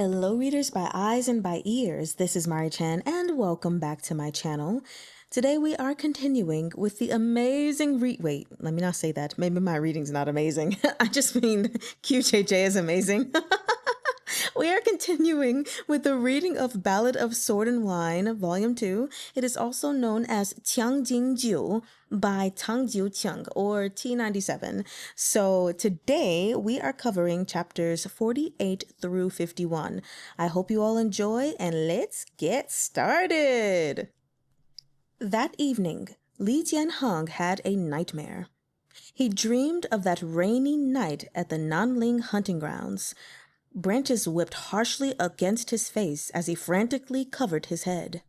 Hello readers by eyes and by ears, this is Mari-chan and welcome back to my channel. Today we are continuing with the amazing wait, let me not say that, maybe my reading's not amazing. I just mean QJJ is amazing. We are continuing with the reading of Ballad of Sword and Wine, Volume 2. It is also known as Tang Jiu by Tang Jiu Qing, or T97. So today we are covering chapters 48 through 51. I hope you all enjoy, and let's get started. That evening, Li Jianheng had a nightmare. He dreamed of that rainy night at the Nanling hunting grounds. Branches whipped harshly against his face as he frantically covered his head.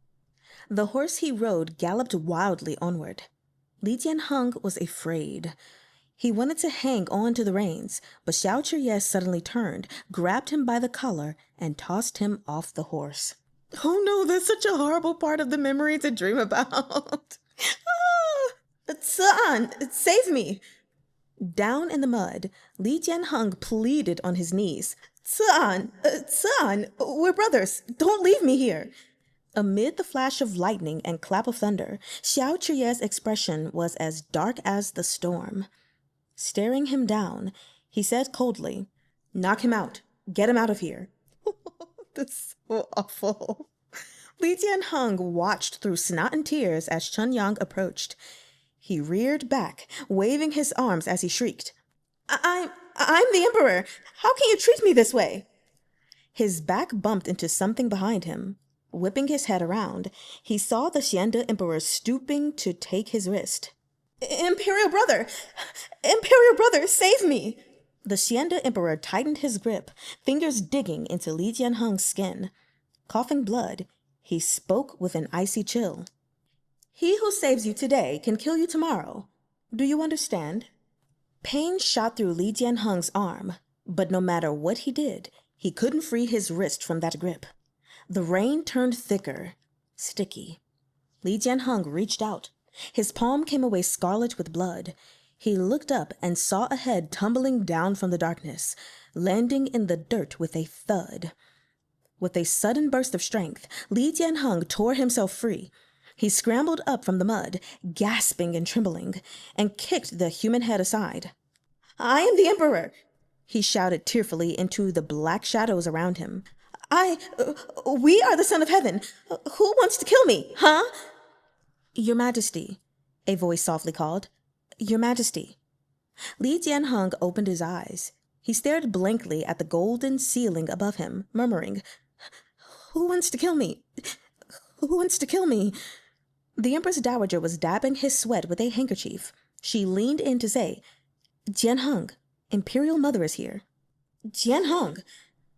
The horse he rode galloped wildly onward. Li Jianheng was afraid. He wanted to hang on to the reins, but Chr-yeh suddenly turned, grabbed him by the collar, and tossed him off the horse. Oh no, that's such a horrible part of the memory to dream about. Son, save me! Down in the mud, Li Jianheng pleaded on his knees. Son, we're brothers. Don't leave me here. Amid the flash of lightning and clap of thunder, Chr-yeh's expression was as dark as the storm. Staring him down, he said coldly, "Knock him out. Get him out of here." That's so awful. Li Jianheng watched through snot and tears as Chun-yang approached. He reared back, waving his arms as he shrieked, I'm the Emperor! How can you treat me this way?" His back bumped into something behind him. Whipping his head around, he saw the Xian Emperor stooping to take his wrist. Imperial brother, save me!" The Xian Emperor tightened his grip, fingers digging into Li Jianheng's skin. Coughing blood, he spoke with an icy chill. "He who saves you today can kill you tomorrow. Do you understand?" Pain shot through Li Jianheng's arm, but no matter what he did, he couldn't free his wrist from that grip. The rain turned thicker, sticky. Li Jianheng reached out. His palm came away scarlet with blood. He looked up and saw a head tumbling down from the darkness, landing in the dirt with a thud. With a sudden burst of strength, Li Jianheng tore himself free. He scrambled up from the mud, gasping and trembling, and kicked the human head aside. "I am the Emperor!" he shouted tearfully into the black shadows around him. We are the Son of Heaven. Who wants to kill me, huh?" "Your Majesty," a voice softly called. "Your Majesty." Li Jianheng opened his eyes. He stared blankly at the golden ceiling above him, murmuring, "Who wants to kill me? Who wants to kill me?" The Empress Dowager was dabbing his sweat with a handkerchief. She leaned in to say, "Jianheng, Imperial Mother is here." "Jianheng!"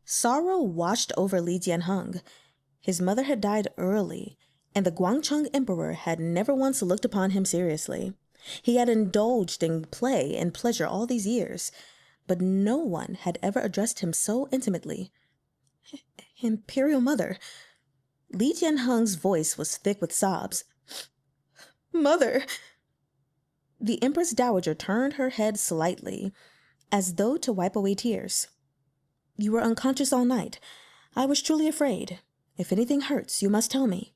Sorrow washed over Li Jianheng. His mother had died early, and the Guangcheng Emperor had never once looked upon him seriously. He had indulged in play and pleasure all these years, but no one had ever addressed him so intimately. "Imperial Mother." Li Jianheng's voice was thick with sobs. "Mother." The Empress Dowager turned her head slightly, as though to wipe away tears. "You were unconscious all night. I was truly afraid. If anything hurts, you must tell me."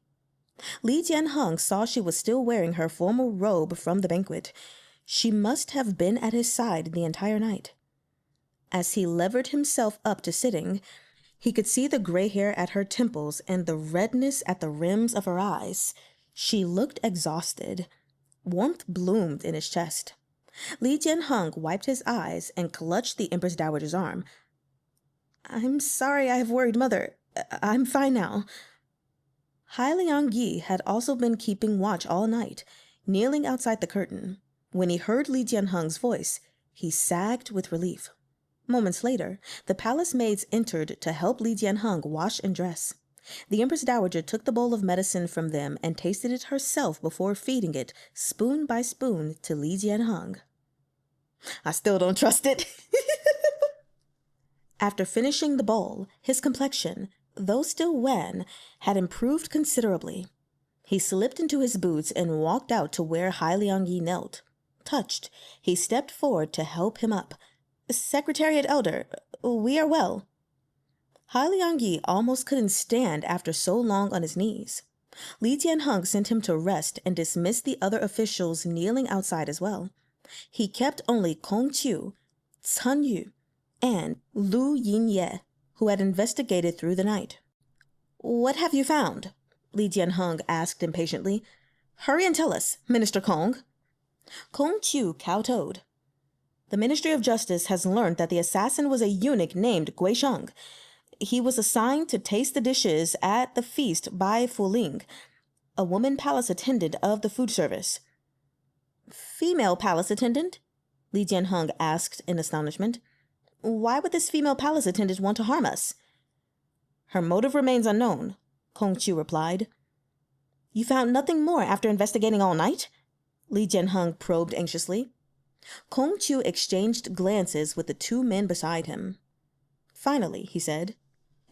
Li Jianheng saw she was still wearing her formal robe from the banquet. She must have been at his side the entire night. As he levered himself up to sitting, he could see the gray hair at her temples and the redness at the rims of her eyes. She looked exhausted. Warmth bloomed in his chest. Li Jianheng wiped his eyes and clutched the Empress Dowager's arm. "I'm sorry I have worried, Mother. I'm fine now." Hai Liang-yi had also been keeping watch all night, kneeling outside the curtain. When he heard Li Jianheng's voice, he sagged with relief. Moments later, the palace maids entered to help Li Jianheng wash and dress. The Empress Dowager took the bowl of medicine from them and tasted it herself before feeding it, spoon by spoon, to Li Jianheng. "I still don't trust it." After finishing the bowl, his complexion, though still wan, had improved considerably. He slipped into his boots and walked out to where Hai Liang-yi knelt. Touched, he stepped forward to help him up. "Secretariat Elder, we are well." Liang Yi almost couldn't stand after so long on his knees. Li Jianheng sent him to rest and dismissed the other officials kneeling outside as well. He kept only Kong Qiu, Cun Yu, and Lu Yinye, who had investigated through the night. "What have you found?" Li Jianheng asked impatiently. "Hurry and tell us, Minister Kong." Kong Qiu kowtowed. "The Ministry of Justice has learned that the assassin was a eunuch named Guisheng. He was assigned to taste the dishes at the feast by Fu Ling, a woman palace attendant of the food service." "Female palace attendant?" Li Jianheng asked in astonishment. "Why would this female palace attendant want to harm us?" "Her motive remains unknown," Kong Qiu replied. "You found nothing more after investigating all night?" Li Jianheng probed anxiously. Kong Qiu exchanged glances with the two men beside him. Finally, he said,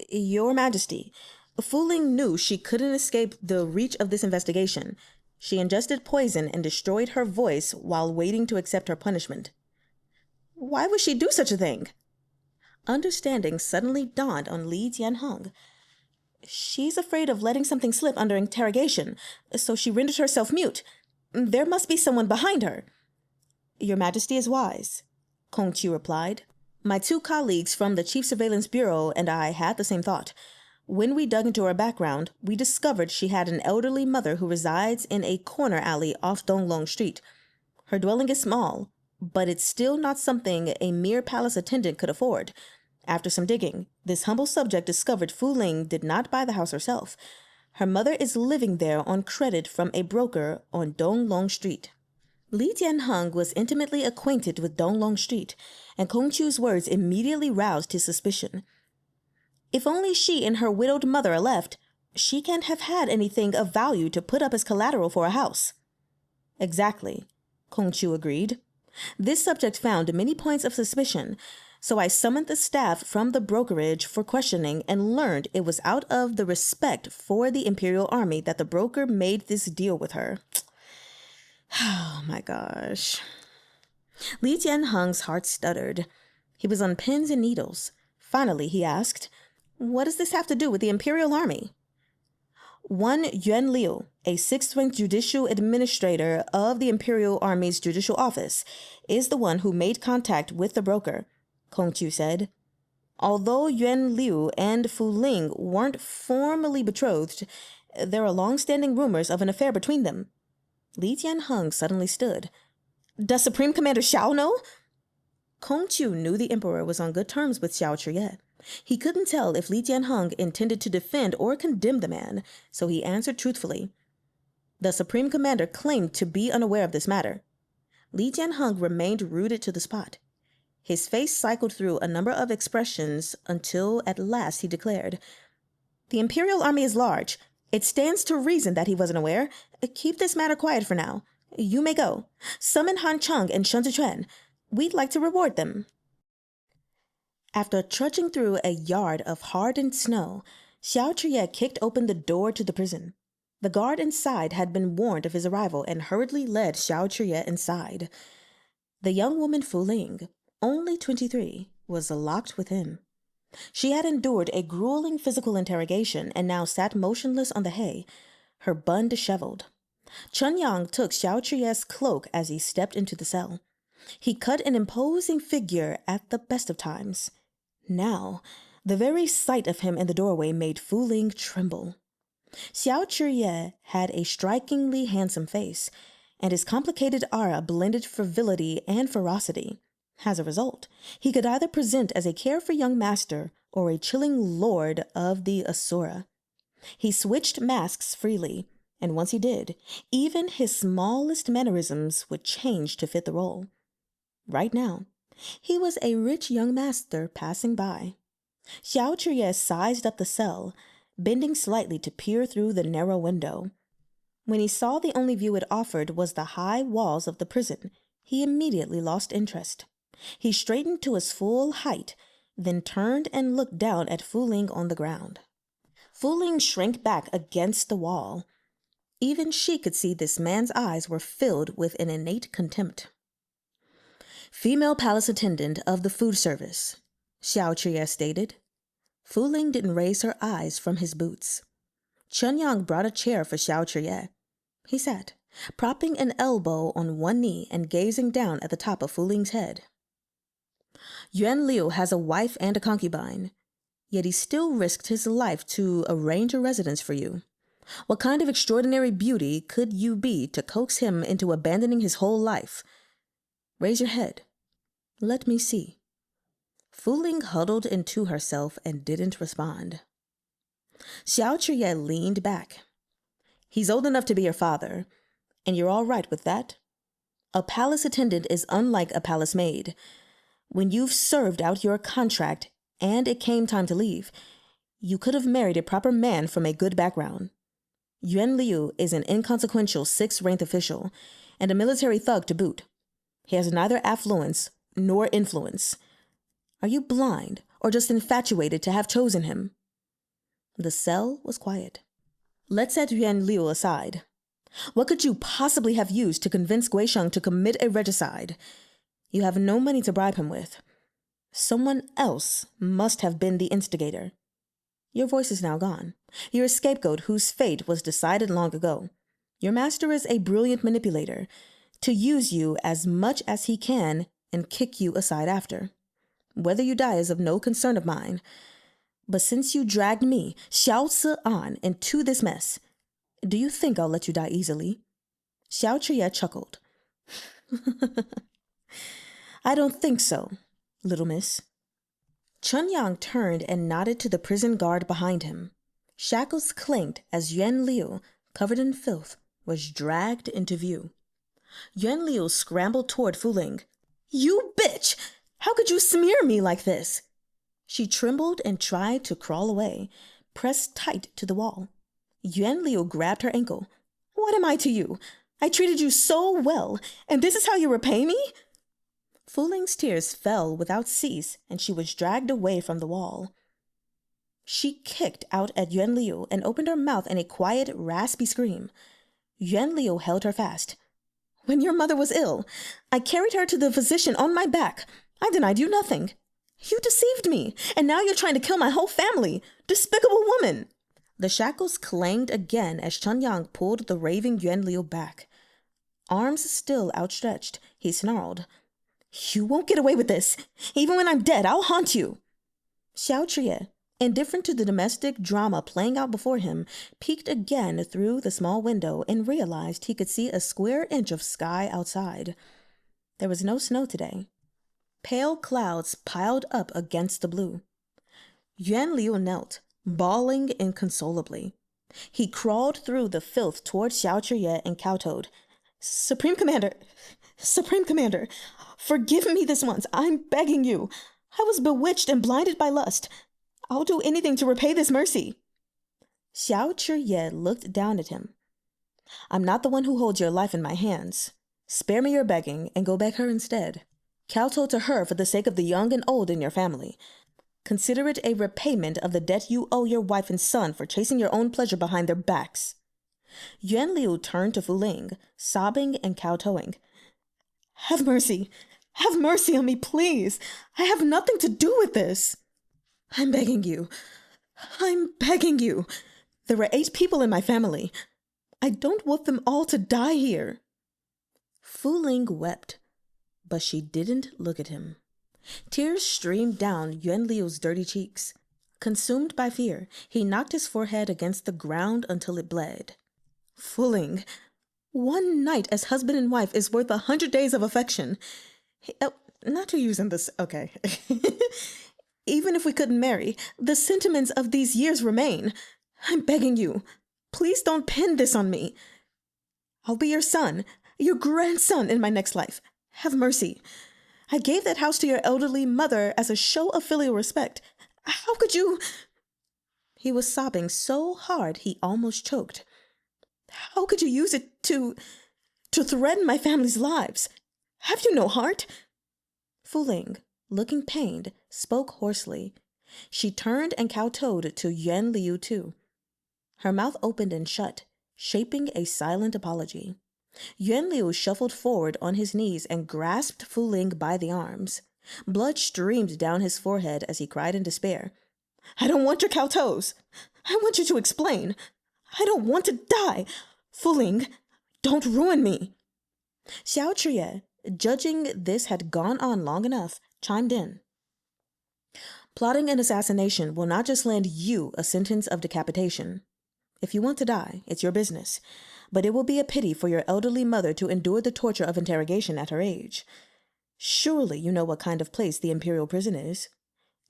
"Your Majesty, Fu Ling knew she couldn't escape the reach of this investigation. She ingested poison and destroyed her voice while waiting to accept her punishment." "Why would she do such a thing?" Understanding suddenly dawned on Li Jianheng. "She's afraid of letting something slip under interrogation, so she renders herself mute. There must be someone behind her." "Your Majesty is wise," Kong Qiu replied. "My two colleagues from the Chief Surveillance Bureau and I had the same thought. When we dug into her background, we discovered she had an elderly mother who resides in a corner alley off Donglong Street. Her dwelling is small, but it's still not something a mere palace attendant could afford. After some digging, this humble subject discovered Fu Ling did not buy the house herself. Her mother is living there on credit from a broker on Donglong Street." Li Jianheng was intimately acquainted with Donglong Street, and Kong Qiu's words immediately roused his suspicion. If only she and her widowed mother are left, she can't have had anything of value to put up as collateral for a house. "Exactly," Kong Qiu agreed. "This subject found many points of suspicion, so I summoned the staff from the brokerage for questioning and learned it was out of the respect for the Imperial Army that the broker made this deal with her." Oh my gosh. Li Jianheng's heart stuttered. He was on pins and needles. Finally, he asked, "What does this have to do with the Imperial Army?" "One Yuan Liu, a sixth-rank judicial administrator of the Imperial Army's judicial office, is the one who made contact with the broker," Kong Qiu said. "Although Yuan Liu and Fu Ling weren't formally betrothed, there are long-standing rumors of an affair between them." Li Jianheng suddenly stood. "Does Supreme Commander Xiao know?" Kong Qiu knew the emperor was on good terms with Xiao Chr-yeh. He couldn't tell if Li Jianheng intended to defend or condemn the man, so he answered truthfully. "The Supreme Commander claimed to be unaware of this matter." Li Jianheng remained rooted to the spot. His face cycled through a number of expressions until at last he declared, "The Imperial Army is large. It stands to reason that he wasn't aware. Keep this matter quiet for now. You may go. Summon Han Cheng and Shun Zechuan. We'd like to reward them." After trudging through a yard of hardened snow, Xiao Chr-yeh kicked open the door to the prison. The guard inside had been warned of his arrival and hurriedly led Xiao Chr-yeh inside. The young woman Fu Ling, only 23, was locked within. She had endured a grueling physical interrogation and now sat motionless on the hay, her bun disheveled. Chun Yang took Xiao Chr-yeh's cloak as he stepped into the cell. He cut an imposing figure at the best of times. Now, the very sight of him in the doorway made Fu Ling tremble. Xiao Chr-yeh had a strikingly handsome face, and his complicated aura blended frivolity and ferocity. As a result, he could either present as a carefree young master or a chilling lord of the Asura. He switched masks freely, and once he did, even his smallest mannerisms would change to fit the role. Right now, he was a rich young master passing by. Xiao Chr-yeh sized up the cell, bending slightly to peer through the narrow window. When he saw the only view it offered was the high walls of the prison, he immediately lost interest. He straightened to his full height, then turned and looked down at Fu Ling on the ground. Fu Ling shrank back against the wall. Even she could see this man's eyes were filled with an innate contempt. "Female palace attendant of the food service," Xiao Chr-yeh stated. Fu Ling didn't raise her eyes from his boots. Chunyang brought a chair for Xiao Chr-yeh. He sat, propping an elbow on one knee and gazing down at the top of Fu Ling's head. Yuan Liu has a wife and a concubine, yet he still risked his life to arrange a residence for you. What kind of extraordinary beauty could you be to coax him into abandoning his whole life? Raise your head. Let me see. Fu Ling huddled into herself and didn't respond. Xiao Chr-yeh leaned back. He's old enough to be your father, and you're all right with that? A palace attendant is unlike a palace maid. When you've served out your contract and it came time to leave, you could have married a proper man from a good background. Yuan Liu is an inconsequential sixth-rank official and a military thug to boot. He has neither affluence nor influence. Are you blind or just infatuated to have chosen him? The cell was quiet. Let's set Yuan Liu aside. What could you possibly have used to convince Guisheng to commit a regicide? You have no money to bribe him with. Someone else must have been the instigator. Your voice is now gone. You're a scapegoat whose fate was decided long ago. Your master is a brilliant manipulator, to use you as much as he can and kick you aside after. Whether you die is of no concern of mine. But since you dragged me, Xiao-Tzu-ANNE, into this mess, do you think I'll let you die easily? Xiao Chr-yeh chuckled. I don't think so, little miss. Chunyang turned and nodded to the prison guard behind him. Shackles clinked as Yuan Liu, covered in filth, was dragged into view. Yuan Liu scrambled toward Fu Ling. You bitch! How could you smear me like this? She trembled and tried to crawl away, pressed tight to the wall. Yuan Liu grabbed her ankle. What am I to you? I treated you so well, and this is how you repay me? Fu Ling's tears fell without cease, and she was dragged away from the wall. She kicked out at Yuan Liu and opened her mouth in a quiet, raspy scream. Yuan Liu held her fast. When your mother was ill, I carried her to the physician on my back. I denied you nothing. You deceived me, and now you're trying to kill my whole family. Despicable woman! The shackles clanged again as Chunyang pulled the raving Yuan Liu back. Arms still outstretched, he snarled. You won't get away with this. Even when I'm dead, I'll haunt you. Xiao Chr-yeh, indifferent to the domestic drama playing out before him, peeked again through the small window and realized he could see a square inch of sky outside. There was no snow today. Pale clouds piled up against the blue. Yuan Liu knelt, bawling inconsolably. He crawled through the filth toward Xiao Chr-yeh and kowtowed. Supreme Commander, forgive me this once. I'm begging you. I was bewitched and blinded by lust. I'll do anything to repay this mercy. Xiao Chr-yeh looked down at him. I'm not the one who holds your life in my hands. Spare me your begging and go beg her instead. Kowtow to her for the sake of the young and old in your family. Consider it a repayment of the debt you owe your wife and son for chasing your own pleasure behind their backs. Yuan Liu turned to Fu Ling, sobbing and kowtowing. Have mercy on me, please. I have nothing to do with this. I'm begging you. There are 8 people in my family. I don't want them all to die here. Fu Ling wept, but she didn't look at him. Tears streamed down Yuan Liu's dirty cheeks. Consumed by fear, he knocked his forehead against the ground until it bled. Fu Ling, one night as husband and wife is worth 100 days of affection. Not to use in this, okay. Even if we couldn't marry, the sentiments of these years remain. I'm begging you, please don't pin this on me. I'll be your son, your grandson in my next life. Have mercy. I gave that house to your elderly mother as a show of filial respect. How could you? He was sobbing so hard he almost choked. How could you use it to threaten my family's lives? Have you no heart? Fu Ling, looking pained, spoke hoarsely. She turned and kowtowed to Yuan Liu too. Her mouth opened and shut, shaping a silent apology. Yuan Liu shuffled forward on his knees and grasped Fu Ling by the arms. Blood streamed down his forehead as he cried in despair. I don't want your cow toes. I want you to explain. I don't want to die. Fuling, don't ruin me. Xiao Chr-yeh, judging this had gone on long enough, chimed in. Plotting an assassination will not just land you a sentence of decapitation. If you want to die, it's your business, but it will be a pity for your elderly mother to endure the torture of interrogation at her age. Surely you know what kind of place the imperial prison is.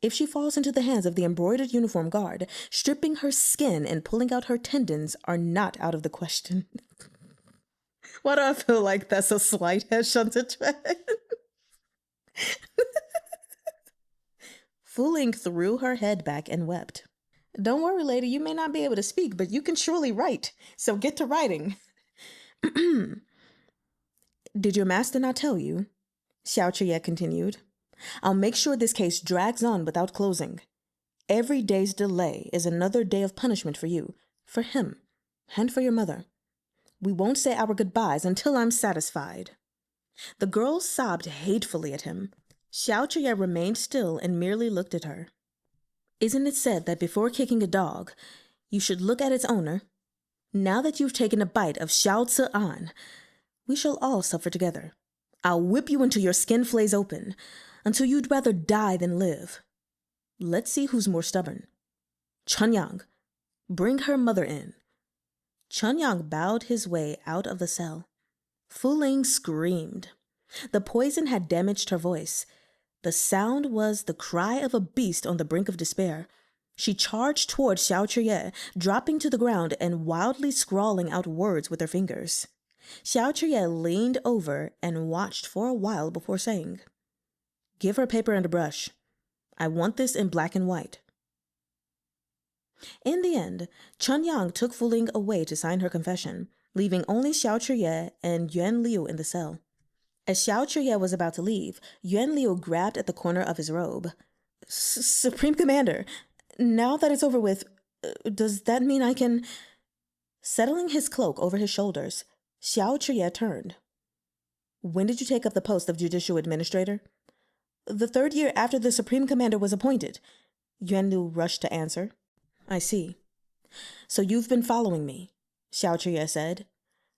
If she falls into the hands of the embroidered uniform guard, stripping her skin and pulling out her tendons are not out of the question. Why do I feel like that's a slight at Shun to Tread? Fuling threw her head back and wept. Don't worry, lady, you may not be able to speak, but you can surely write, so get to writing. Did your master not tell you? Xiao Chr-yeh continued. I'll make sure this case drags on without closing. Every day's delay is another day of punishment for you, for him, and for your mother. We won't say our goodbyes until I'm satisfied. The girl sobbed hatefully at him. Xiao Chr-yeh remained still and merely looked at her. Isn't it said that before kicking a dog, you should look at its owner? Now that you've taken a bite of Xiao-Tzu-ANNE, we shall all suffer together. I'll whip you until your skin flays open, until you'd rather die than live. Let's see who's more stubborn. Chunyang, bring her mother in. Chunyang bowed his way out of the cell. Fuling screamed. The poison had damaged her voice. The sound was the cry of a beast on the brink of despair. She charged toward Xiao Chr-yeh, dropping to the ground and wildly scrawling out words with her fingers. Xiao Chr-yeh leaned over and watched for a while before saying, Give her paper and a brush. I want this in black and white. In the end, Chunyang took Fuling away to sign her confession, leaving only Xiao Chr-yeh and Yuan Liu in the cell. As Xiao Chr-yeh was about to leave, Yuan Liu grabbed at the corner of his robe. Supreme Commander, now that it's over with, does that mean I can... Settling his cloak over his shoulders, Xiao Chr-yeh turned. When did you take up the post of Judicial Administrator? The 3rd year after the Supreme Commander was appointed. Yuan Liu rushed to answer. I see. So you've been following me, Xiao Chr-yeh said.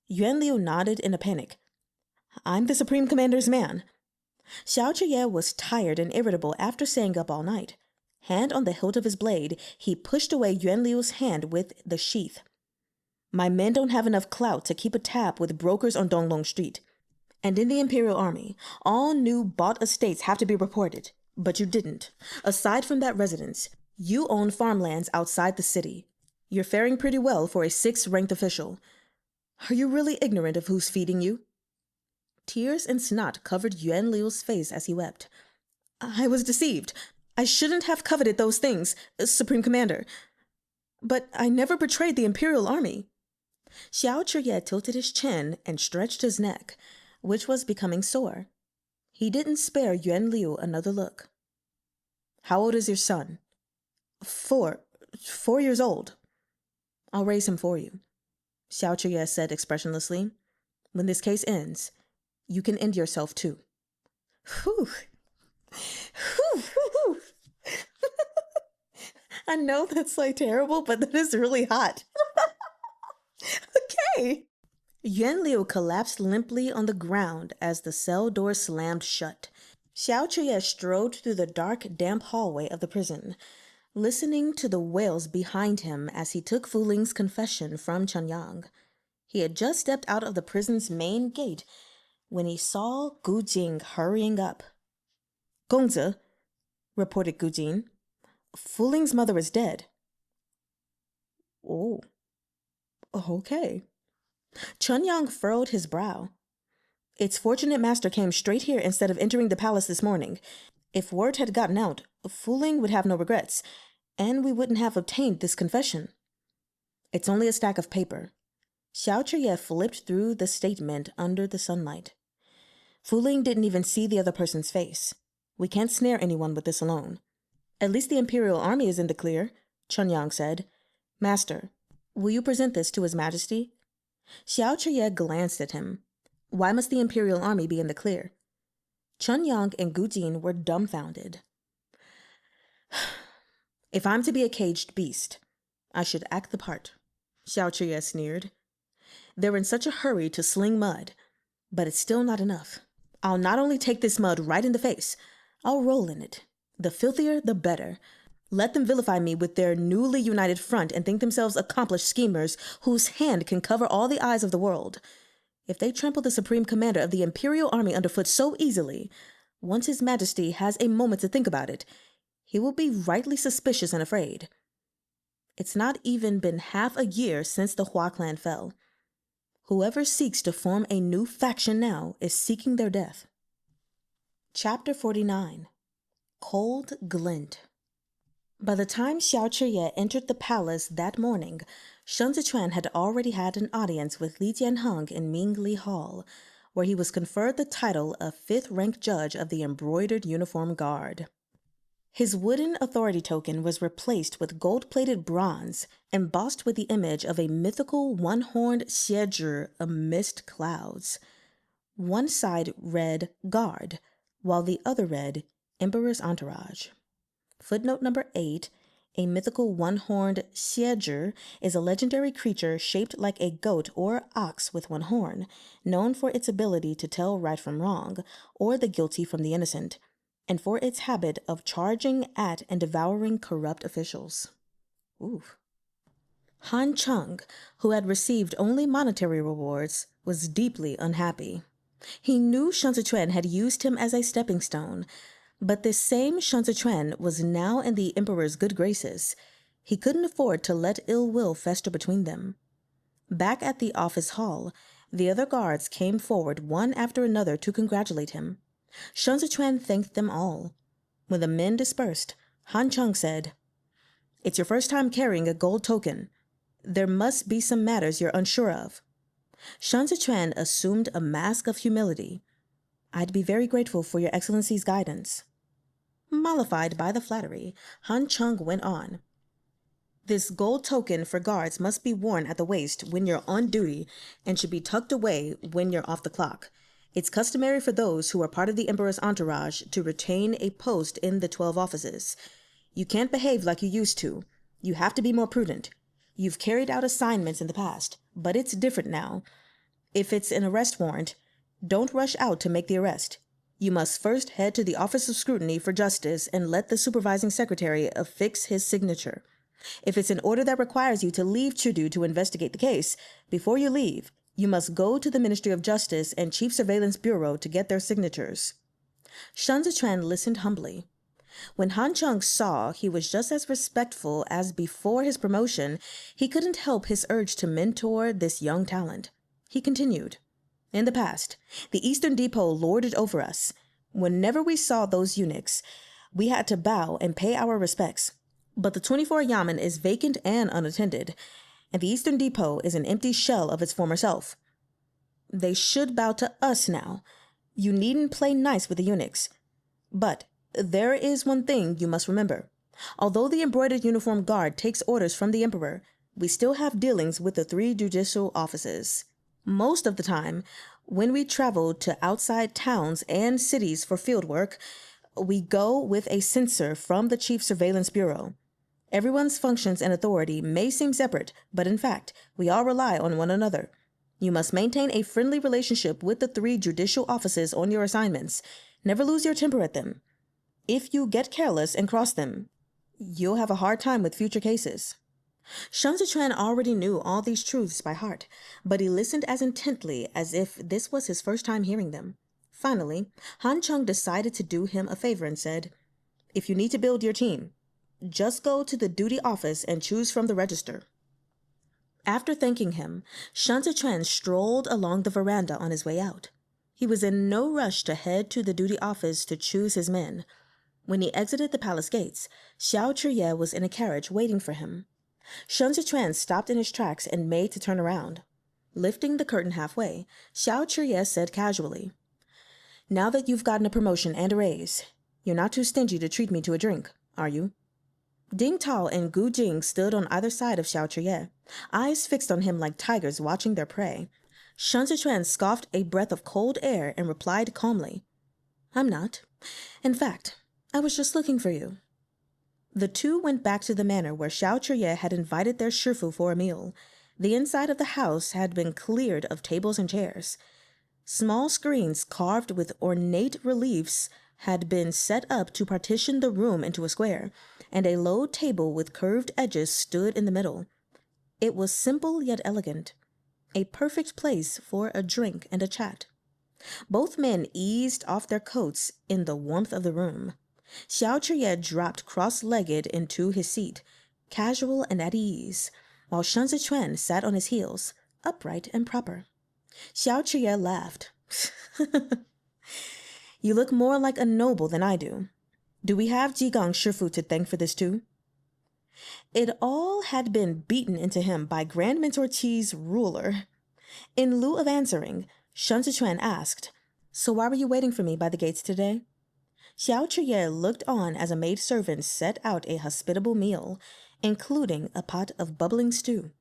Yuan Liu nodded in a panic. I'm the Supreme Commander's man. Xiao Chr-yeh was tired and irritable after staying up all night. Hand on the hilt of his blade, he pushed away Yuan Liu's hand with the sheath. My men don't have enough clout to keep a tab with brokers on Donglong Street. And in the Imperial Army, all new bought estates have to be reported. But you didn't. Aside from that residence, you own farmlands outside the city. You're faring pretty well for a 6th-ranked official. Are you really ignorant of who's feeding you? Tears and snot covered Yuan Liu's face as he wept. I was deceived. I shouldn't have coveted those things, Supreme Commander. But I never betrayed the Imperial Army. Xiao Chr-yeh tilted his chin and stretched his neck, which was becoming sore. He didn't spare Yuan Liu another look. How old is your son? 4 years old. I'll raise him for you, Xiao Chr-yeh said expressionlessly. When this case ends, you can end yourself too. Whew. Whew. Whew. I know that's like terrible, but that is really hot. Okay. Yuan Liu collapsed limply on the ground as the cell door slammed shut. Xiao Chr-yeh strode through the dark, damp hallway of the prison, listening to the wails behind him as he took Fuling's confession from Chunyang. He had just stepped out of the prison's main gate when he saw Gu Jing hurrying up. Gongzi, reported Gu Jing, Fuling's mother is dead. Oh, okay. Chunyang furrowed his brow. It's fortunate Master came straight here instead of entering the palace this morning. If word had gotten out, Fuling would have no regrets, and we wouldn't have obtained this confession. It's only a stack of paper. Xiao Chr-yeh flipped through the statement under the sunlight. Fuling didn't even see the other person's face. We can't snare anyone with this alone. At least the Imperial Army is in the clear, Chunyang said. Master, will you present this to His Majesty? Xiao Chr-yeh glanced at him. Why must the Imperial Army be in the clear? Chunyang and Gu Jing were dumbfounded. If I'm to be a caged beast, I should act the part, Xiao sneered. They're in such a hurry to sling mud, but it's still not enough. I'll not only take this mud right in the face, I'll roll in it. The filthier, the better. Let them vilify me with their newly united front and think themselves accomplished schemers whose hand can cover all the eyes of the world. If they trample the supreme commander of the imperial army underfoot so easily, once His Majesty has a moment to think about it, he will be rightly suspicious and afraid. It's not even been half a year since the Hua clan fell. Whoever seeks to form a new faction now is seeking their death. Chapter 49. Cold Glint. By the time Chr-yeh entered the palace that morning, Shun Zechuan had already had an audience with Li Jianheng in Mingli Hall, where he was conferred the title of 5th-rank judge of the Embroidered Uniform Guard. His wooden authority token was replaced with gold-plated bronze, embossed with the image of a mythical one-horned Xiezhi amidst clouds. One side read Guard, while the other read Emperor's Entourage. Footnote number 8. A mythical one-horned Xiezhi is a legendary creature shaped like a goat or ox with one horn, known for its ability to tell right from wrong, or the guilty from the innocent, and for its habit of charging at and devouring corrupt officials. Oof. Han Chung, who had received only monetary rewards, was deeply unhappy. He knew Shun Zechuan had used him as a stepping stone, but this same Shun Zechuan was now in the Emperor's good graces. He couldn't afford to let ill will fester between them. Back at the office hall, the other guards came forward one after another to congratulate him. Shun Zechuan thanked them all. When the men dispersed, Han Chung said, "It's your first time carrying a gold token. There must be some matters you're unsure of." Shun Zechuan assumed a mask of humility. "I'd be very grateful for your Excellency's guidance." Mollified by the flattery, Han Chung went on. "This gold token for guards must be worn at the waist when you're on duty and should be tucked away when you're off the clock. It's customary for those who are part of the Emperor's entourage to retain a post in the 12 offices. You can't behave like you used to. You have to be more prudent. You've carried out assignments in the past, but it's different now. If it's an arrest warrant, don't rush out to make the arrest. You must first head to the Office of Scrutiny for Justice and let the supervising secretary affix his signature. If it's an order that requires you to leave Chudu to investigate the case, before you leave, you must go to the Ministry of Justice and Chief Surveillance Bureau to get their signatures." Shun Zechuan listened humbly. When Han Chung saw he was just as respectful as before his promotion, he couldn't help his urge to mentor this young talent. He continued, "In the past, the Eastern Depot lorded over us. Whenever we saw those eunuchs, we had to bow and pay our respects. But the 24 Yamen is vacant and unattended, and the Eastern Depot is an empty shell of its former self. They should bow to us now. You needn't play nice with the eunuchs. But there is one thing you must remember. Although the Embroidered Uniform Guard takes orders from the Emperor, we still have dealings with the 3 judicial offices. Most of the time, when we travel to outside towns and cities for field work, we go with a censor from the Chief Surveillance Bureau. Everyone's functions and authority may seem separate, but in fact, we all rely on one another. You must maintain a friendly relationship with the 3 judicial offices on your assignments. Never lose your temper at them. If you get careless and cross them, you'll have a hard time with future cases." Shun Zechuan already knew all these truths by heart, but he listened as intently as if this was his first time hearing them. Finally, Han Chung decided to do him a favor and said, "If you need to build your team, just go to the duty office and choose from the register." After thanking him, Shun Zechuan strolled along the veranda on his way out. He was in no rush to head to the duty office to choose his men. When he exited the palace gates, Chr-yeh was in a carriage waiting for him. Shun Zechuan stopped in his tracks and made to turn around. Lifting the curtain halfway, Chr-yeh said casually, "Now that you've gotten a promotion and a raise, you're not too stingy to treat me to a drink, are you?" Ding Tao and Gu Jing stood on either side of Chr-yeh, eyes fixed on him like tigers watching their prey. Shun Zechuan scoffed a breath of cold air and replied calmly, "I'm not. In fact, I was just looking for you." The two went back to the manor where Xiao had invited their shifu for a meal. The inside of the house had been cleared of tables and chairs. Small screens carved with ornate reliefs had been set up to partition the room into a square, and a low table with curved edges stood in the middle. It was simple yet elegant, a perfect place for a drink and a chat. Both men eased off their coats in the warmth of the room. Xiao dropped cross-legged into his seat, casual and at ease, while Shun Zechuan sat on his heels, upright and proper. Xiao laughed. You look more like a noble than I do. Do we have Jigang Shifu to thank for this too? It all had been beaten into him by Grand Mentor Qi's ruler. In lieu of answering, Shun Zechuan asked, "So why were you waiting for me by the gates today?" Xiao looked on as a maidservant set out a hospitable meal, including a pot of bubbling stew.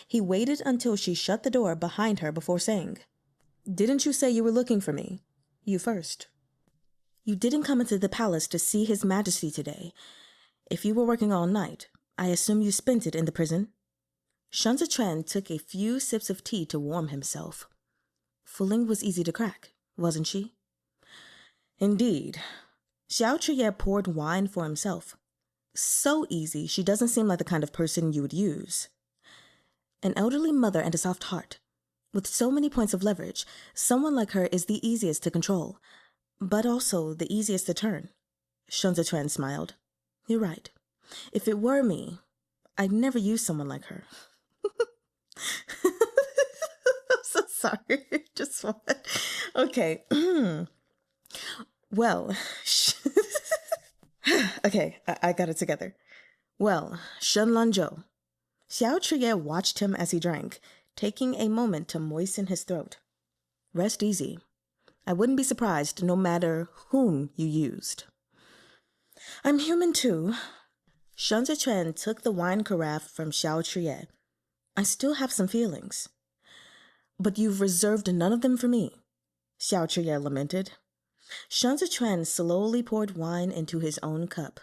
He waited until she shut the door behind her before saying, "Didn't you say you were looking for me? You first. You didn't come into the palace to see His Majesty today. If you were working all night, I assume you spent it in the prison." Shun Zechuan took a few sips of tea to warm himself. Fooling was easy to crack, wasn't she? Indeed. Xiao poured wine for himself. So easy, she doesn't seem like the kind of person you would use. An elderly mother and a soft heart. With so many points of leverage, someone like her is the easiest to control, but also the easiest to turn. Shun Zechuan smiled. You're right. If it were me, I'd never use someone like her. I'm so sorry. Just what? Okay. Well, okay, I got it together. Well, Shen Lanzhou. Xiao watched him as he drank, taking a moment to moisten his throat. Rest easy. I wouldn't be surprised no matter whom you used. I'm human too. Shun Zechuan took the wine carafe from Chr-yeh. I still have some feelings. But you've reserved none of them for me, Chr-yeh lamented. Shun Zechuan slowly poured wine into his own cup.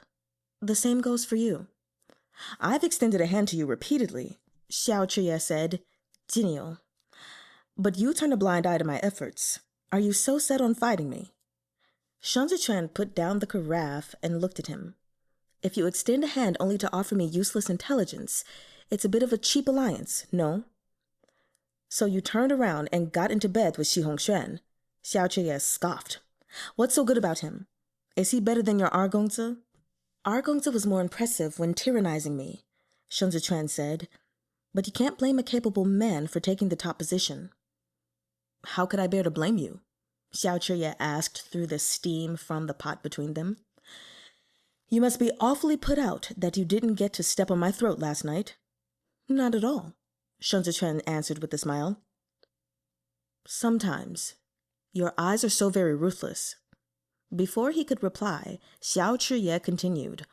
The same goes for you. I've extended a hand to you repeatedly, Chr-yeh said, genial. But you turn a blind eye to my efforts. Are you so set on fighting me? Shun Zechuan put down the carafe and looked at him. If you extend a hand only to offer me useless intelligence, it's a bit of a cheap alliance, no? So you turned around and got into bed with Shi Hongshuan. Xiao scoffed. What's so good about him? Is he better than your Argongzi? Argongzi was more impressive when tyrannizing me, Shun Zechuan said. But you can't blame a capable man for taking the top position. How could I bear to blame you? Xiao asked through the steam from the pot between them. You must be awfully put out that you didn't get to step on my throat last night. Not at all, Shun Zechuan answered with a smile. Sometimes. Your eyes are so very ruthless. Before he could reply, Chr-yeh continued.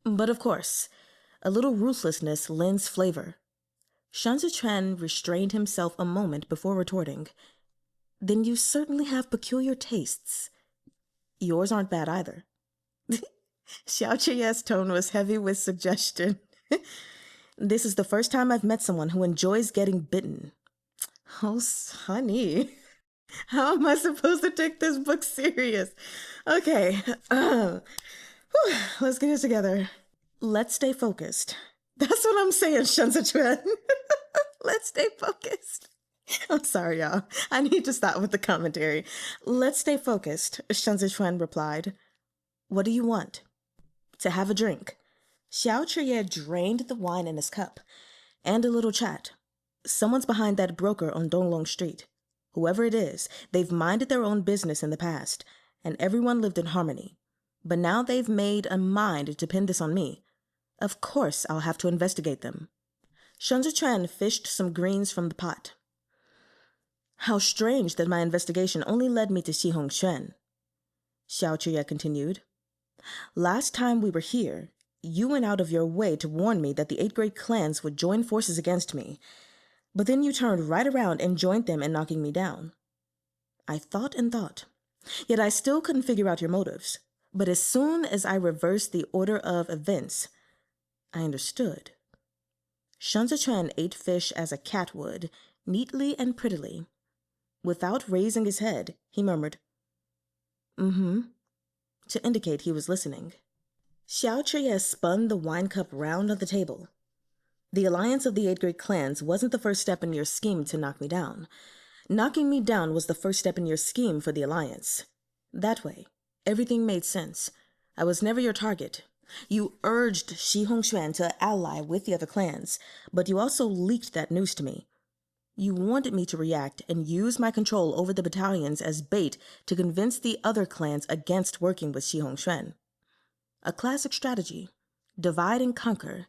But of course, a little ruthlessness lends flavor. Shun Zechuan restrained himself a moment before retorting. Then you certainly have peculiar tastes. Yours aren't bad either. Xiao-yeh's tone was heavy with suggestion. This is the first time I've met someone who enjoys getting bitten. Oh, honey. How am I supposed to take this book serious? Okay, let's get it together. Let's stay focused. That's what I'm saying, Shun Zechuan. Let's stay focused. I'm sorry, y'all. I need to stop with the commentary. Let's stay focused, Shun Zechuan replied. What do you want? To have a drink. Xiao drained the wine in his cup. And a little chat. Someone's behind that broker on Donglong Street. Whoever it is, they've minded their own business in the past, and everyone lived in harmony. But now they've made a mind to pin this on me. Of course I'll have to investigate them. Shun Zechuan fished some greens from the pot. How strange that my investigation only led me to Shi Hongshuan. Xiao continued. Last time we were here, you went out of your way to warn me that the 8th grade clans would join forces against me. But then you turned right around and joined them in knocking me down. I thought and thought. Yet I still couldn't figure out your motives. But as soon as I reversed the order of events, I understood. Shun Zechuan ate fish as a cat would, neatly and prettily. Without raising his head, he murmured, "Mm-hmm," to indicate he was listening. Chr-yeh spun the wine cup round on the table. The alliance of the 8 great clans wasn't the first step in your scheme to knock me down. Knocking me down was the first step in your scheme for the alliance. That way, everything made sense. I was never your target. You urged Shi Hongshuan to ally with the other clans, but you also leaked that news to me. You wanted me to react and use my control over the battalions as bait to convince the other clans against working with Shi Hongshuan. A classic strategy. Divide and conquer.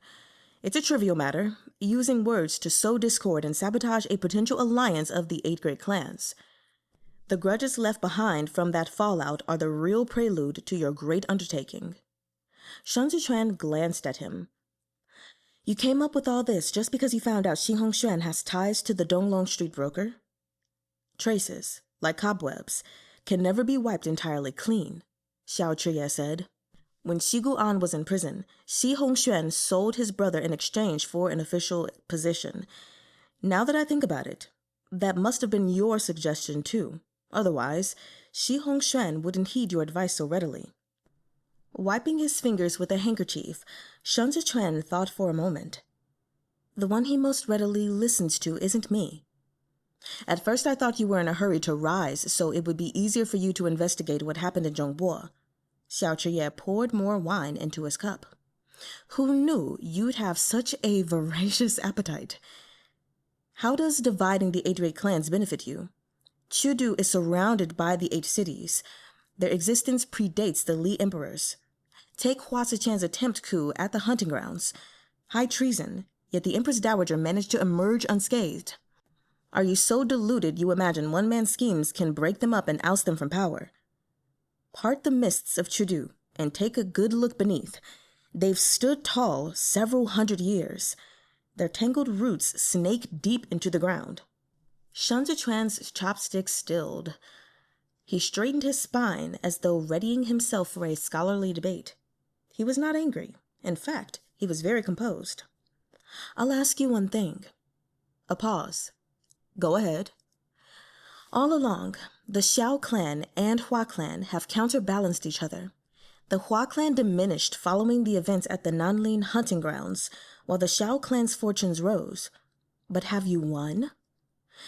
It's a trivial matter, using words to sow discord and sabotage a potential alliance of the 8 great clans. The grudges left behind from that fallout are the real prelude to your great undertaking. Shun Zechuan glanced at him. You came up with all this just because you found out Shi Hongshuan has ties to the Donglong Street broker? Traces, like cobwebs, can never be wiped entirely clean, Chr-yeh said. When Zhigu-ANNE was in prison, Shi Hongshuan sold his brother in exchange for an official position. Now that I think about it, that must have been your suggestion too. Otherwise, Shi Hongshuan wouldn't heed your advice so readily. Wiping his fingers with a handkerchief, Shun Zechuan thought for a moment. The one he most readily listens to isn't me. At first I thought you were in a hurry to rise, so it would be easier for you to investigate what happened in Zhongbo. Xiao poured more wine into his cup. Who knew you'd have such a voracious appetite? How does dividing the 8 great clans benefit you? Chudu is surrounded by the 8 cities. Their existence predates the Li emperors. Take Hua Zichan's attempt coup at the hunting grounds. High treason, yet the Empress Dowager managed to emerge unscathed. Are you so deluded you imagine one man's schemes can break them up and oust them from power? Part the mists of Chudu and take a good look beneath. They've stood tall several hundred years. Their tangled roots snake deep into the ground. Shun Zechuan's chopsticks stilled. He straightened his spine as though readying himself for a scholarly debate. He was not angry. In fact, he was very composed. I'll ask you one thing. A pause. Go ahead. All along, the Xiao clan and Hua clan have counterbalanced each other. The Hua clan diminished following the events at the Nanlin hunting grounds, while the Xiao clan's fortunes rose. But have you won?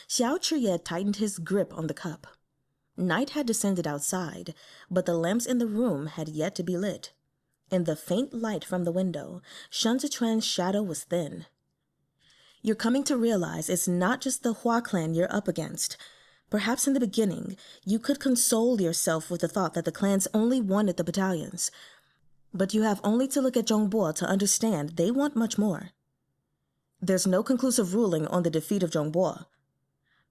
Chr-yeh tightened his grip on the cup. Night had descended outside, but the lamps in the room had yet to be lit. In the faint light from the window, Shun Zechuan's shadow was thin. You're coming to realize it's not just the Hua clan you're up against. Perhaps in the beginning, you could console yourself with the thought that the clans only wanted the battalions. But you have only to look at Zhongbo to understand they want much more. There's no conclusive ruling on the defeat of Zhongbo.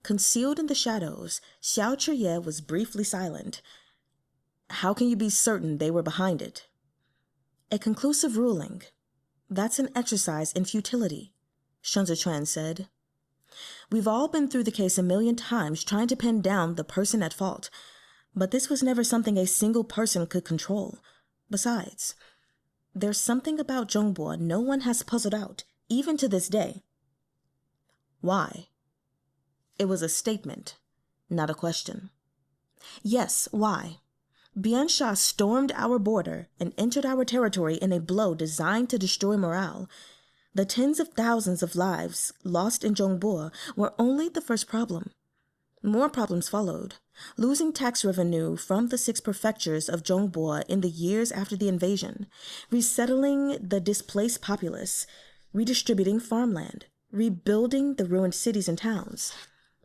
Concealed in the shadows, Chr-yeh was briefly silent. How can you be certain they were behind it? A conclusive ruling. That's an exercise in futility, Shun Zechuan said. We've all been through the case a million times trying to pin down the person at fault, but this was never something a single person could control. Besides, there's something about Zhongbo no one has puzzled out, even to this day. Why? It was a statement, not a question. Yes, why? Bian Sha stormed our border and entered our territory in a blow designed to destroy morale. The tens of thousands of lives lost in Zhongbo were only the first problem. More problems followed, losing tax revenue from the 6 prefectures of Zhongbo in the years after the invasion, resettling the displaced populace, redistributing farmland, rebuilding the ruined cities and towns.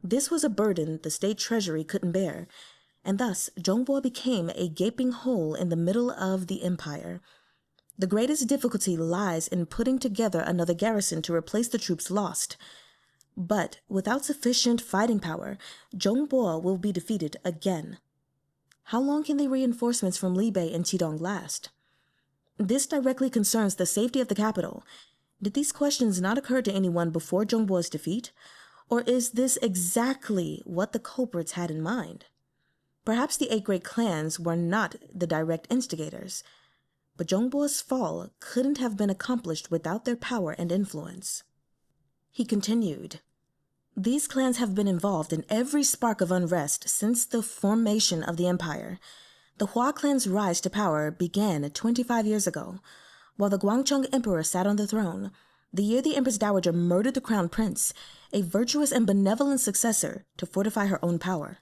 This was a burden the state treasury couldn't bear, and thus Zhongbo became a gaping hole in the middle of the empire. The greatest difficulty lies in putting together another garrison to replace the troops lost. But without sufficient fighting power, Zhongbo will be defeated again. How long can the reinforcements from Libei and Qidong last? This directly concerns the safety of the capital. Did these questions not occur to anyone before Zhongbo's defeat? Or is this exactly what the culprits had in mind? Perhaps the 8 great clans were not the direct instigators, but Zhongbo's fall couldn't have been accomplished without their power and influence. He continued, "These clans have been involved in every spark of unrest since the formation of the empire. The Hua clan's rise to power began 25 years ago, while the Guangcheng emperor sat on the throne, the year the Empress Dowager murdered the crown prince, a virtuous and benevolent successor to fortify her own power.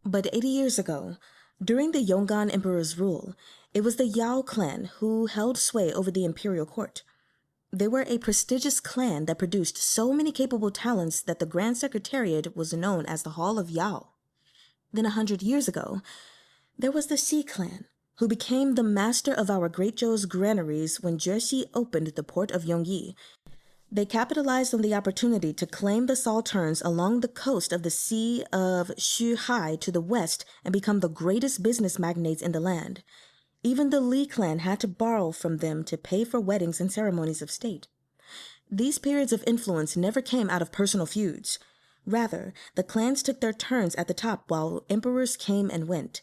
But 80 years ago, during the Yongan emperor's rule, it was the Yao clan who held sway over the imperial court. They were a prestigious clan that produced so many capable talents that the Grand Secretariat was known as the Hall of Yao. Then 100 years ago, there was the Xi clan, who became the master of our Great Zhou's granaries when Jie opened the port of Yongyi. They capitalized on the opportunity to claim the salterns along the coast of the Sea of Shu-hai to the west and become the greatest business magnates in the land. Even the Li clan had to borrow from them to pay for weddings and ceremonies of state. These periods of influence never came out of personal feuds. Rather, the clans took their turns at the top while emperors came and went.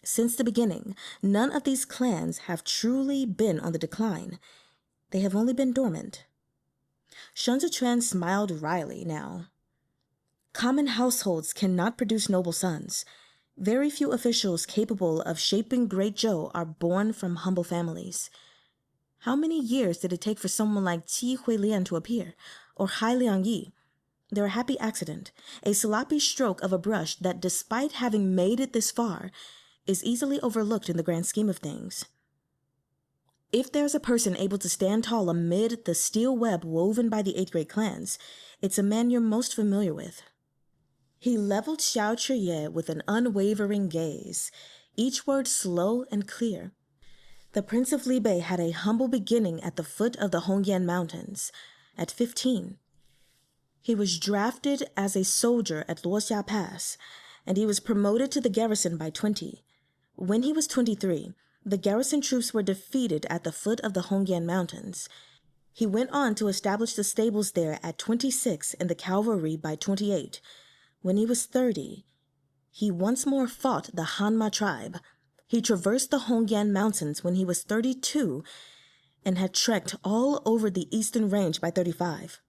Since the beginning, none of these clans have truly been on the decline. They have only been dormant." Shun Zechuan smiled wryly now. "Common households cannot produce noble sons. Very few officials capable of shaping Great Zhou are born from humble families. How many years did it take for someone like Qi Huilian to appear, or Hai Liangyi? They're a happy accident, a sloppy stroke of a brush that, despite having made it this far, is easily overlooked in the grand scheme of things. If there's a person able to stand tall amid the steel web woven by the 8 great clans, it's a man you're most familiar with." He leveled Xiao Chr-yeh with an unwavering gaze, each word slow and clear. The Prince of Libei had a humble beginning at the foot of the Hongyan Mountains. At 15, he was drafted as a soldier at Luoxia Pass, and he was promoted to the garrison by 20. When he was 23, the garrison troops were defeated at the foot of the Hongyan Mountains. He went on to establish the stables there at 26 and the cavalry by 28. When he was 30, he once more fought the Hanma tribe. He traversed the Hongyan Mountains when he was 32 and had trekked all over the eastern range by 35.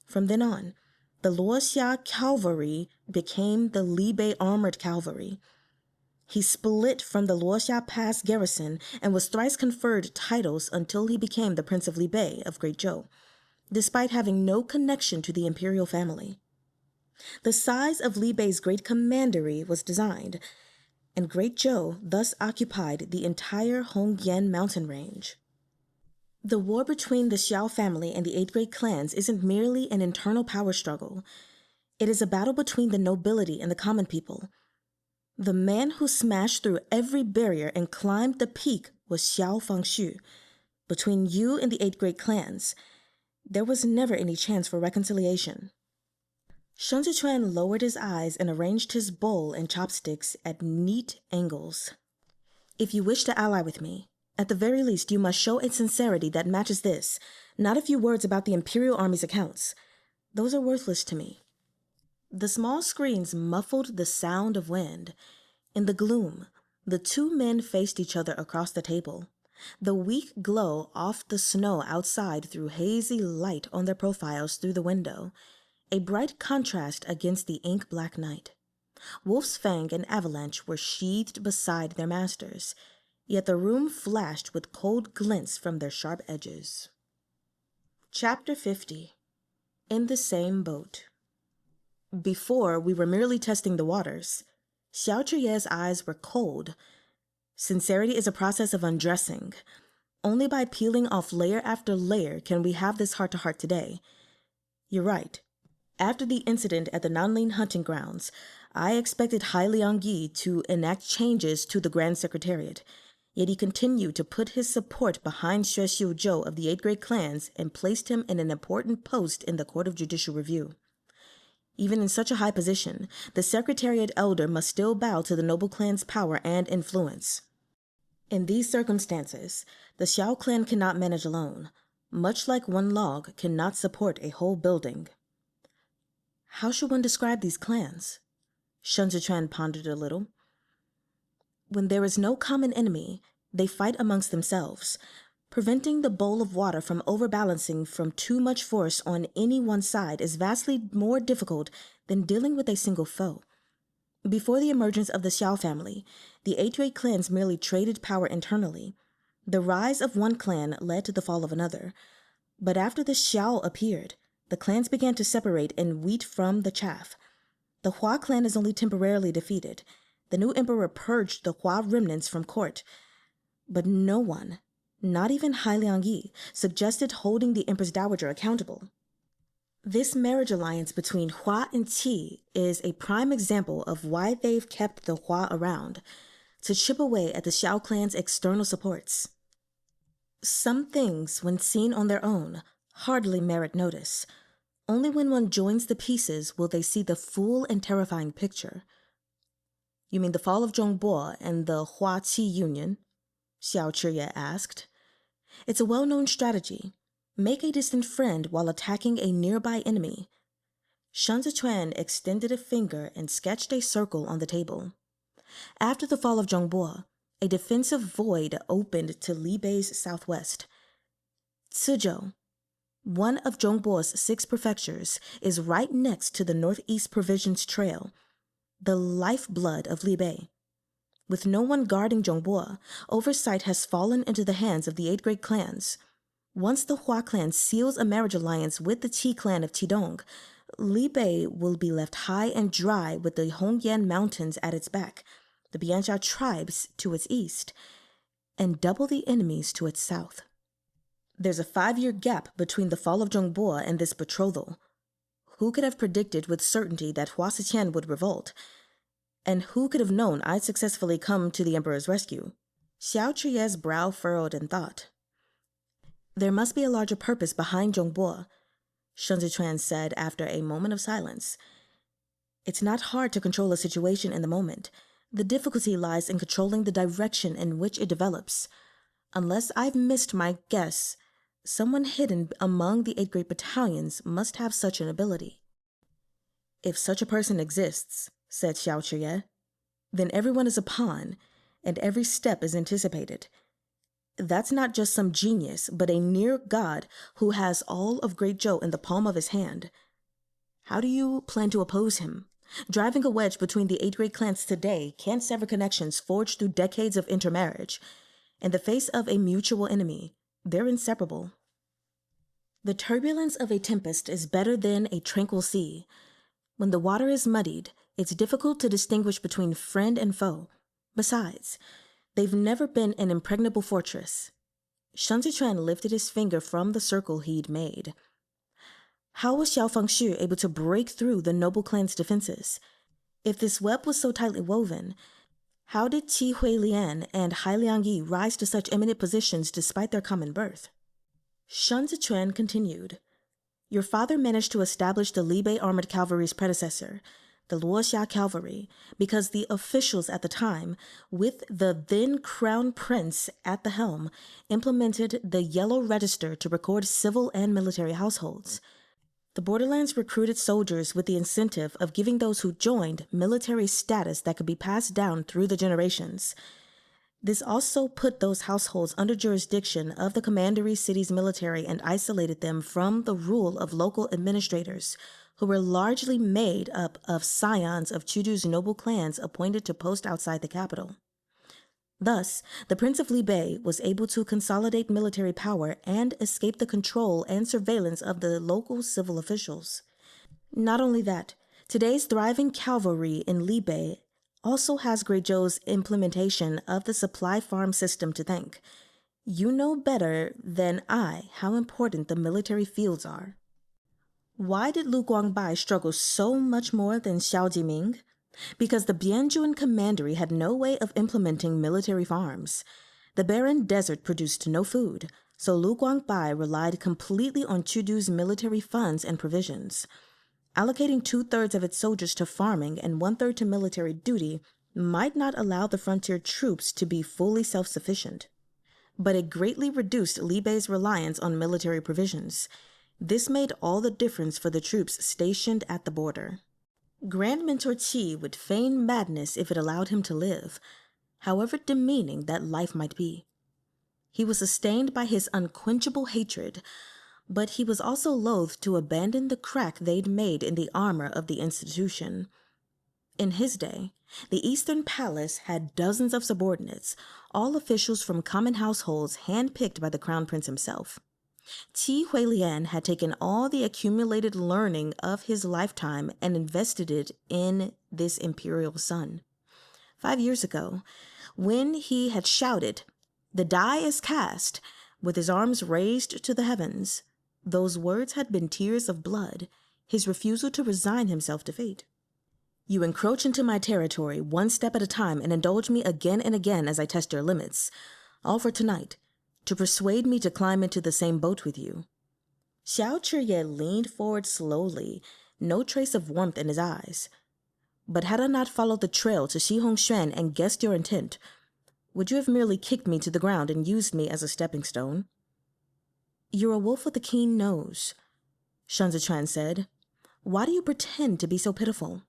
From then on, the Luoxia cavalry became the Libei armored cavalry. He split from the Luoxia Pass garrison and was thrice conferred titles until he became the Prince of Libei of Great Zhou, despite having no connection to the imperial family. The size of Libei's great commandery was designed, and Great Zhou thus occupied the entire Hongyan mountain range. The war between the Xiao family and the 8 great clans isn't merely an internal power struggle. It is a battle between the nobility and the common people. The man who smashed through every barrier and climbed the peak was Xiao Fangshu. Between you and the 8 great clans, there was never any chance for reconciliation." Shun Zechuan lowered his eyes and arranged his bowl and chopsticks at neat angles. "If you wish to ally with me, at the very least you must show a sincerity that matches this, not a few words about the imperial army's accounts. Those are worthless to me." The small screens muffled the sound of wind. In the gloom, the 2 men faced each other across the table. The weak glow off the snow outside threw hazy light on their profiles through the window, a bright contrast against the ink-black night. Wolf's Fang and Avalanche were sheathed beside their masters, yet the room flashed with cold glints from their sharp edges. Chapter 50. In the Same Boat. Before, we were merely testing the waters. Xiao Chr-yeh's eyes were cold. Sincerity is a process of undressing. Only by peeling off layer after layer can we have this heart-to-heart today. You're right. After the incident at the Nanling hunting grounds, I expected Hai Liangyi to enact changes to the Grand Secretariat, yet he continued to put his support behind Xue Xiu Zhou of the 8 great clans and placed him in an important post in the Court of Judicial Review. Even in such a high position, the Secretariat Elder must still bow to the noble clan's power and influence. In these circumstances, the Xiao clan cannot manage alone, much like one log cannot support a whole building. How should one describe these clans? Shun Zechuan pondered a little. When there is no common enemy, they fight amongst themselves. Preventing the bowl of water from overbalancing from too much force on any one side is vastly more difficult than dealing with a single foe. Before the emergence of the Xiao family, the 8 great clans merely traded power internally. The rise of one clan led to the fall of another. But after the Xiao appeared, the clans began to separate and wheat from the chaff. The Hua clan is only temporarily defeated. The new emperor purged the Hua remnants from court. But no one, not even Hai Liangyi, suggested holding the Empress Dowager accountable. This marriage alliance between Hua and Qi is a prime example of why they've kept the Hua around, to chip away at the Xiao clan's external supports. Some things, when seen on their own, hardly merit notice. Only when one joins the pieces will they see the full and terrifying picture. You mean the fall of Zhongbo and the Hua-Qi union? Xiao Chr-yeh asked. It's a well-known strategy. Make a distant friend while attacking a nearby enemy. Shun Zechuan extended a finger and sketched a circle on the table. After the fall of Zhongbo, a defensive void opened to Li Bei's southwest. Zizhou, one of Zhongbo's 6 prefectures, is right next to the northeast provisions trail, the lifeblood of Li Bei. With no one guarding Zhongbo, oversight has fallen into the hands of the 8 great clans. Once the Hua clan seals a marriage alliance with the Qi clan of Qidong, Li Bei will be left high and dry with the Hongyan Mountains at its back, the Bianxia tribes to its east, and double the enemies to its south. There's a 5-year gap between the fall of Zhongbo and this betrothal. Who could have predicted with certainty that Hua Xiqian would revolt? And who could have known I'd successfully come to the emperor's rescue? Xiao Chr-yeh's brow furrowed in thought. There must be a larger purpose behind Zhongbo, Shun Zechuan said after a moment of silence. It's not hard to control a situation in the moment. The difficulty lies in controlling the direction in which it develops. Unless I've missed my guess, someone hidden among the 8 great battalions must have such an ability. If such a person exists, said Xiao Chr-yeh, then everyone is a pawn, and every step is anticipated. That's not just some genius, but a near god who has all of Great Zhou in the palm of his hand. How do you plan to oppose him? Driving a wedge between the 8 great clans today can't sever connections forged through decades of intermarriage. In the face of a mutual enemy, they're inseparable. The turbulence of a tempest is better than a tranquil sea. When the water is muddied, it's difficult to distinguish between friend and foe. Besides, they've never been an impregnable fortress. Shun Zechuan lifted his finger from the circle he'd made. How was Xiao Fengshu able to break through the noble clan's defenses? If this web was so tightly woven, how did Qi Huilian and Hai Liangyi rise to such eminent positions despite their common birth? Shun Zechuan continued. Your father managed to establish the Li Bei armored cavalry's predecessor, the Luoxia cavalry, because the officials at the time, with the then crown prince at the helm, implemented the Yellow Register to record civil and military households. The borderlands recruited soldiers with the incentive of giving those who joined military status that could be passed down through the generations. This also put those households under jurisdiction of the commandery city's military and isolated them from the rule of local administrators, who were largely made up of scions of Chudu's noble clans appointed to post outside the capital. Thus, the Prince of Li Bei was able to consolidate military power and escape the control and surveillance of the local civil officials. Not only that, today's thriving cavalry in Li Bei also has Great Zhou's implementation of the supply farm system to thank. You know better than I how important the military fields are. Why did Lu Guangbai struggle so much more than Xiao Jiming? Because the Bianjuan commandery had no way of implementing military farms. The barren desert produced no food, so Lu Guangbai relied completely on Chudu's military funds and provisions. Allocating 2/3 of its soldiers to farming and 1/3 to military duty might not allow the frontier troops to be fully self-sufficient. But it greatly reduced Li Bei's reliance on military provisions. This made all the difference for the troops stationed at the border. Grand Mentor Qi would feign madness if it allowed him to live. however demeaning that life might be. He was sustained by his unquenchable hatred, but he was also loath to abandon the crack they'd made in the armor of the institution. In his day, the Eastern Palace had dozens of subordinates, all officials from common households handpicked by the Crown Prince himself. Qi Huilian had taken all the accumulated learning of his lifetime and invested it in this imperial son. 5 years ago, when he had shouted, "The die is cast," with his arms raised to the heavens, those words had been tears of blood, his refusal to resign himself to fate. "You encroach into my territory one step at a time and indulge me again and again as I test your limits, all for tonight, to persuade me to climb into the same boat with you." Chr-yeh leaned forward slowly, no trace of warmth in his eyes. "But had I not followed the trail to Shihong and guessed your intent, would you have merely kicked me to the ground and used me as a stepping stone?" "You're a wolf with a keen nose," Shun Zechuan said. "Why do you pretend to be so pitiful?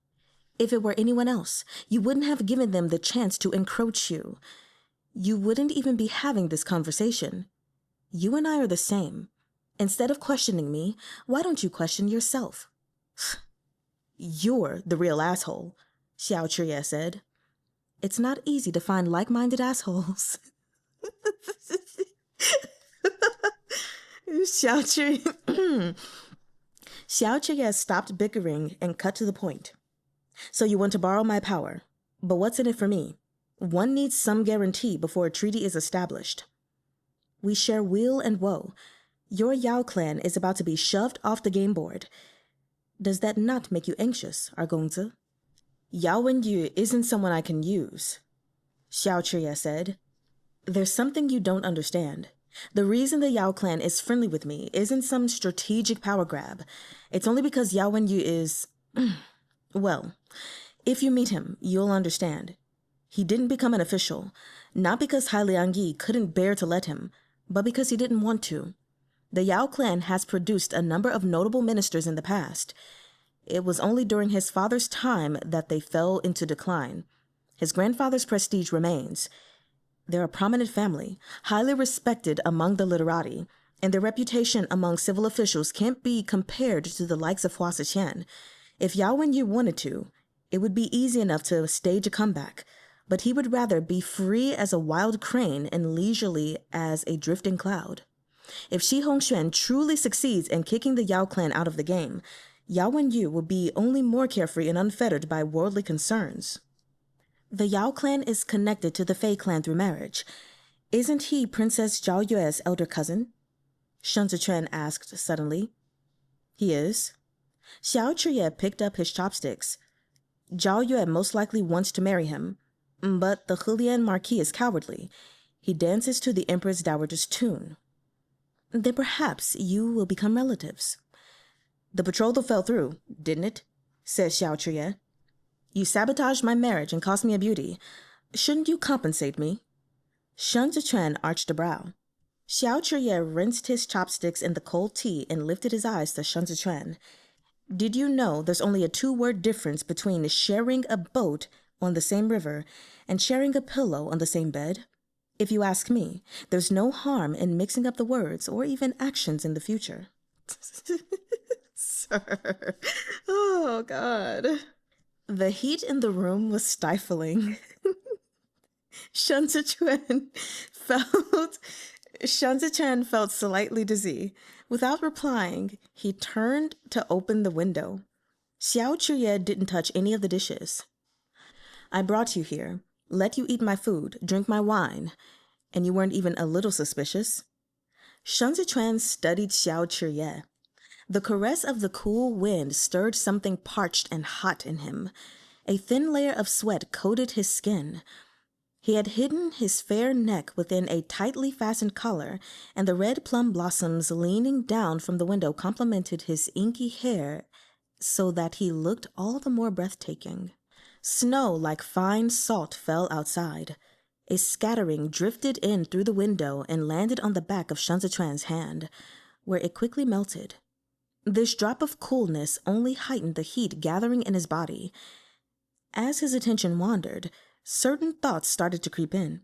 If it were anyone else, you wouldn't have given them the chance to encroach you. You wouldn't even be having this conversation. You and I are the same. Instead of questioning me, why don't you question yourself?" "You're the real asshole," Chr-yeh said. "It's not easy to find like-minded assholes." Chr-yeh stopped bickering and cut to the point. "So you want to borrow my power, but what's in it for me? One needs some guarantee before a treaty is established. We share weal and woe. Your Yao clan is about to be shoved off the game board. Does that not make you anxious, Argongzi?" "Yao Wenyu isn't someone I can use," Chr-yeh said. "There's something you don't understand. The reason the Yao clan is friendly with me isn't some strategic power grab. It's only because Yao Wenyu is... well, if you meet him, you'll understand. He didn't become an official, not because Hailiang Yi couldn't bear to let him, but because he didn't want to. The Yao clan has produced a number of notable ministers in the past. It was only during his father's time that they fell into decline. His grandfather's prestige remains. They're a prominent family, highly respected among the literati, and their reputation among civil officials can't be compared to the likes of Hua Siqian. If Yao Wenyu wanted to, it would be easy enough to stage a comeback, but he would rather be free as a wild crane and leisurely as a drifting cloud. If Shihong truly succeeds in kicking the Yao clan out of the game, Yao Wenyu will be only more carefree and unfettered by worldly concerns. The Yao clan is connected to the Fei clan through marriage. Isn't he Princess Zhao Yue's elder cousin?" Shun Zechuan asked suddenly. "He is." Chr-yeh picked up his chopsticks. "Zhao Yue most likely wants to marry him, but the Hulian Marquis is cowardly. He dances to the Empress Dowager's tune." "Then perhaps you will become relatives." "The betrothal fell through, didn't it?" said Chr-yeh. "You sabotaged my marriage and cost me a beauty. Shouldn't you compensate me?" Shun Zechuan arched a brow. Chr-yeh rinsed his chopsticks in the cold tea and lifted his eyes to Shun Zechuan. "Did you know there's only a 2-word difference between sharing a boat on the same river and sharing a pillow on the same bed? If you ask me, there's no harm in mixing up the words or even actions in the future." Sir. Oh, God. The heat in the room was stifling. Shun Zechuan felt slightly dizzy. Without replying, he turned to open the window. Chr-yeh didn't touch any of the dishes. "I brought you here, let you eat my food, drink my wine, and you weren't even a little suspicious." Shun Zechuan studied Chr-yeh. The caress of the cool wind stirred something parched and hot in him. A thin layer of sweat coated his skin. He had hidden his fair neck within a tightly fastened collar, and the red plum blossoms leaning down from the window complemented his inky hair so that he looked all the more breathtaking. Snow like fine salt fell outside. A scattering drifted in through the window and landed on the back of Shun Zechuan's hand, where it quickly melted. This drop of coolness only heightened the heat gathering in his body. As his attention wandered, certain thoughts started to creep in.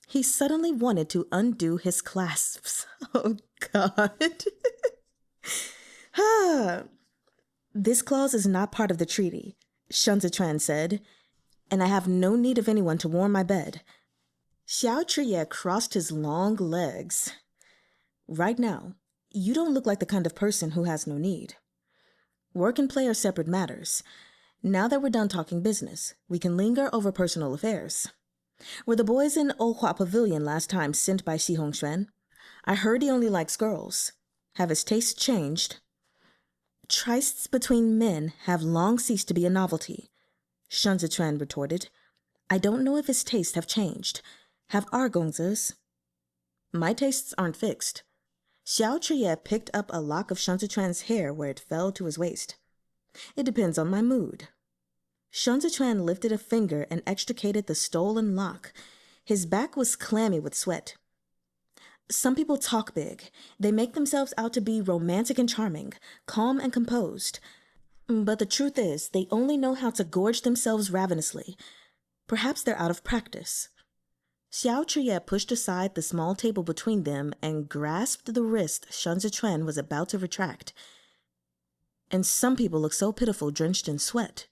He suddenly wanted to undo his clasps. Oh, God. This clause is not part of the treaty, Shun Zechuan said, and I have no need of anyone to warm my bed. Chr-yeh crossed his long legs. Right now, you don't look like the kind of person who has no need. Work and play are separate matters. Now that we're done talking business, we can linger over personal affairs. Were the boys in Ohua Pavilion last time sent by Shi Hongxuan? I heard he only likes girls. Have his tastes changed? Trysts between men have long ceased to be a novelty, Shun Zechuan retorted. I don't know if his tastes have changed. Have our Gongzes? My tastes aren't fixed. Chr-yeh picked up a lock of Shun Zechuan's hair where it fell to his waist. It depends on my mood. Shun Zechuan lifted a finger and extricated the stolen lock. His back was clammy with sweat. Some people talk big. They make themselves out to be romantic and charming, calm and composed. But the truth is, they only know how to gorge themselves ravenously. Perhaps they're out of practice. Chr-yeh pushed aside the small table between them and grasped the wrist Shun Zechuan was about to retract. And some people look so pitiful drenched in sweat.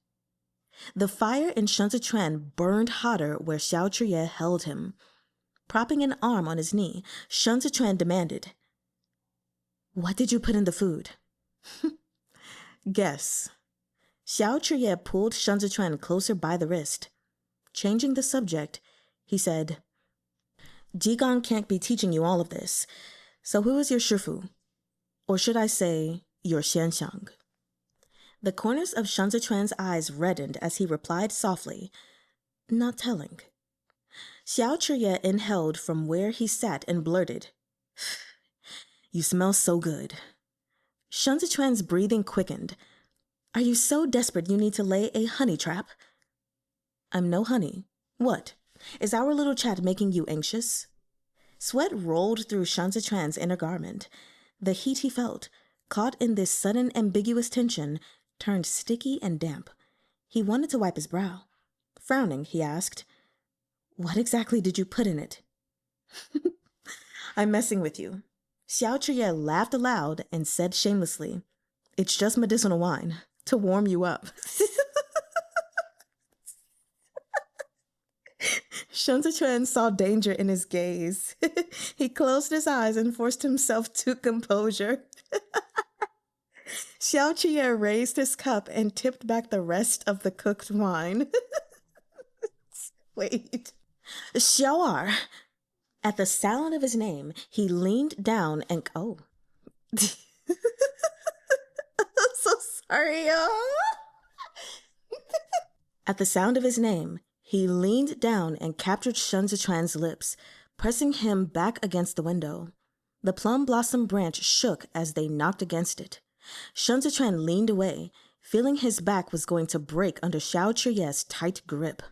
The fire in Shun Zechuan burned hotter where Chr-yeh held him. Propping an arm on his knee, Shun Zechuan demanded, What did you put in the food? Guess. Chr-yeh pulled Shun Zechuan closer by the wrist. Changing the subject, he said, Jigong can't be teaching you all of this, so who is your shifu? Or should I say, your xianxiang? The corners of Shun Zechuan's eyes reddened as he replied softly, Not telling. Chr-yeh inhaled from where he sat and blurted, You smell so good. Shun Zechuan's breathing quickened. Are you so desperate you need to lay a honey trap? I'm no honey. What? Is our little chat making you anxious? Sweat rolled through Shun Zechuan's inner garment. The heat he felt, caught in this sudden ambiguous tension, turned sticky and damp. He wanted to wipe his brow. Frowning, he asked, What exactly did you put in it? I'm messing with you. Chr-yeh laughed aloud and said shamelessly, It's just medicinal wine, to warm you up. Shun Zechuan saw danger in his gaze. He closed his eyes and forced himself to composure. Chr-yeh raised his cup and tipped back the rest of the cooked wine. Wait. Xiao. At the sound of his name, he leaned down and... Oh. I'm so sorry, At the sound of his name, he leaned down and captured Shun Zechuan's lips, pressing him back against the window. The plum blossom branch shook as they knocked against it. Shun Zechuan leaned away, feeling his back was going to break under Chr-yeh's tight grip.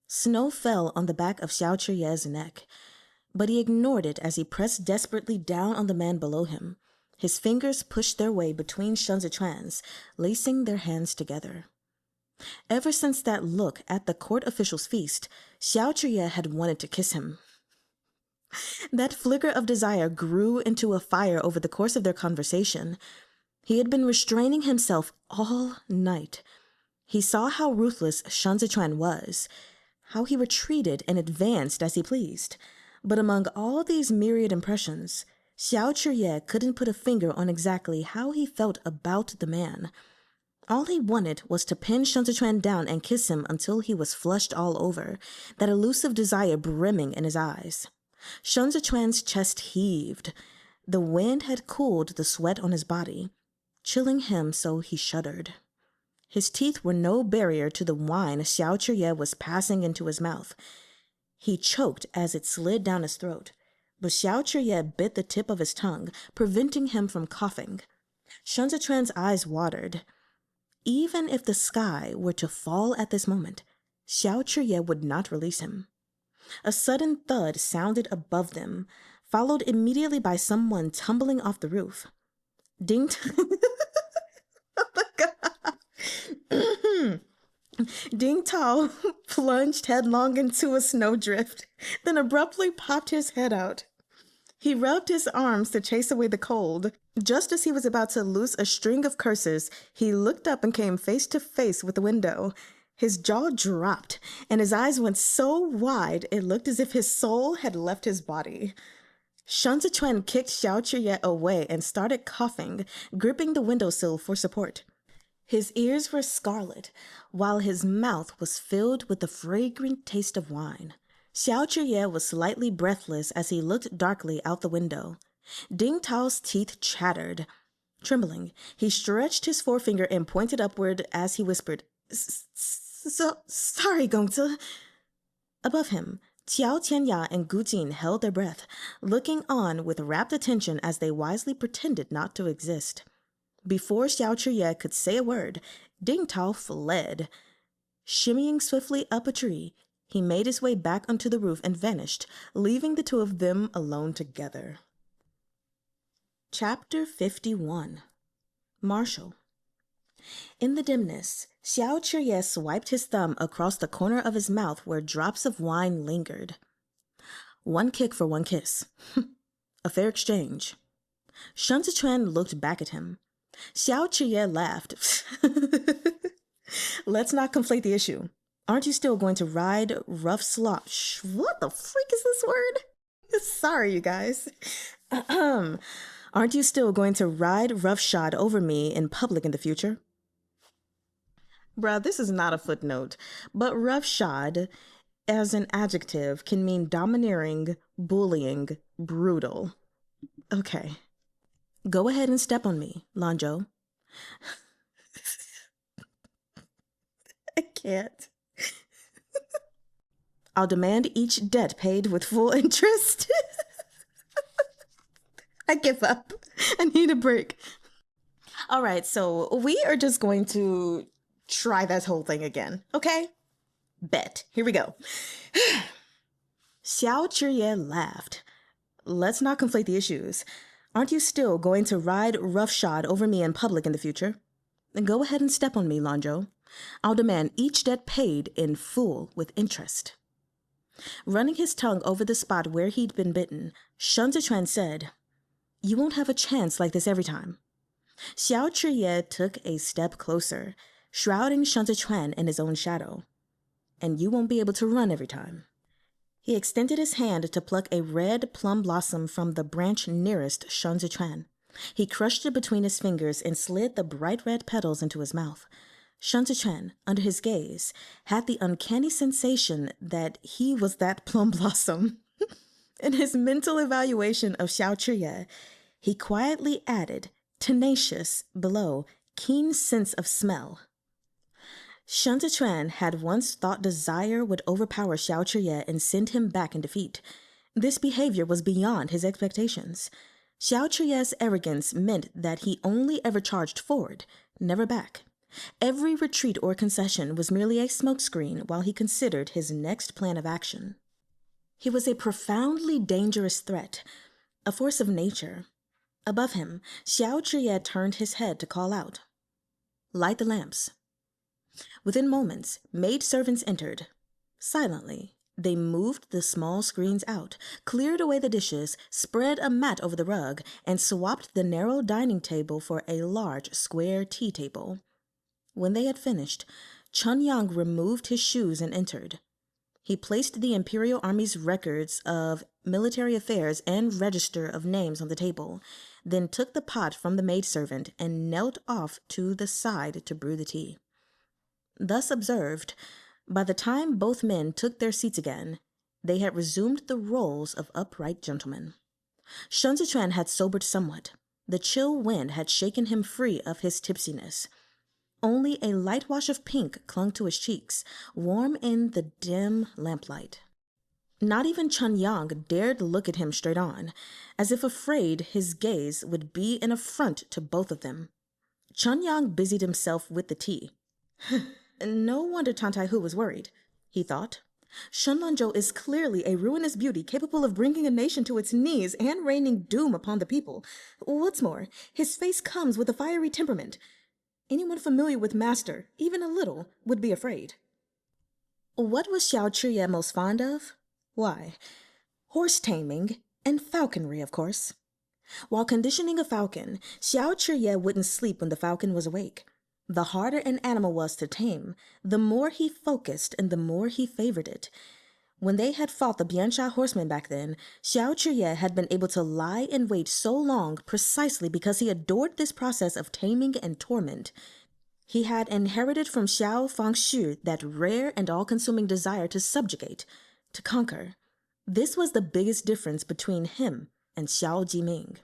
Snow fell on the back of Chr-yeh's neck, but he ignored it as he pressed desperately down on the man below him. His fingers pushed their way between Shun Zechuan's, lacing their hands together. Ever since that look at the court official's feast, Chr-yeh had wanted to kiss him. That flicker of desire grew into a fire over the course of their conversation. He had been restraining himself all night. He saw how ruthless Shun Zechuan was, how he retreated and advanced as he pleased. But among all these myriad impressions, Chr-yeh couldn't put a finger on exactly how he felt about the man. All he wanted was to pin Shun Zechuan down and kiss him until he was flushed all over, that elusive desire brimming in his eyes. Shun Zechuan's chest heaved. The wind had cooled the sweat on his body, chilling him so he shuddered. His teeth were no barrier to the wine Chr-yeh was passing into his mouth. He choked as it slid down his throat, but Chr-yeh bit the tip of his tongue, preventing him from coughing. Shun Zechuan's eyes watered. Even if the sky were to fall at this moment, Chr-yeh would not release him. A sudden thud sounded above them, followed immediately by someone tumbling off the roof. Ding! Oh my God! Ding Tao plunged headlong into a snowdrift, then abruptly popped his head out. He rubbed his arms to chase away the cold. Just as he was about to loose a string of curses, he looked up and came face to face with the window. His jaw dropped, and his eyes went so wide it looked as if his soul had left his body. Zechuan kicked Chr-yeh away and started coughing, gripping the windowsill for support. His ears were scarlet, while his mouth was filled with the fragrant taste of wine. Chr-yeh was slightly breathless as he looked darkly out the window. Ding Tao's teeth chattered. Trembling, he stretched his forefinger and pointed upward as he whispered, Sorry, Gongzi. Above him, Xiao Tianya and Gu Jin held their breath, looking on with rapt attention as they wisely pretended not to exist. Before Chr-yeh could say a word, Ding Tao fled. Shimmying swiftly up a tree, he made his way back onto the roof and vanished, leaving the two of them alone together. Chapter 51. Marshal. In the dimness, Chr-yeh swiped his thumb across the corner of his mouth where drops of wine lingered. One kick for one kiss. A fair exchange. Shun Zechuan looked back at him. Chr-yeh laughed. Let's not conflate the issue. Aren't you still going to ride rough slop? What the freak is this word? Sorry, you guys. Aren't you still going to ride roughshod over me in public in the future? Bruh, this is not a footnote, but roughshod as an adjective can mean domineering, bullying, brutal. Okay. Go ahead and step on me, Lanzhou. I can't. I'll demand each debt paid with full interest. I give up. I need a break. All right, so we are just going to try that whole thing again, okay? Bet. Here we go. Chr-yeh laughed. Let's not conflate the issues. Aren't you still going to ride roughshod over me in public in the future? Then go ahead and step on me, Lanzhou. I'll demand each debt paid in full with interest. Running his tongue over the spot where he'd been bitten, Shun Zechuan said, You won't have a chance like this every time. Chr-yeh took a step closer, shrouding Shun Zechuan in his own shadow. And you won't be able to run every time. He extended his hand to pluck a red plum blossom from the branch nearest Shun Zechuan. He crushed it between his fingers and slid the bright red petals into his mouth. Shun Zechuan, under his gaze, had the uncanny sensation that he was that plum blossom. In his mental evaluation of Chr-yeh, he quietly added, tenacious, below, keen sense of smell. Shun Zechuan had once thought desire would overpower Chr-yeh and send him back in defeat. This behavior was beyond his expectations. Chr-yeh's arrogance meant that he only ever charged forward, never back. Every retreat or concession was merely a smokescreen while he considered his next plan of action. He was a profoundly dangerous threat, a force of nature. Above him, Chr-yeh turned his head to call out, Light the lamps. Within moments, maidservants entered. Silently, they moved the small screens out, cleared away the dishes, spread a mat over the rug, and swapped the narrow dining table for a large square tea table. When they had finished, Chunyang removed his shoes and entered. He placed the Imperial Army's records of military affairs and register of names on the table, then took the pot from the maidservant and knelt off to the side to brew the tea. Thus observed, by the time both men took their seats again, they had resumed the roles of upright gentlemen. Shun Zechuan had sobered somewhat. The chill wind had shaken him free of his tipsiness. Only a light wash of pink clung to his cheeks, warm in the dim lamplight. Not even Chunyang dared look at him straight on, as if afraid his gaze would be an affront to both of them. Chunyang busied himself with the tea. No wonder Tantai Hu was worried, he thought. Shun Lanzhou is clearly a ruinous beauty capable of bringing a nation to its knees and raining doom upon the people. What's more, his face comes with a fiery temperament. Anyone familiar with Master, even a little, would be afraid. What was Chr-yeh most fond of? Why, horse taming and falconry, of course. While conditioning a falcon, Chr-yeh wouldn't sleep when the falcon was awake. The harder an animal was to tame, the more he focused and the more he favored it. When they had fought the Bianxia horsemen back then, Chr-yeh had been able to lie in wait so long precisely because he adored this process of taming and torment. He had inherited from Xiao Fangshu that rare and all-consuming desire to subjugate, to conquer. This was the biggest difference between him and Xiao Jiming.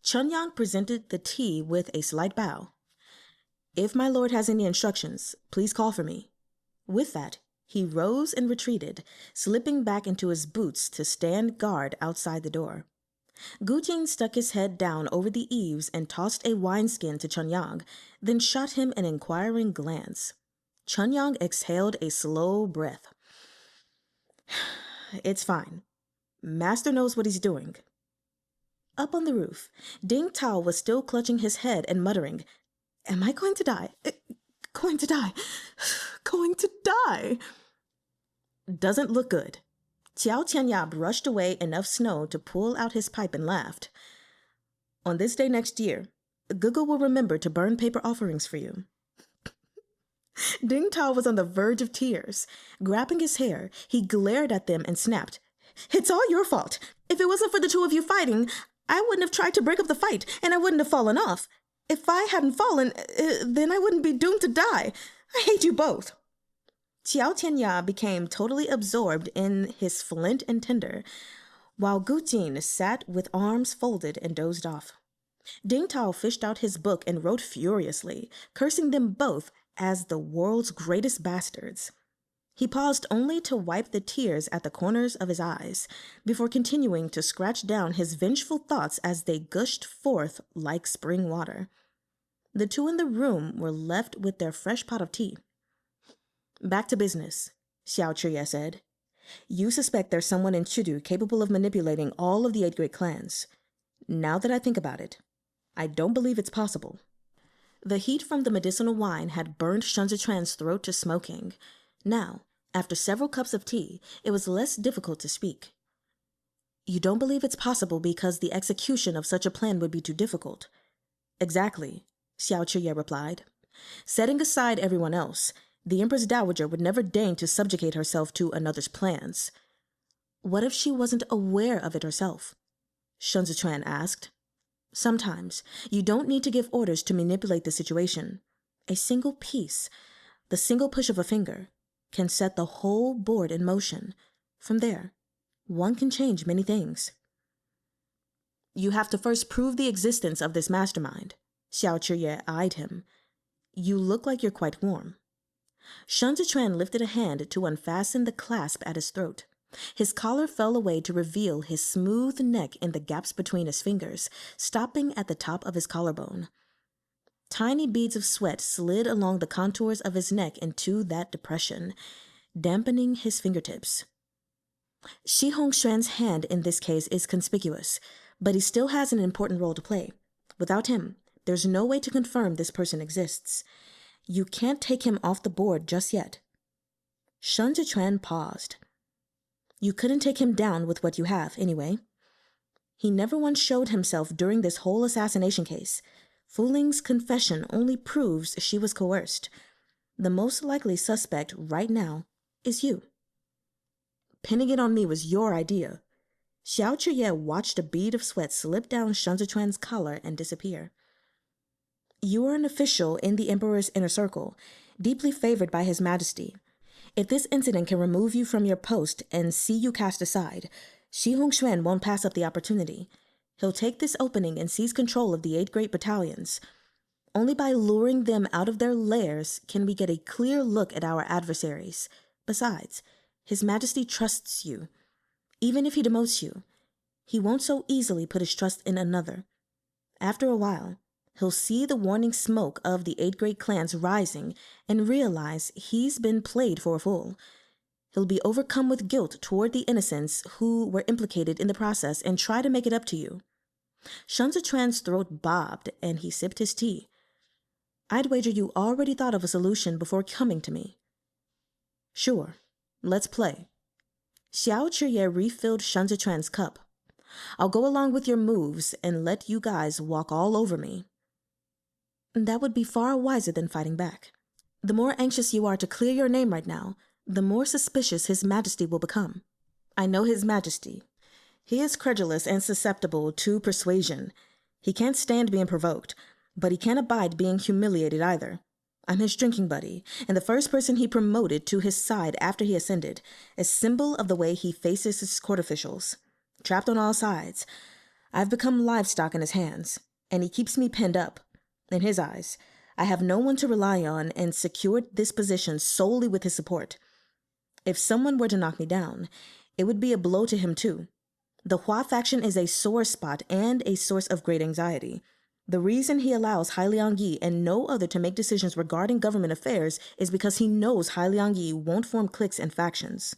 Chunyang presented the tea with a slight bow. If my lord has any instructions, please call for me. With that, he rose and retreated, slipping back into his boots to stand guard outside the door. Gujing stuck his head down over the eaves and tossed a wineskin to Chunyang, then shot him an inquiring glance. Chunyang exhaled a slow breath. It's fine. Master knows what he's doing. Up on the roof, Ding Tao was still clutching his head and muttering, Am I going to die? Going to die. Going to die. Doesn't look good. Xiao Tianya brushed away enough snow to pull out his pipe and laughed. On this day next year, Gugu will remember to burn paper offerings for you. Ding Tao was on the verge of tears. Grabbing his hair, he glared at them and snapped, It's all your fault. If it wasn't for the two of you fighting, I wouldn't have tried to break up the fight, and I wouldn't have fallen off. If I hadn't fallen, then I wouldn't be doomed to die. I hate you both. Xiao Tianya became totally absorbed in his flint and tinder, while Gu Jin sat with arms folded and dozed off. Ding Tao fished out his book and wrote furiously, cursing them both as the world's greatest bastards. He paused only to wipe the tears at the corners of his eyes, before continuing to scratch down his vengeful thoughts as they gushed forth like spring water. The two in the room were left with their fresh pot of tea. Back to business, Xiao Chr-yeh said. You suspect there's someone in Chidu capable of manipulating all of the 8 great clans. Now that I think about it, I don't believe it's possible. The heat from the medicinal wine had burned Shun Zichuan's throat to smoking. Now, after several cups of tea, it was less difficult to speak. You don't believe it's possible because the execution of such a plan would be too difficult. Exactly, Xiao Chr-yeh replied. Setting aside everyone else, the Empress Dowager would never deign to subjugate herself to another's plans. What if she wasn't aware of it herself? Shun Zichuan asked. Sometimes, you don't need to give orders to manipulate the situation. A single piece, the single push of a finger, can set the whole board in motion. From there, one can change many things. You have to first prove the existence of this mastermind. Xiao Chr-yeh eyed him. You look like you're quite warm. Shun Zichuan lifted a hand to unfasten the clasp at his throat. His collar fell away to reveal his smooth neck in the gaps between his fingers, stopping at the top of his collarbone. Tiny beads of sweat slid along the contours of his neck into that depression, dampening his fingertips. Shi Hongxuan's hand in this case is conspicuous, but he still has an important role to play. Without him, there's no way to confirm this person exists. You can't take him off the board just yet. Shun Zichuan paused. You couldn't take him down with what you have, anyway. He never once showed himself during this whole assassination case. Fu Ling's confession only proves she was coerced. The most likely suspect right now is you. Pinning it on me was your idea. Xiao Chr-yeh watched a bead of sweat slip down Shun Zichuan's collar and disappear. You are an official in the Emperor's inner circle, deeply favored by His Majesty. If this incident can remove you from your post and see you cast aside, Shi Hongxuan won't pass up the opportunity. He'll take this opening and seize control of the 8 great battalions. Only by luring them out of their lairs can we get a clear look at our adversaries. Besides, His Majesty trusts you. Even if he demotes you, he won't so easily put his trust in another. After a while, he'll see the warning smoke of the 8 great clans rising and realize he's been played for a fool. He'll be overcome with guilt toward the innocents who were implicated in the process and try to make it up to you. Shun Zichuan's throat bobbed and he sipped his tea. I'd wager you already thought of a solution before coming to me. Sure, Let's play. Chr-yeh refilled Shen Zechuan's cup. I'll go along with your moves and let you guys walk all over me. That would be far wiser than fighting back. The more anxious you are to clear your name right now, the more suspicious His Majesty will become. I know His Majesty. He is credulous and susceptible to persuasion. He can't stand being provoked, but he can't abide being humiliated either. I'm his drinking buddy, and the first person he promoted to his side after he ascended, a symbol of the way he faces his court officials. Trapped on all sides, I've become livestock in his hands, and he keeps me pinned up. In his eyes, I have no one to rely on and secured this position solely with his support. If someone were to knock me down, it would be a blow to him too. The Hua faction is a sore spot and a source of great anxiety. The reason he allows Hai Liang-yi and no other to make decisions regarding government affairs is because he knows Hai Liang-yi won't form cliques and factions.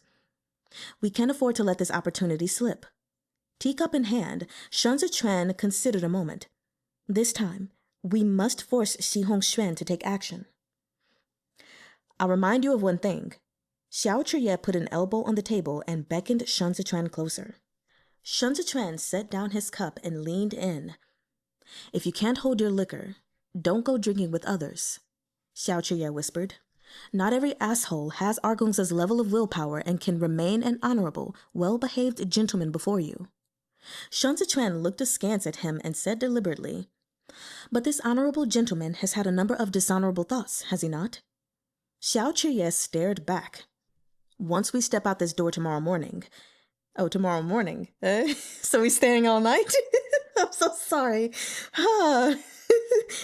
We can't afford to let this opportunity slip. Teacup in hand, Shen Zechuan considered a moment. This time, we must force Xi Hongxuan to take action. I'll remind you of one thing. Chr-yeh put an elbow on the table and beckoned Shen Zechuan closer. Shen Zechuan set down his cup and leaned in. If you can't hold your liquor, don't go drinking with others, Chr-yeh whispered. Not every asshole has Argong's level of willpower and can remain an honorable, well-behaved gentleman before you. Shen Zechuan looked askance at him and said deliberately, But this honorable gentleman has had a number of dishonorable thoughts, has he not? Chr-yeh stared back. Once we step out this door tomorrow morning. Oh, tomorrow morning? So he's staying all night? I'm so sorry.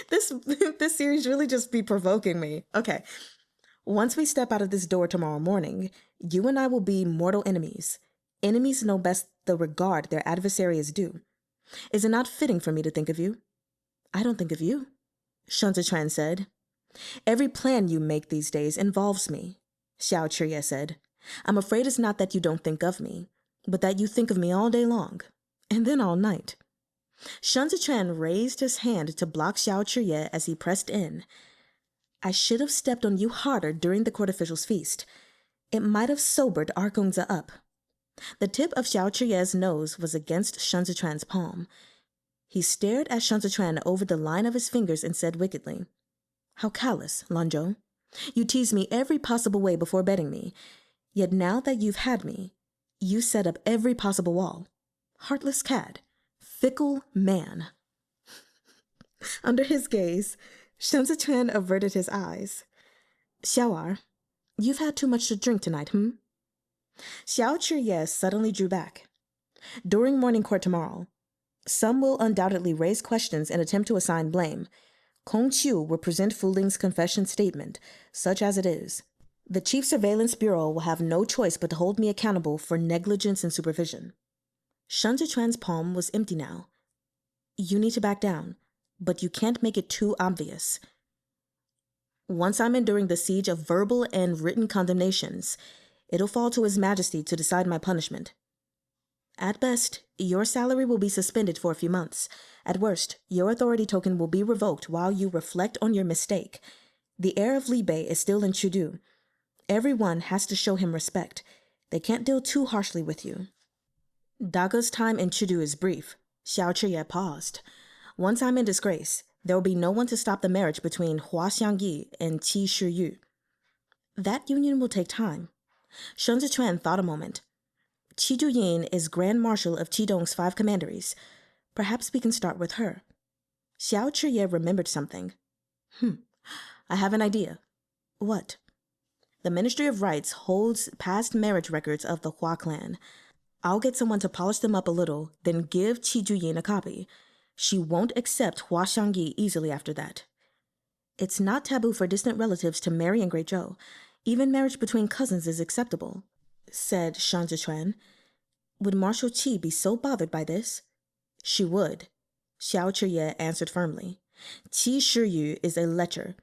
This series really just be provoking me. Okay. Once we step out of this door tomorrow morning, you and I will be mortal enemies. Enemies know best the regard their adversary is due. Is it not fitting for me to think of you? I don't think of you, Shen Zechuan said. Every plan you make these days involves me, Xiao said. I'm afraid it's not that you don't think of me, but that you think of me all day long, and then all night. Shen Zechuan raised his hand to block Xiao as he pressed in. I should have stepped on you harder during the court official's feast. It might have sobered Argongza up. The tip of Xiao nose was against Shen Zechuan's palm. He stared at Shen Zechuan over the line of his fingers and said wickedly, How callous, Lanzhou. You tease me every possible way before betting me. Yet now that you've had me, you set up every possible wall. Heartless cad. Fickle man. Under his gaze, Shen Zechuan averted his eyes. Xiao, you've had too much to drink tonight, Xiao suddenly drew back. During morning court tomorrow, some will undoubtedly raise questions and attempt to assign blame. Kong Qiu will present Fu Ling's confession statement, such as it is. The Chief Surveillance Bureau will have no choice but to hold me accountable for negligence and supervision. Shen Zechuan's palm was empty now. You need to back down, but you can't make it too obvious. Once I'm enduring the siege of verbal and written condemnations, it'll fall to His Majesty to decide my punishment. At best, your salary will be suspended for a few months. At worst, your authority token will be revoked while you reflect on your mistake. The heir of Li Bei is still in Chudu. Everyone has to show him respect. They can't deal too harshly with you. Daga's time in Chudu is brief. Xiao paused. Once I'm in disgrace, there will be no one to stop the marriage between Hua Xiangyi and Qi Shiyu. That union will take time. Shen Zechuan thought a moment. Qi Juyin is Grand Marshal of Qidong's 5 commanderies. Perhaps we can start with her. Xiao remembered something. I have an idea. What? The Ministry of Rights holds past marriage records of the Hua clan. I'll get someone to polish them up a little, then give Qi Juyin a copy. She won't accept Hua Xiangyi easily after that. It's not taboo for distant relatives to marry in Great Zhou. Even marriage between cousins is acceptable, said Shen Zechuan. Would Marshal Qi be so bothered by this? She would, Xiao answered firmly. Qi Shiyu is a lecher.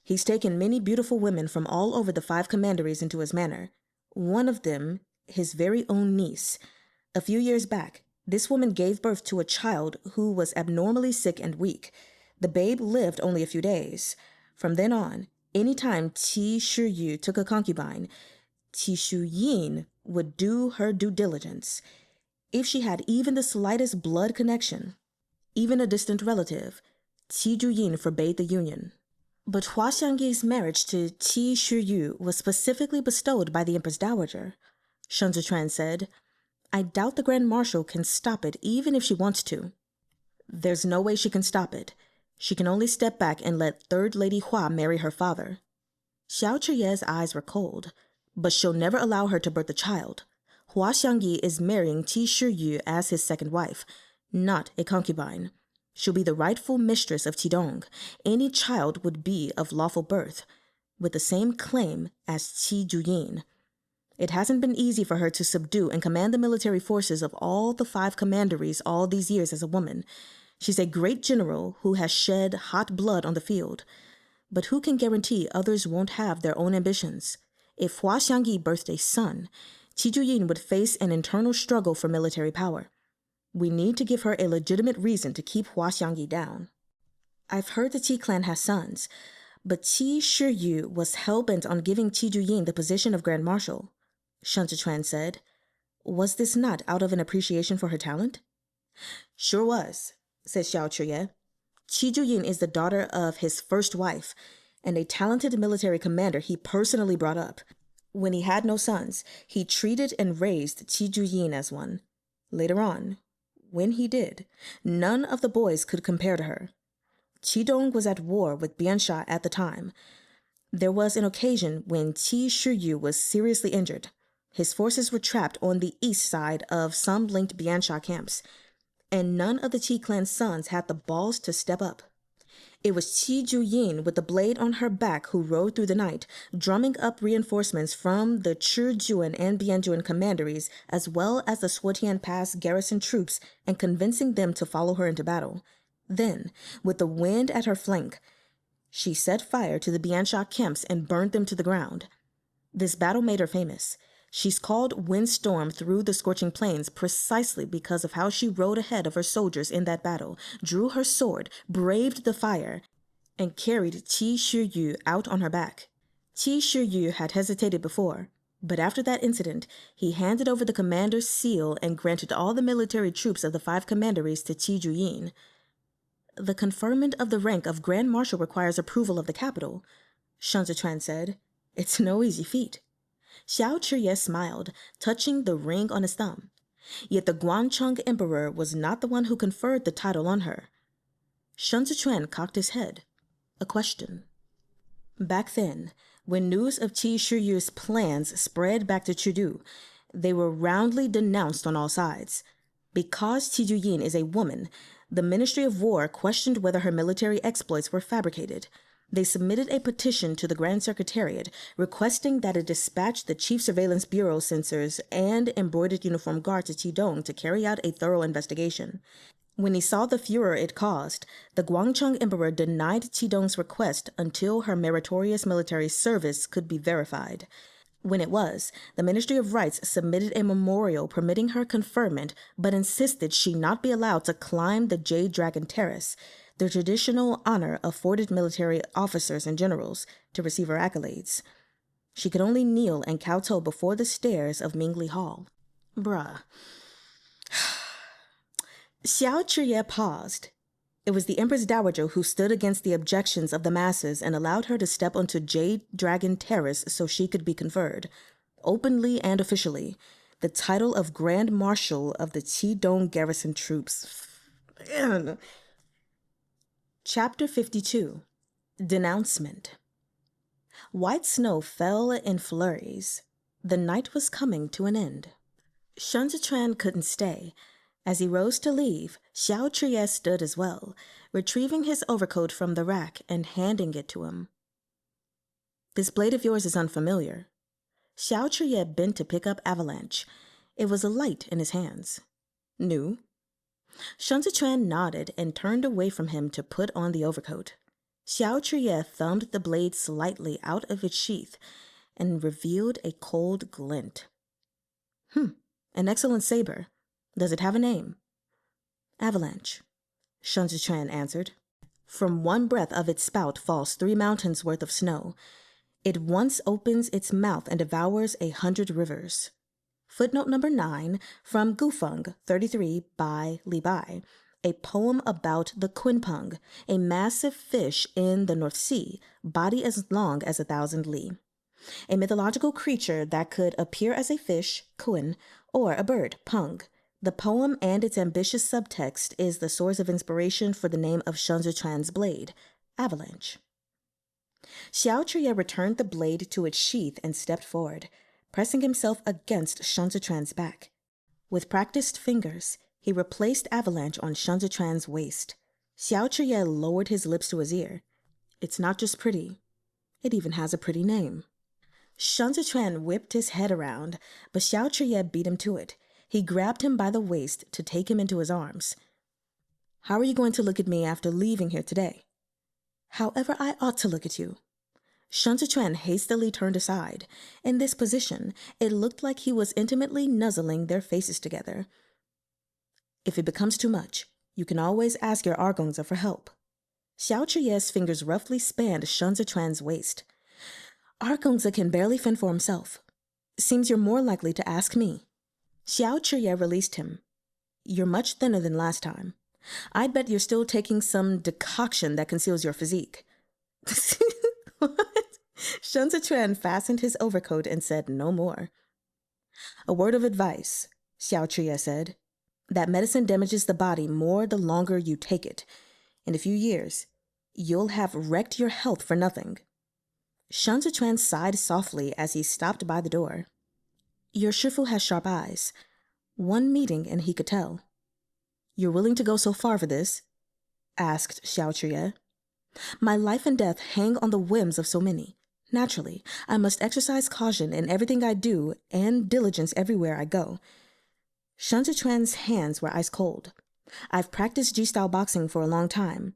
He's taken many beautiful women from all over the 5 commanderies into his manor. One of them, his very own niece. A few years back, this woman gave birth to a child who was abnormally sick and weak. The babe lived only a few days. From then on, any time Qi Shiyu took a concubine, Qi would do her due diligence. If she had even the slightest blood connection, even a distant relative, Qi forbade the union. But Hua Xiangyi's marriage to Qi Shiyu was specifically bestowed by the Empress Dowager. Shen said, I doubt the Grand Marshal can stop it even if she wants to. There's no way she can stop it. She can only step back and let Third Lady Hua marry her father. Xiao Chr-yeh's eyes were cold, but she'll never allow her to birth a child. Hua Xiangyi is marrying Qi Shiyu as his second wife, not a concubine. She'll be the rightful mistress of Qidong. Any child would be of lawful birth, with the same claim as Qi Jiu. It hasn't been easy for her to subdue and command the military forces of all the 5 commanderies all these years as a woman. She's a great general who has shed hot blood on the field. But who can guarantee others won't have their own ambitions? If Hua Xiangyi birthed a son, Qi Jiu would face an internal struggle for military power. We need to give her a legitimate reason to keep Hua Xiangyi down. I've heard the Qi clan has sons, but Qi Shiyu was hell-bent on giving Qi Jiu the position of Grand Marshal. Shen said, was this not out of an appreciation for her talent? Sure was, said Xiao Chr-yeh. Qi Jiu is the daughter of his first wife, and a talented military commander he personally brought up. When he had no sons, he treated and raised Qi Jiu as one. Later on, when he did, none of the boys could compare to her. Qidong was at war with Biansha at the time. There was an occasion when Qi Shiyu was seriously injured. His forces were trapped on the east side of some linked Biansha camps, and none of the Qi clan's sons had the balls to step up. It was Qi Jiu with the blade on her back who rode through the night, drumming up reinforcements from the Zhechuan and Bianjuan commanderies, as well as the Suotian Pass garrison troops, and convincing them to follow her into battle. Then, with the wind at her flank, she set fire to the Biansha camps and burned them to the ground. This battle made her famous. She's called Windstorm through the scorching plains precisely because of how she rode ahead of her soldiers in that battle, drew her sword, braved the fire, and carried Qi Shiyu out on her back. Qi Shiyu had hesitated before, but after that incident, he handed over the commander's seal and granted all the military troops of the 5 commanderies to Qi Jiu. The conferment of the rank of Grand Marshal requires approval of the capital, Shen said. It's no easy feat. Xiao Chr-yeh smiled, touching the ring on his thumb. Yet the Guangcheng emperor was not the one who conferred the title on her. Shen cocked his head. A question. Back then, when news of Qi Shiyu's plans spread back to Chengdu, they were roundly denounced on all sides. Because Qi Jiu is a woman, the Ministry of War questioned whether her military exploits were fabricated. They submitted a petition to the Grand Secretariat requesting that it dispatch the Chief Surveillance Bureau censors and embroidered uniform guard to Qidong to carry out a thorough investigation. When he saw the furor it caused, the Guangcheng Emperor denied Qidong's request until her meritorious military service could be verified. When it was, the Ministry of Rights submitted a memorial permitting her conferment, but insisted she not be allowed to climb the Jade Dragon Terrace, the traditional honor afforded military officers and generals, to receive her accolades. She could only kneel and kowtow before the stairs of Mingli Hall. Bruh. Xiao Chr-yeh paused. It was the Empress Dowager who stood against the objections of the masses and allowed her to step onto Jade Dragon Terrace so she could be conferred, openly and officially, the title of Grand Marshal of the Qidong Garrison Troops. Man. Chapter 52. Denouncement. White snow fell in flurries. The night was coming to an end. Shen couldn't stay. As he rose to leave, Xiao Chr-yeh stood as well, retrieving his overcoat from the rack and handing it to him. This blade of yours is unfamiliar. Xiao Chr-yeh bent to pick up Avalanche. It was a light in his hands. New? Shen nodded and turned away from him to put on the overcoat. Xiao Chr-yeh thumbed the blade slightly out of its sheath and revealed a cold glint. An excellent saber. Does it have a name? Avalanche, Shen answered. From one breath of its spout falls 3 mountains worth of snow. It once opens its mouth and devours 100 rivers. Footnote number 9 from Gufeng 33 by Li Bai, a poem about the Quinpeng, a massive fish in the North Sea, body as long as 1,000 li. A mythological creature that could appear as a fish, Quin, or a bird, Peng. The poem and its ambitious subtext is the source of inspiration for the name of Shen Zechuan's blade, Avalanche. Chr-yeh returned the blade to its sheath and stepped forward, pressing himself against Shen Zechuan's back. With practiced fingers, he replaced Avalanche on Shen Zechuan's waist. Chr-yeh lowered his lips to his ear. It's not just pretty. It even has a pretty name. Shen Zechuan whipped his head around, but Chr-yeh beat him to it. He grabbed him by the waist to take him into his arms. How are you going to look at me after leaving here today? However I ought to look at you. Shen Zechuan hastily turned aside. In this position, it looked like he was intimately nuzzling their faces together. If it becomes too much, you can always ask your Argongza for help. Chr-yeh's fingers roughly spanned Shen Zechuan's waist. Argongza can barely fend for himself. Seems you're more likely to ask me. Chr-yeh released him. You're much thinner than last time. I'd bet you're still taking some decoction that conceals your physique. What? Shen Zechuan fastened his overcoat and said no more. A word of advice, Chr-yeh said. That medicine damages the body more the longer you take it. In a few years, you'll have wrecked your health for nothing. Shen Zechuan sighed softly as he stopped by the door. Your Shifu has sharp eyes. One meeting and he could tell. You're willing to go so far for this? Asked Chr-yeh. My life and death hang on the whims of so many. Naturally, I must exercise caution in everything I do and diligence everywhere I go. Shen Zechuan's hands were ice cold. I've practiced Ji-style boxing for a long time.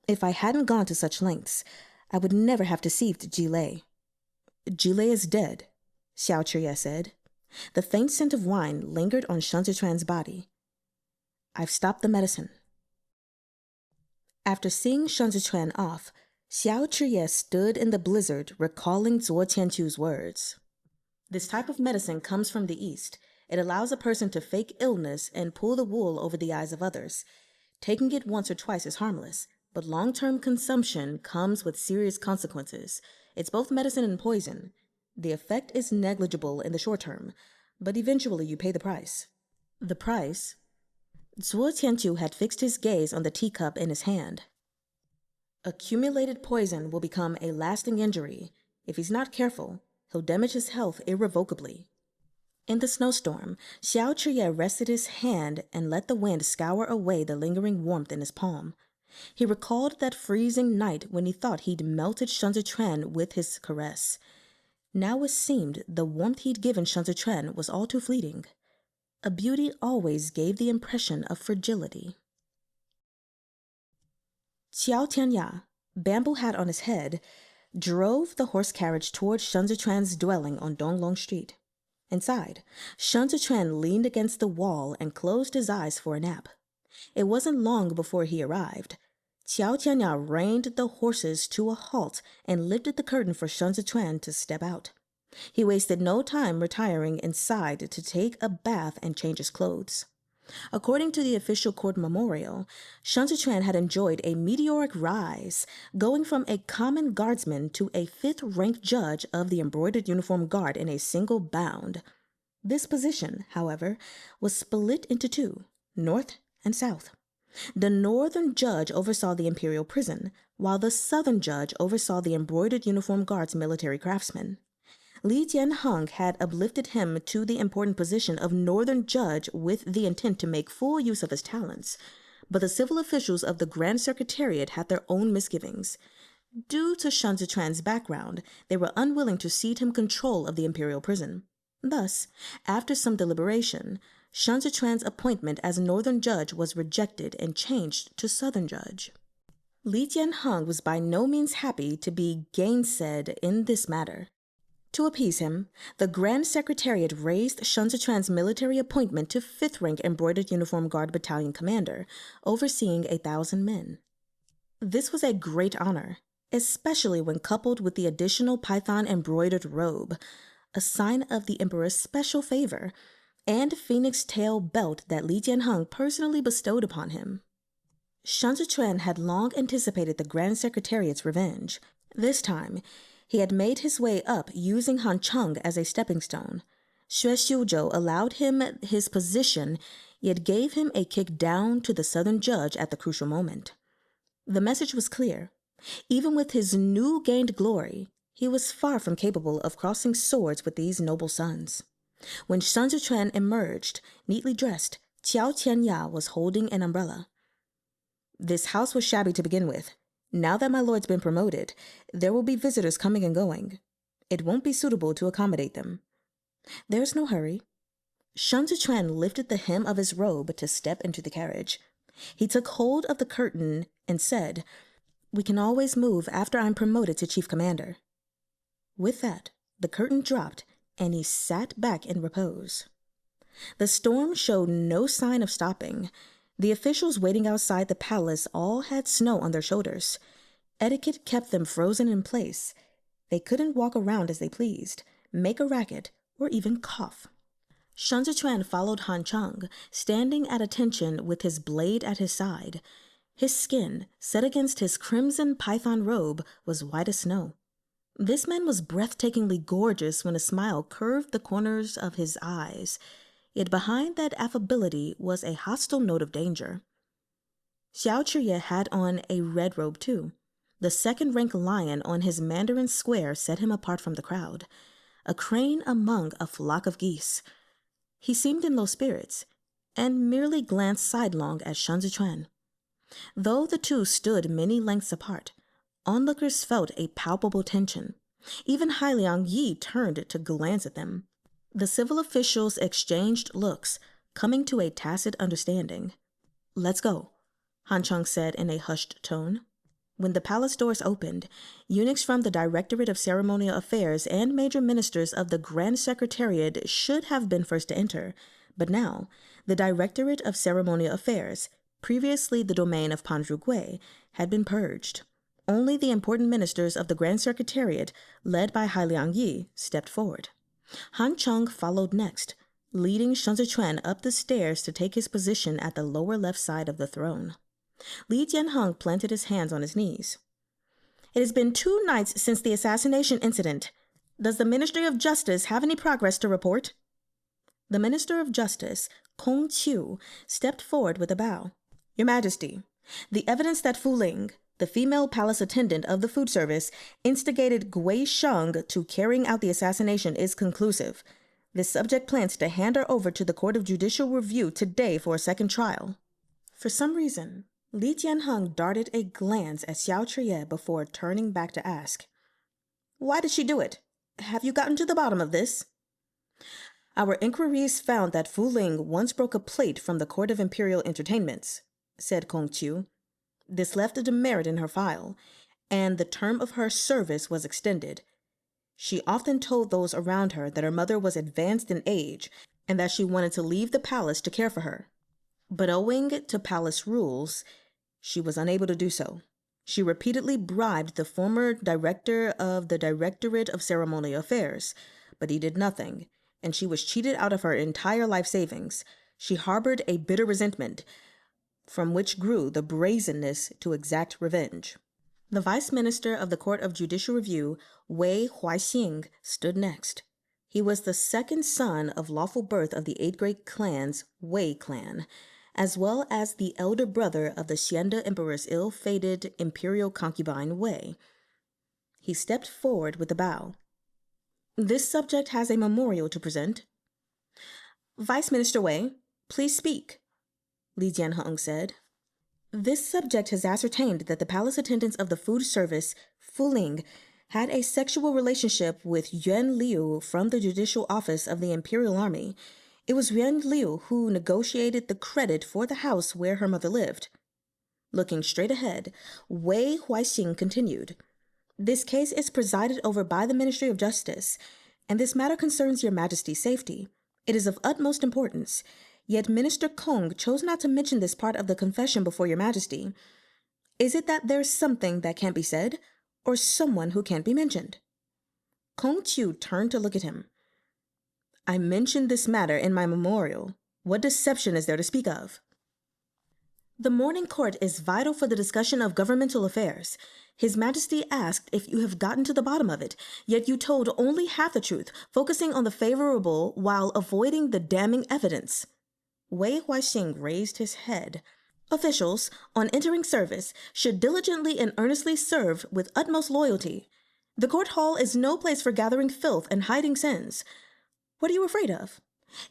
If I hadn't gone to such lengths, I would never have deceived Ji-lei. Ji-lei is dead, Chr-yeh said. The faint scent of wine lingered on Shen Zechuan's body. I've stopped the medicine. After seeing Shen Zechuan off, Chr-yeh stood in the blizzard, recalling Zuo Tianqiu's words. This type of medicine comes from the East. It allows a person to fake illness and pull the wool over the eyes of others. Taking it once or twice is harmless, but long-term consumption comes with serious consequences. It's both medicine and poison. The effect is negligible in the short term, but eventually you pay the price. The price? Zuo Tianqiu had fixed his gaze on the teacup in his hand. Accumulated poison will become a lasting injury. If he's not careful, he'll damage his health irrevocably. In the snowstorm, Chr-yeh rested his hand and let the wind scour away the lingering warmth in his palm. He recalled that freezing night when he thought he'd melted Shen Zechuan with his caress. Now it seemed the warmth he'd given Shen Zechuan was all too fleeting. A beauty always gave the impression of fragility. Xiao Tianya, bamboo hat on his head, drove the horse carriage toward Shen Zechuan's dwelling on Donglong Street. Inside, Shen Zechuan leaned against the wall and closed his eyes for a nap. It wasn't long before he arrived. Xiao Tianya reined the horses to a halt and lifted the curtain for Shen Zechuan to step out. He wasted no time retiring inside to take a bath and change his clothes. According to the official court memorial, Shen Zechuan had enjoyed a meteoric rise, going from a common guardsman to a 5th-ranked judge of the embroidered uniform guard in a single bound. This position, however, was split into two, north and south. The northern judge oversaw the imperial prison, while the southern judge oversaw the embroidered uniform guard's military craftsmen. Li Jianheng had uplifted him to the important position of northern judge with the intent to make full use of his talents, but the civil officials of the Grand Secretariat had their own misgivings. Due to Shen Zechuan's background, they were unwilling to cede him control of the imperial prison. Thus, after some deliberation, Shen Zechuan's appointment as northern judge was rejected and changed to southern judge. Li Jianheng was by no means happy to be gainsaid in this matter. To appease him, the Grand Secretariat raised Shen Zechuan's military appointment to 5th-rank embroidered uniform guard battalion commander, overseeing 1,000 men. This was a great honor. especially when coupled with the additional python-embroidered robe, a sign of the emperor's special favor, and phoenix tail belt that Li Jianheng personally bestowed upon him. Shan Zichuan had long anticipated the Grand Secretariat's revenge. This time, he had made his way up using Han Cheng as a stepping stone. Xue Xiuzhou allowed him his position, yet gave him a kick down to the southern judge at the crucial moment. The message was clear. Even with his new gained glory, he was far from capable of crossing swords with these noble sons. When Shan Zichuan emerged, neatly dressed, Qiao Qianya was holding an umbrella. This house was shabby to begin with. Now that my lord's been promoted, there will be visitors coming and going. It won't be suitable to accommodate them. There's no hurry. Shan Zichuan lifted the hem of his robe to step into the carriage. He took hold of the curtain and said, "We can always move after I'm promoted to chief commander." With that, the curtain dropped, and he sat back in repose. The storm showed no sign of stopping. The officials waiting outside the palace all had snow on their shoulders. Etiquette kept them frozen in place. They couldn't walk around as they pleased, make a racket, or even cough. Shan Zichuan followed Han Cheng, standing at attention with his blade at his side. His skin, set against his crimson python robe, was white as snow. This man was breathtakingly gorgeous when a smile curved the corners of his eyes, yet behind that affability was a hostile note of danger. Chr-yeh had on a red robe too. The second-rank lion on his Mandarin square set him apart from the crowd, a crane among a flock of geese. He seemed in low spirits, and merely glanced sidelong at Shan Zichuan. Though the two stood many lengths apart, onlookers felt a palpable tension. Even Hailiang Yi turned to glance at them. The civil officials exchanged looks, coming to a tacit understanding. "Let's go," Han Cheng said in a hushed tone. When the palace doors opened, eunuchs from the Directorate of Ceremonial Affairs and major ministers of the Grand Secretariat should have been first to enter, but now the Directorate of Ceremonial Affairs, previously the domain of Panzhu Gui, had been purged. Only the important ministers of the Grand Secretariat, led by Hailiang Yi, stepped forward. Han Cheng followed next, leading Shan Zichuan up the stairs to take his position at the lower left side of the throne. Li Jianheng planted his hands on his knees. "It has been 2 nights since the assassination incident. Does the Ministry of Justice have any progress to report?" The Minister of Justice, Kong Qiu, stepped forward with a bow. "Your Majesty, the evidence that Fu Ling, the female palace attendant of the food service, instigated Gui Sheng to carrying out the assassination is conclusive. This subject plans to hand her over to the Court of Judicial Review today for a second trial." For some reason, Li Jianheng darted a glance at Chr-yeh before turning back to ask, "Why did she do it? Have you gotten to the bottom of this?" "Our inquiries found that Fu Ling once broke a plate from the Court of Imperial Entertainments," said Kong Qiu. "This left a demerit in her file, and the term of her service was extended. She often told those around her that her mother was advanced in age and that she wanted to leave the palace to care for her. But owing to palace rules, she was unable to do so. She repeatedly bribed the former director of the Directorate of Ceremonial Affairs, but he did nothing, and she was cheated out of her entire life savings. She harbored a bitter resentment, from which grew the brazenness to exact revenge." The Vice Minister of the Court of Judicial Review, Wei Huaixing, stood next. He was the second son of lawful birth of the 8 great clans, Wei clan, as well as the elder brother of the Xianda Emperor's ill-fated imperial concubine Wei. He stepped forward with a bow. "This subject has a memorial to present." "Vice Minister Wei, please speak," Li Jianheng said. "This subject has ascertained that the palace attendants of the food service, Fu Ling, had a sexual relationship with Yuan Liu from the judicial office of the Imperial Army. It was Yuan Liu who negotiated the credit for the house where her mother lived." Looking straight ahead, Wei Huaixing continued, "This case is presided over by the Ministry of Justice, and this matter concerns Your Majesty's safety. It is of utmost importance, yet Minister Kong chose not to mention this part of the confession before Your Majesty. Is it that there's something that can't be said, or someone who can't be mentioned. Kong Qiu turned to look at him. I mentioned this matter in my memorial. What deception is there to speak of? The morning court is vital for the discussion of governmental affairs. His Majesty asked if you have gotten to the bottom of it, yet you told only half the truth, focusing on the favorable while avoiding the damning evidence. Wei Huaixing raised his head. Officials, on entering service, should diligently and earnestly serve with utmost loyalty. The court hall is no place for gathering filth and hiding sins. What are you afraid of?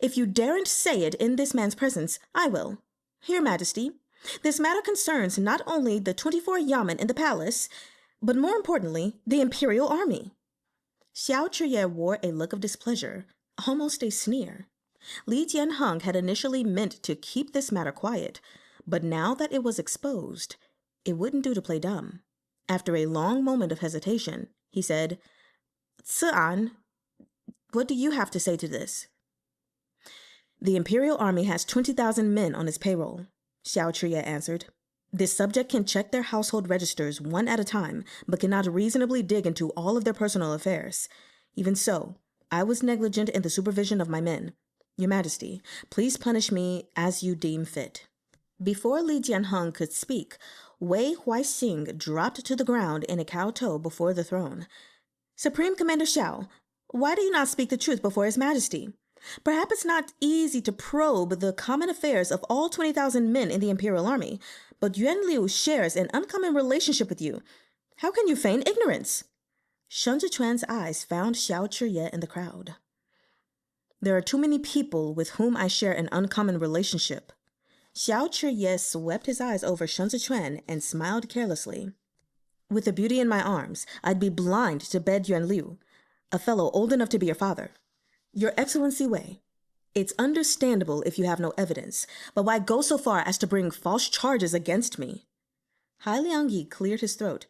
If you daren't say it in this man's presence, I will. Your Majesty, this matter concerns not only the 24 yamen in the palace, but more importantly, the imperial army. Chr-yeh wore a look of displeasure, almost a sneer. Li Jianheng had initially meant to keep this matter quiet, but now that it was exposed, it wouldn't do to play dumb. After a long moment of hesitation, he said, "Z-choo-ANNE, what do you have to say to this?" The imperial army has 20,000 men on its payroll, Xiao answered. This subject can check their household registers one at a time, but cannot reasonably dig into all of their personal affairs. Even so, I was negligent in the supervision of my men. Your Majesty, please punish me as you deem fit. Before Li Jianheng could speak, Wei Huaixing dropped to the ground in a kowtow before the throne. Supreme Commander Xiao, why do you not speak the truth before His Majesty? Perhaps it's not easy to probe the common affairs of all 20,000 men in the imperial army, but Yuan Liu shares an uncommon relationship with you. How can you feign ignorance? Shun Zichuan's eyes found Chr-yeh in the crowd. There are too many people with whom I share an uncommon relationship. Chr-yeh swept his eyes over Shun Zichuan and smiled carelessly. With the beauty in my arms, I'd be blind to bed Yuan Liu, a fellow old enough to be your father. Your Excellency Wei, it's understandable if you have no evidence, but why go so far as to bring false charges against me? Hai Liangyi cleared his throat.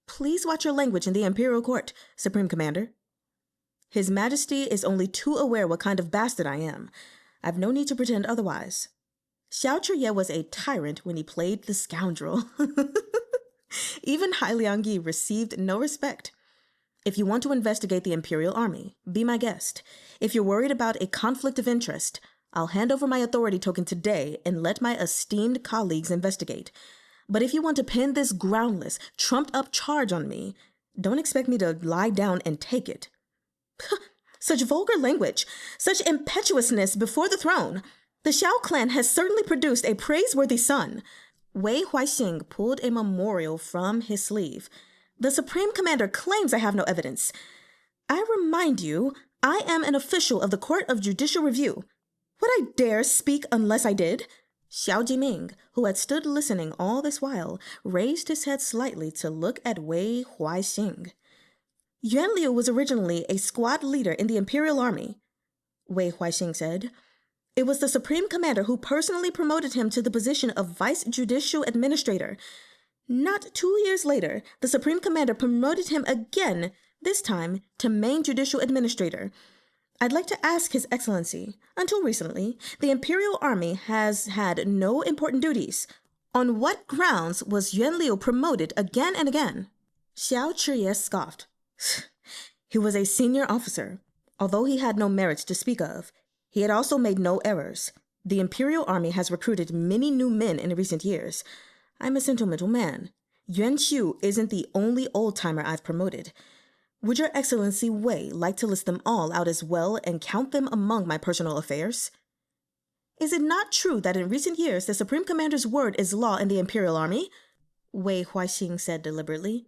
Please watch your language in the imperial court, Supreme Commander. His Majesty is only too aware what kind of bastard I am. I've no need to pretend otherwise. Chr-yeh was a tyrant when he played the scoundrel. Even Hai Liangyi received no respect. If you want to investigate the imperial army, be my guest. If you're worried about a conflict of interest, I'll hand over my authority token today and let my esteemed colleagues investigate. But if you want to pin this groundless, trumped-up charge on me, don't expect me to lie down and take it. Such vulgar language, such impetuousness before the throne. The Xiao clan has certainly produced a praiseworthy son. Wei Huaixing pulled a memorial from his sleeve. The Supreme Commander claims I have no evidence. I remind you, I am an official of the Court of Judicial Review. Would I dare speak unless I did? Xiao Jiming, who had stood listening all this while, raised his head slightly to look at Wei Huaixing. Yuan Liu was originally a squad leader in the Imperial Army, Wei Huaixing said. It was the Supreme Commander who personally promoted him to the position of Vice Judicial Administrator. Not 2 years later, the Supreme Commander promoted him again, this time to Main Judicial Administrator. I'd like to ask His Excellency, until recently, the Imperial Army has had no important duties. On what grounds was Yuan Liu promoted again and again? Chr-yeh scoffed. He was a senior officer. Although he had no merits to speak of, he had also made no errors. The Imperial Army has recruited many new men in recent years. I'm a sentimental man. Yuan Qiu isn't the only old-timer I've promoted. Would Your Excellency Wei like to list them all out as well and count them among my personal affairs? Is it not true that in recent years the Supreme Commander's word is law in the Imperial Army? Wei Huaixing said deliberately.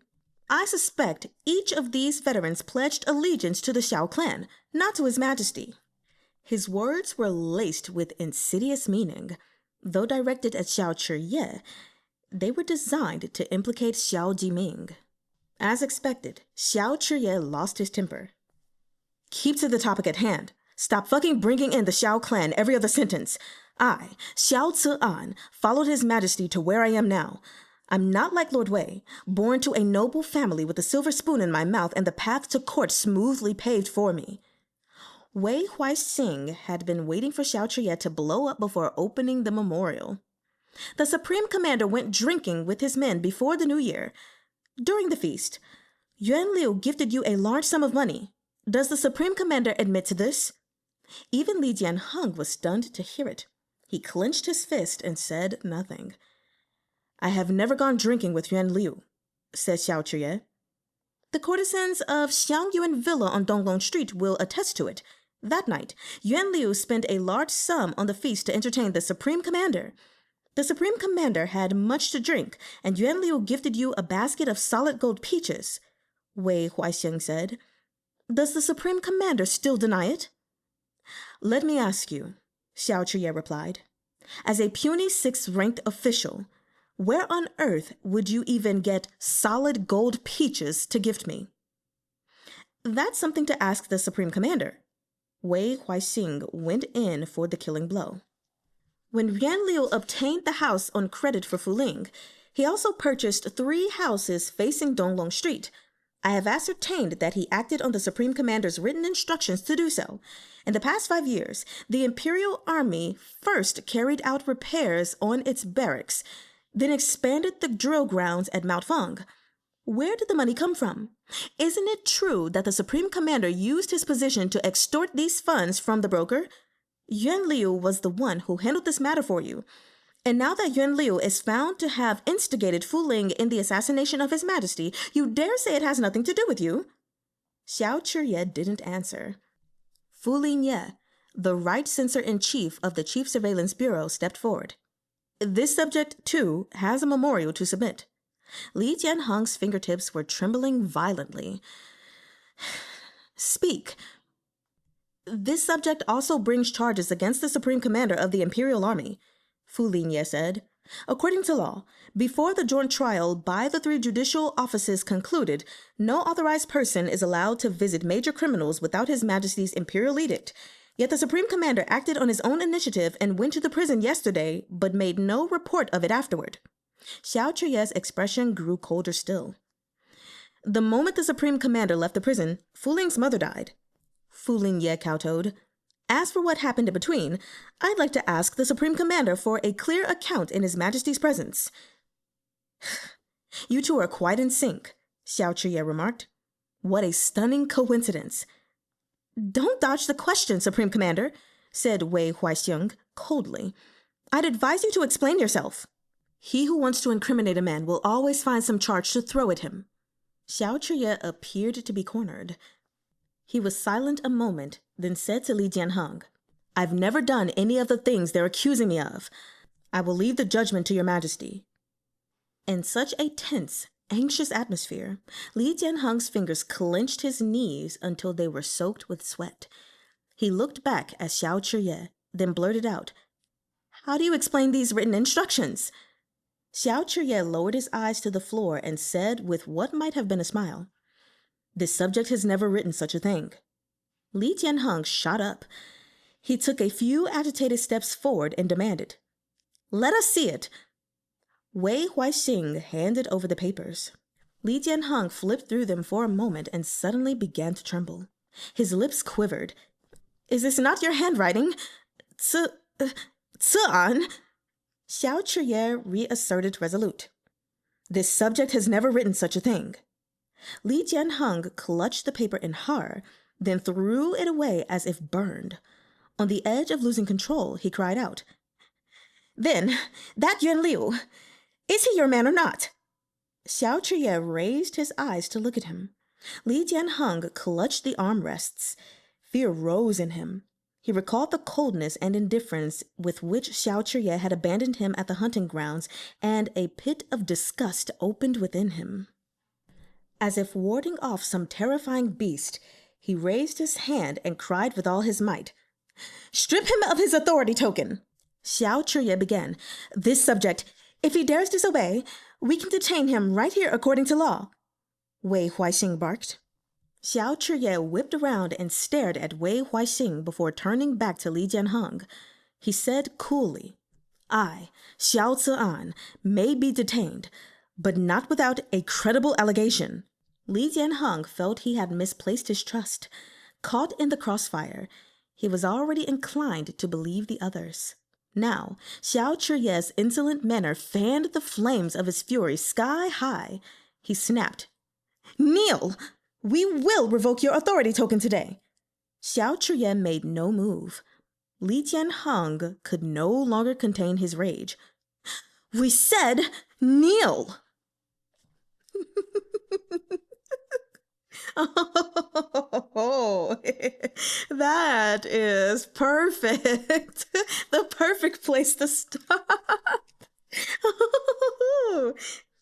I suspect each of these veterans pledged allegiance to the Xiao clan, not to His Majesty. His words were laced with insidious meaning. Though directed at Chr-yeh, they were designed to implicate Xiao Jiming. As expected, Chr-yeh lost his temper. Keep to the topic at hand. Stop fucking bringing in the Xiao clan every other sentence. I, Xiao Z-choo-ANNE, followed His Majesty to where I am now. I'm not like Lord Wei, born to a noble family with a silver spoon in my mouth and the path to court smoothly paved for me. Wei Huaixing had been waiting for Chr-yeh to blow up before opening the memorial. The Supreme Commander went drinking with his men before the New Year. During the feast, Yuan Liu gifted you a large sum of money. Does the Supreme Commander admit to this? Even Li Jianheng was stunned to hear it. He clenched his fist and said nothing. I have never gone drinking with Yuan Liu, said Xiao Chr-yeh. The courtesans of Xiangyuan Villa on Donglong Street will attest to it. That night, Yuan Liu spent a large sum on the feast to entertain the Supreme Commander. The Supreme Commander had much to drink, and Yuan Liu gifted you a basket of solid gold peaches, Wei Huaixing said. Does the Supreme Commander still deny it? Let me ask you, Xiao Chr-yeh replied. As a puny 6th-ranked official, where on earth would you even get solid gold peaches to gift me? That's something to ask the Supreme Commander. Wei Huaixing went in for the killing blow. When Yuan Liu obtained the house on credit for Fuling, he also purchased 3 houses facing Donglong Street. I have ascertained that he acted on the Supreme Commander's written instructions to do so. In the past 5 years, the Imperial Army first carried out repairs on its barracks, then expanded the drill grounds at Mount Feng. Where did the money come from? Isn't it true that the Supreme Commander used his position to extort these funds from the broker? Yuan Liu was the one who handled this matter for you. And now that Yuan Liu is found to have instigated Fu Ling in the assassination of His Majesty, you dare say it has nothing to do with you? Xiao Chr-yeh didn't answer. Fu Lingye, the right censor-in-chief of the Chief Surveillance Bureau, stepped forward. This subject, too, has a memorial to submit. Li Jianheng's fingertips were trembling violently. Speak. This subject also brings charges against the Supreme Commander of the Imperial Army, Fu Lingye said. According to law, before the joint trial by the 3 judicial offices concluded, no authorized person is allowed to visit major criminals without His Majesty's imperial edict. Yet the Supreme Commander acted on his own initiative and went to the prison yesterday, but made no report of it afterward. Xiao Chr-yeh's expression grew colder still. The moment the Supreme Commander left the prison, Fu Ling's mother died. Fu Lingye kowtowed. As for what happened in between, I'd like to ask the Supreme Commander for a clear account in His Majesty's presence. You two are quite in sync, Xiao Chr-yeh remarked. What a stunning coincidence. Don't dodge the question, Supreme Commander, said Wei Huaixing coldly. I'd advise you to explain yourself. He who wants to incriminate a man will always find some charge to throw at him. Xiao Chr-yeh appeared to be cornered. He was silent a moment, then said to Li Jianheng, I've never done any of the things they're accusing me of. I will leave the judgment to Your Majesty. In such a tense, anxious atmosphere, Li Jianheng's fingers clenched his knees until they were soaked with sweat. He looked back at Xiao Chr-yeh, then blurted out, How do you explain these written instructions? Xiao Chr-yeh lowered his eyes to the floor and said with what might have been a smile, This subject has never written such a thing. Li Jianheng shot up. He took a few agitated steps forward and demanded, Let us see it. Wei Huaixing handed over the papers. Li Jianheng flipped through them for a moment and suddenly began to tremble. His lips quivered. Is this not your handwriting? Ci-an? Xiao Chr-yeh reasserted resolute. This subject has never written such a thing. Li Jianheng clutched the paper in horror, then threw it away as if burned. On the edge of losing control, he cried out, Then, that Yuan Liu, is he your man or not? Xiao Chr-yeh raised his eyes to look at him. Li Jianheng clutched the armrests. Fear rose in him. He recalled the coldness and indifference with which Xiao Chr-yeh had abandoned him at the hunting grounds, and a pit of disgust opened within him. As if warding off some terrifying beast, he raised his hand and cried with all his might, Strip him of his authority token! Xiao Chr-yeh began, This subject, if he dares disobey, we can detain him right here according to law. Wei Huaixing barked. Xiao Chr-yeh whipped around and stared at Wei Huaixing before turning back to Li Jianheng. He said coolly, I, Xiao Ci-an, may be detained, but not without a credible allegation. Li Jianheng felt he had misplaced his trust. Caught in the crossfire, he was already inclined to believe the others. Now, Xiao Chr-yeh's insolent manner fanned the flames of his fury sky high. He snapped, Kneel! We will revoke your authority token today. Xiao Chr-yeh made no move. Li Jianheng could no longer contain his rage. We said kneel! Oh, that is perfect. The perfect place to stop.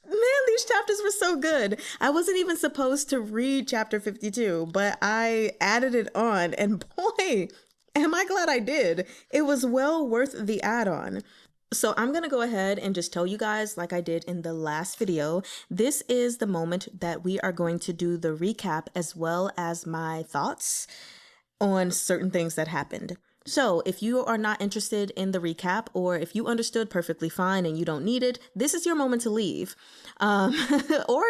Man, these chapters were so good. I wasn't even supposed to read chapter 52, but I added it on, and boy, am I glad I did. It was well worth the add-on. So I'm going to go ahead and just tell you guys, like I did in the last video, this is the moment that we are going to do the recap as well as my thoughts on certain things that happened. So if you are not interested in the recap, or if you understood perfectly fine and you don't need it, this is your moment to leave. Or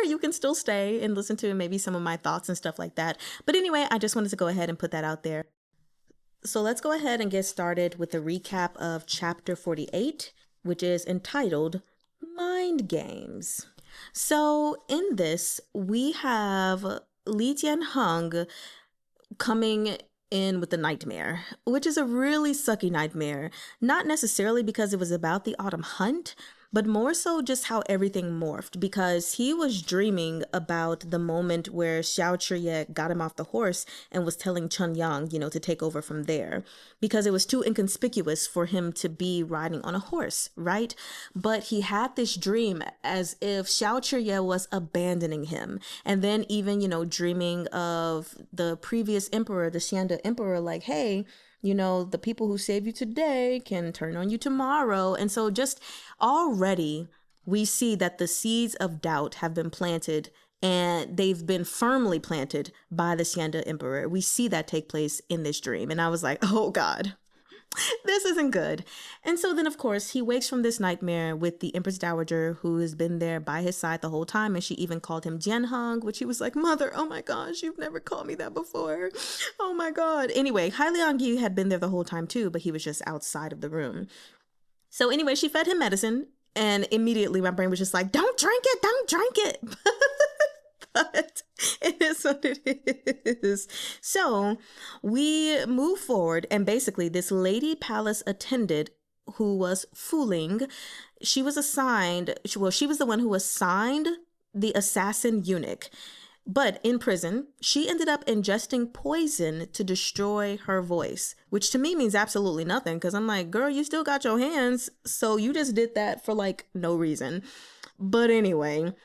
you can still stay and listen to maybe some of my thoughts and stuff like that. But anyway, I just wanted to go ahead and put that out there. So let's go ahead and get started with the recap of chapter 48, which is entitled Mind Games. So in this, we have Li Jianheng coming in with the nightmare, which is a really sucky nightmare. Not necessarily because it was about the autumn hunt, but more so just how everything morphed, because he was dreaming about the moment where Xiao Chr-yeh got him off the horse and was telling Chun Yang, to take over from there, because it was too inconspicuous for him to be riding on a horse, right? But he had this dream as if Xiao Chr-yeh was abandoning him, and then even, dreaming of the previous emperor, the Xian emperor, like, hey, the people who save you today can turn on you tomorrow. And so just already we see that the seeds of doubt have been planted, and they've been firmly planted by the Xian emperor. We see that take place in this dream. And I was like, oh God, this isn't good. And so then, of course, he wakes from this nightmare with the Empress Dowager, who has been there by his side the whole time. And she even called him Jianheng, which he was like, Mother, oh my gosh, you've never called me that before. Oh my God. Anyway, Hai Liangyi had been there the whole time too, but he was just outside of the room. So anyway, she fed him medicine, and immediately my brain was just like, don't drink it. But it is what it is. So we move forward, and basically this lady palace attendant who was fooling, she was assigned, she was the one who assigned the assassin eunuch. But in prison, she ended up ingesting poison to destroy her voice, which to me means absolutely nothing, because I'm like, girl, you still got your hands, so you just did that for like no reason. But anyway,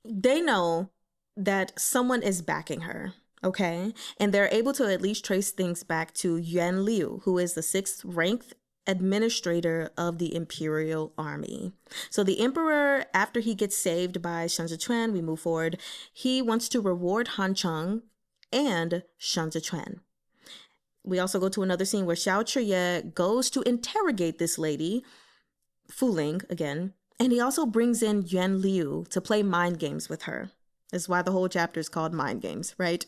they know that someone is backing her, okay? And they're able to at least trace things back to Yuan Liu, who is the 6th ranked administrator of the imperial army. So the emperor, after he gets saved by Shen Zechuan, we move forward, he wants to reward Han Cheng and Shen Zechuan. We also go to another scene where Xiao Chr-yeh goes to interrogate this lady, fooling again, and he also brings in Yuan Liu to play mind games with her. That's why the whole chapter is called Mind Games, right?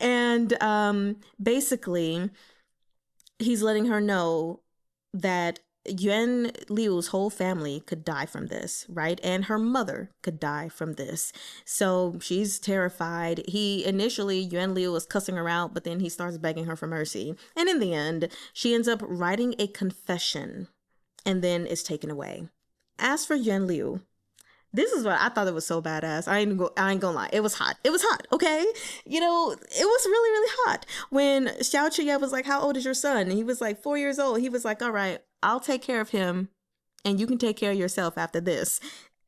And basically, he's letting her know that Yuan Liu's whole family could die from this, right? And her mother could die from this. So she's terrified. Yuan Liu was cussing her out, but then he starts begging her for mercy. And in the end, she ends up writing a confession and then is taken away. As for Yuan Liu, this is what I thought it was so badass. I ain't gonna lie. It was hot. It was hot, okay? It was really, really hot. When Xiao Chr-yeh was like, how old is your son? And he was like 4 years old. He was like, all right, I'll take care of him, and you can take care of yourself after this.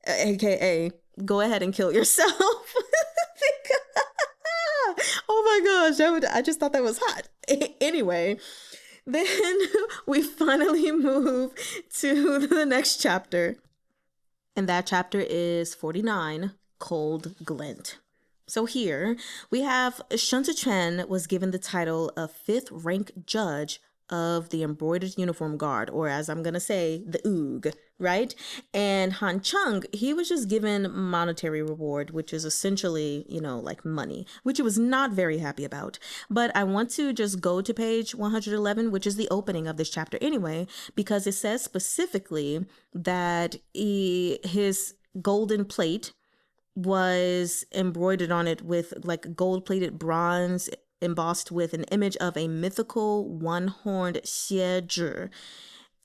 AKA, go ahead and kill yourself. Oh my gosh, I just thought that was hot. Anyway, then we finally move to the next chapter. And that chapter is 49, Cold Glint. So here we have Shen Zechuan was given the title of 5th rank judge of the Embroidered Uniform Guard, or as I'm going to say, the OOG, right? And Han Cheng, he was just given monetary reward, which is essentially, like money, which he was not very happy about. But I want to just go to page 111, which is the opening of this chapter anyway, because it says specifically that his golden plate was embroidered on it with like gold-plated bronze embossed with an image of a mythical one-horned Xie,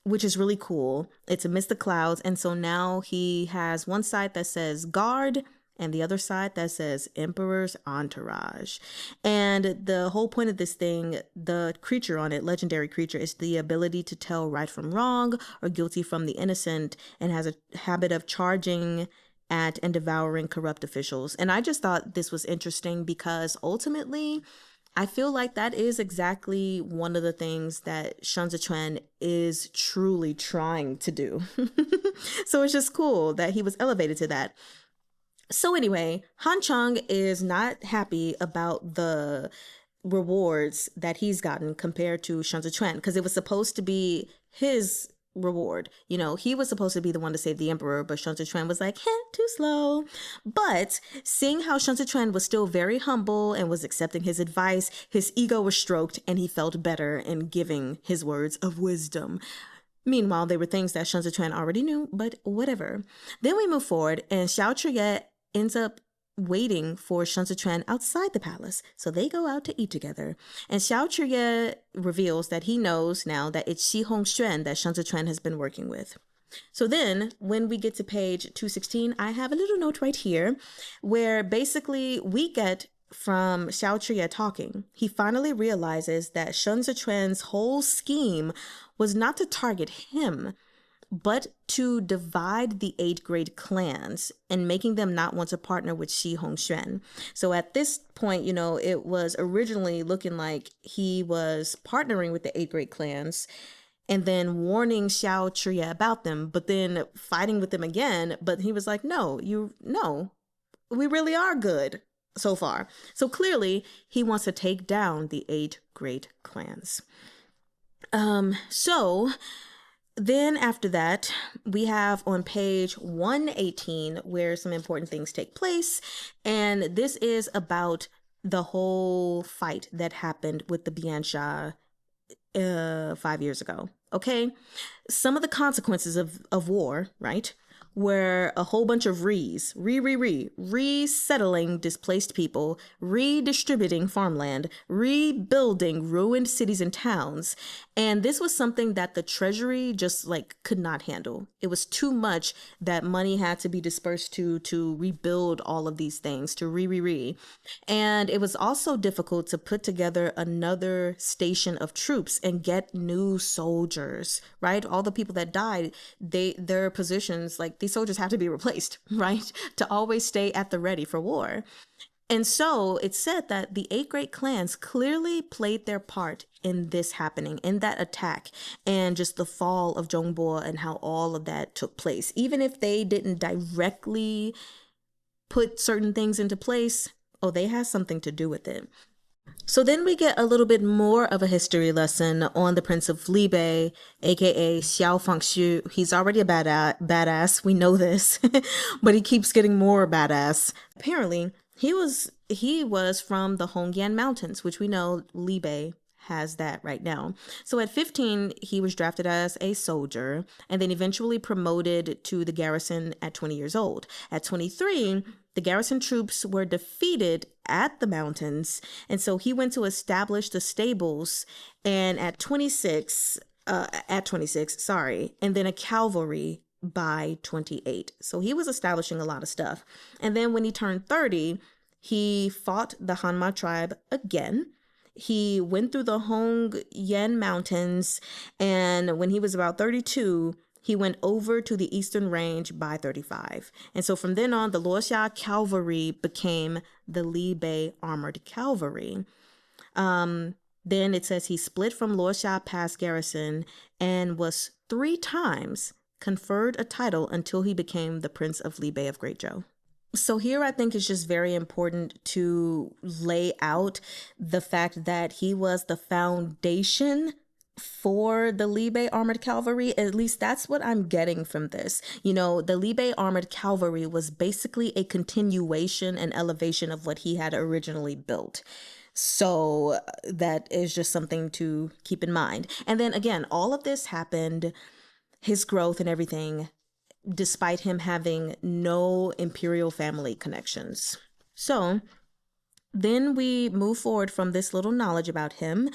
which is really cool. It's amidst the clouds. And so now he has one side that says guard and the other side that says Emperor's Entourage. And the whole point of this thing, the creature on it, legendary creature, is the ability to tell right from wrong or guilty from the innocent, and has a habit of charging at and devouring corrupt officials. And I just thought this was interesting because ultimately, I feel like that is exactly one of the things that Shun Zechuan is truly trying to do. So it's just cool that he was elevated to that. So anyway, Han Chang is not happy about the rewards that he's gotten compared to Shun Zechuan, because it was supposed to be his reward. You know, he was supposed to be the one to save the emperor, but Shun Zechuan was like, too slow. But seeing how Shun Zechuan was still very humble and was accepting his advice, his ego was stroked and he felt better in giving his words of wisdom. Meanwhile, they were things that Shun Zechuan already knew, but whatever. Then we move forward, and Xiao ends up waiting for Shun Zechuan outside the palace. So they go out to eat together. And Xiao reveals that he knows now that it's Xi Hongxuan that Shun Zechuan has been working with. So then when we get to page 216, I have a little note right here where basically we get from Xiao talking. He finally realizes that Shun Zechuan's whole scheme was not to target him, but to divide the 8th grade clans and making them not want to partner with Xi Hongxuan. So at this point, you know, it was originally looking like he was partnering with the 8th grade clans and then warning Chr-yeh about them, but then fighting with them again. But he was like, no, we really are good so far. So clearly he wants to take down the 8 great clans. So then after that, we have on page 118 where some important things take place. And this is about the whole fight that happened with the Biansha 5 years ago. Okay. Some of the consequences of war, right, were a whole bunch of resettling displaced people, redistributing farmland, rebuilding ruined cities and towns. And this was something that the treasury just like could not handle. It was too much that money had to be dispersed to rebuild all of these things, to And it was also difficult to put together another station of troops and get new soldiers, right? All the people that died, their positions, like these soldiers have to be replaced, right? To always stay at the ready for war. And so it's said that the 8 great clans clearly played their part in this happening, in that attack, and just the fall of Zhongbo and how all of that took place. Even if they didn't directly put certain things into place, they had something to do with it. So then we get a little bit more of a history lesson on the Prince of Libe, aka Xiao Fangxu. He's already a badass. We know this, but he keeps getting more badass. Apparently, he was from the Hongyan Mountains, which we know Libe has that right now. So at 15, he was drafted as a soldier and then eventually promoted to the garrison at 20 years old. At 23, the garrison troops were defeated at the mountains, and so he went to establish the stables, and at 26, and then a cavalry by 28. So he was establishing a lot of stuff. And then when he turned 30, he fought the Hanma tribe again. He went through the Hongyan Mountains, and when he was about 32, he went over to the Eastern Range by 35. And so from then on, the Luoxia Cavalry became the Libe Armored Cavalry. Then it says he split from Luoxia Pass Garrison and was 3 times conferred a title until he became the Prince of Libe of Great Zhou. So here I think it's just very important to lay out the fact that he was the foundation for the Libe Armored Cavalry. At least that's what I'm getting from this. You know, the Libe Armored Cavalry was basically a continuation and elevation of what he had originally built. So that is just something to keep in mind. And then again, all of this happened, his growth and everything, despite him having no imperial family connections. So then we move forward from this little knowledge about him,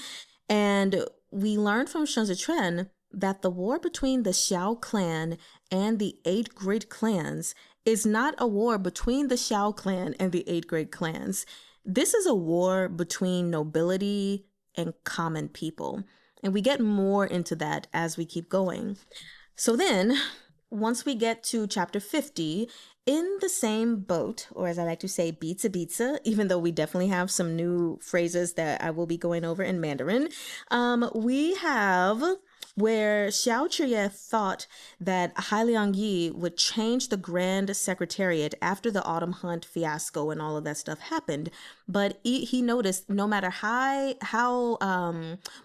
and we learn from Shen Zechuan that the war between the Xiao clan and the 8 great clans is not a war between the Xiao clan and the 8 great clans. This is a war between nobility and common people. And we get more into that as we keep going. So then, once we get to chapter 50, in the same boat, or as I like to say, bitsa, even though we definitely have some new phrases that I will be going over in Mandarin, we have where Chr-yeh thought that Hailiang Yi would change the Grand Secretariat after the Autumn Hunt fiasco and all of that stuff happened. But he noticed no matter how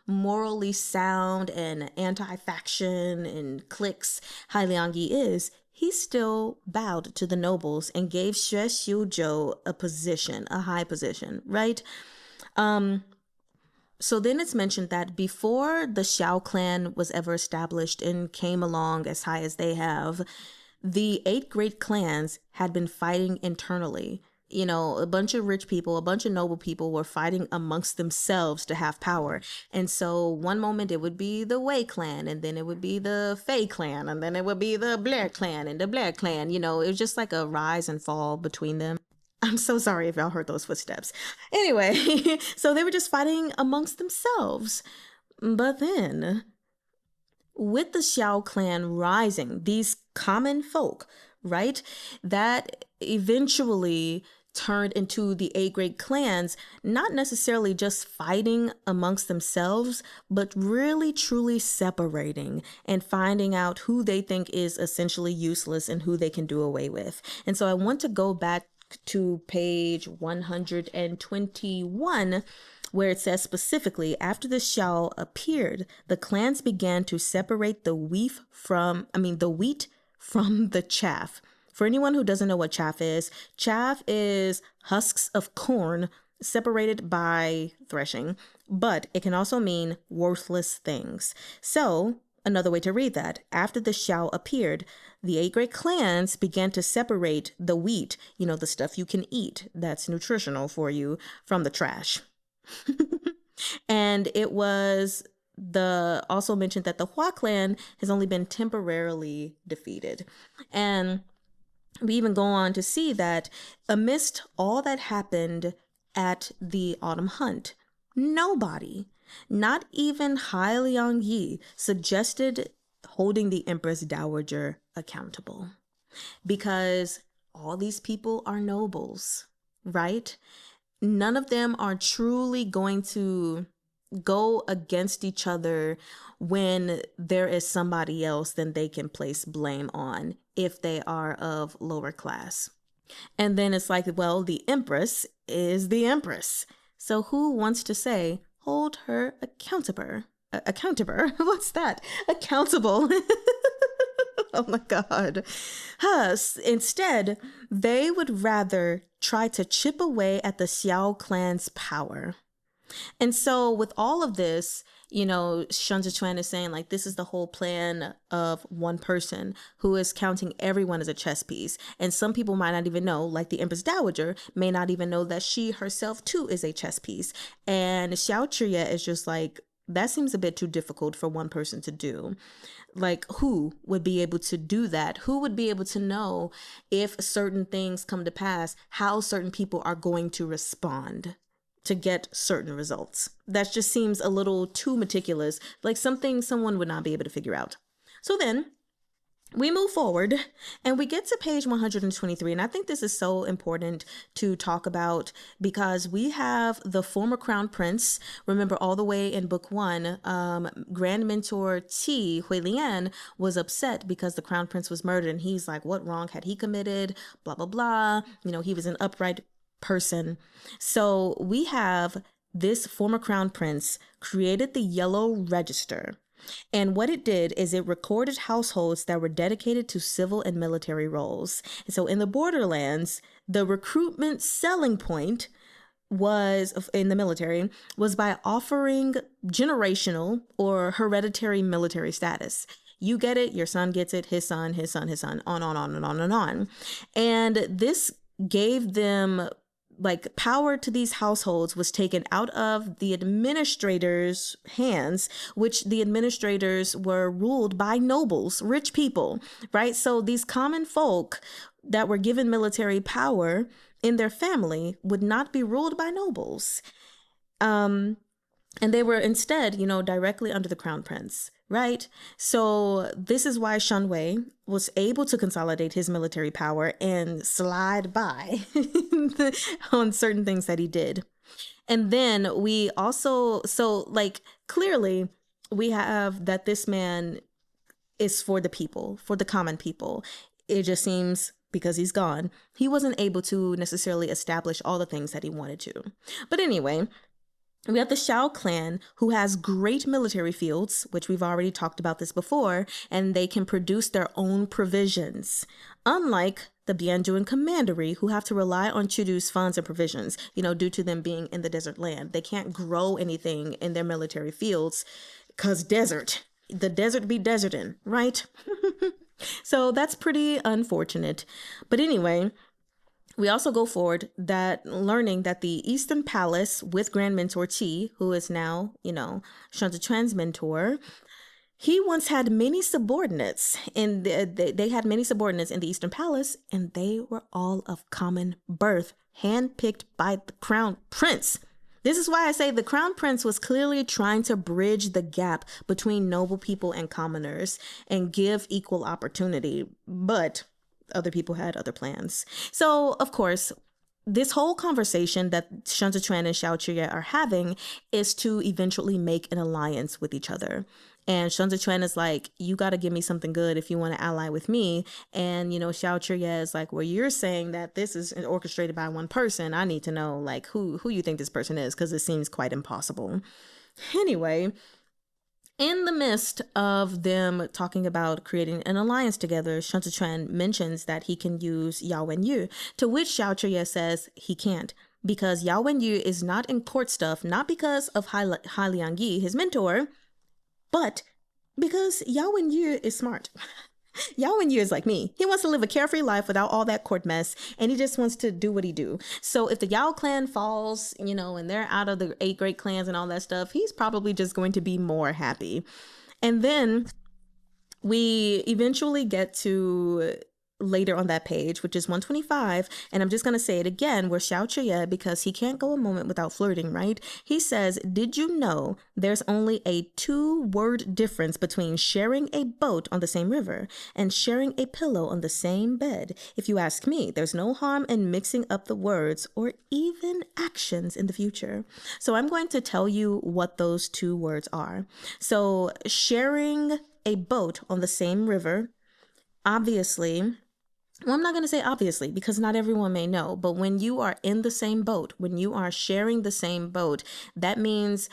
morally sound and anti-faction and cliques Hailiang Yi is, he still bowed to the nobles and gave Xue Xiuzhou a high position, right? So then it's mentioned that before the Xiao clan was ever established and came along as high as they have, the 8 great clans had been fighting internally. You know, a bunch of rich people, a bunch of noble people were fighting amongst themselves to have power. And so one moment it would be the Wei clan, and then it would be the Fei clan, and then it would be the Blair clan and the Blair clan. You know, it was just like a rise and fall between them. I'm so sorry if y'all heard those footsteps. Anyway, so they were just fighting amongst themselves. But then, with the Xiao clan rising, these common folk, right, that eventually turned into the 8 great clans, not necessarily just fighting amongst themselves, but really truly separating and finding out who they think is essentially useless and who they can do away with. And so I want to go back to page 121, where it says specifically, after the Xiao appeared, the clans began to separate the wheat from the chaff. For anyone who doesn't know what chaff is husks of corn separated by threshing, but it can also mean worthless things. So another way to read that, after the Xiao appeared, the 8 great clans began to separate the wheat, you know, the stuff you can eat that's nutritional for you, from the trash. And it was also mentioned that the Hua clan has only been temporarily defeated. And we even go on to see that amidst all that happened at the Autumn Hunt, nobody, not even Hailiang Yi, suggested holding the Empress Dowager accountable, because all these people are nobles, right? None of them are truly going to go against each other when there is somebody else then they can place blame on if they are of lower class. And then it's like, well, the Empress is the Empress. So who wants to say, hold her accountable? What's that? Accountable. Oh my God. Instead, they would rather try to chip away at the Xiao clan's power. And so with all of this, you know, Shen Zechuan is saying, like, this is the whole plan of one person who is counting everyone as a chess piece. And some people might not even know, like the Empress Dowager may not even know that she herself too is a chess piece. And Chr-yeh is just like, that seems a bit too difficult for one person to do. Like, who would be able to do that? Who would be able to know if certain things come to pass, how certain people are going to respond to get certain results? That just seems a little too meticulous, like something someone would not be able to figure out. So then we move forward and we get to page 123. And I think this is so important to talk about because we have the former crown prince. Remember, all the way in book 1, Grand Mentor Qi Huilian was upset because the crown prince was murdered. And he's like, what wrong had he committed? Blah, blah, blah. You know, he was an upright person. So we have this former crown prince created the Yellow Register. And what it did is it recorded households that were dedicated to civil and military roles. And so in the borderlands, the recruitment selling point was in the military was by offering generational or hereditary military status. You get it, your son gets it, his son, his son, his son, on and on and on. And this gave them like power to these households was taken out of the administrators' hands, which the administrators were ruled by nobles, rich people, right? So these common folk that were given military power in their family would not be ruled by nobles. And they were instead, directly under the crown prince, right? So this is why Shun Wei was able to consolidate his military power and slide by on certain things that he did. And then we also, clearly we have that this man is for the people, for the common people. It just seems because he's gone, he wasn't able to necessarily establish all the things that he wanted to. But anyway, we have the Xiao clan, who has great military fields, which we've already talked about this before, and they can produce their own provisions. Unlike the Bianjuan commandery, who have to rely on Chudu's funds and provisions, due to them being in the desert land. They can't grow anything in their military fields because desert. The desert be desertin', right? So that's pretty unfortunate. But anyway, we also go forward that learning that the Eastern Palace with Grand Mentor Qi, who is now, Shun Zichuan's mentor, he once had many subordinates they had many subordinates in the Eastern Palace, and they were all of common birth, handpicked by the crown prince. This is why I say the crown prince was clearly trying to bridge the gap between noble people and commoners and give equal opportunity, but other people had other plans. So, of course, this whole conversation that Shun Zichuan and Xiao Chr-yeh are having is to eventually make an alliance with each other. And Shun Zichuan is like, you got to give me something good if you want to ally with me. And, Xiao Chr-yeh is like, well, you're saying that this is orchestrated by one person. I need to know, like, who you think this person is, because it seems quite impossible. Anyway, in the midst of them talking about creating an alliance together, Shun Zichuan mentions that he can use Yao Wenyu, to which Xiao Chr-yeh says he can't, because Yao Wenyu is not in court stuff, not because of Hai Liangyi, his mentor, but because Yao Wenyu is smart. Yao Wenyu is like me. He wants to live a carefree life without all that court mess, and he just wants to do what he do. So if the Yao clan falls, and they're out of the 8 great clans and all that stuff, he's probably just going to be more happy. And then we eventually get to later on that page, which is 125, and I'm just going to say it again, where Xiao Chr-yeh, because he can't go a moment without flirting, right? He says, did you know there's only a 2-word difference between sharing a boat on the same river and sharing a pillow on the same bed? If you ask me, there's no harm in mixing up the words or even actions in the future. So I'm going to tell you what those 2 words are. So sharing a boat on the same river, obviously, well, I'm not going to say obviously, because not everyone may know, but when you are in the same boat, when you are sharing the same boat, that means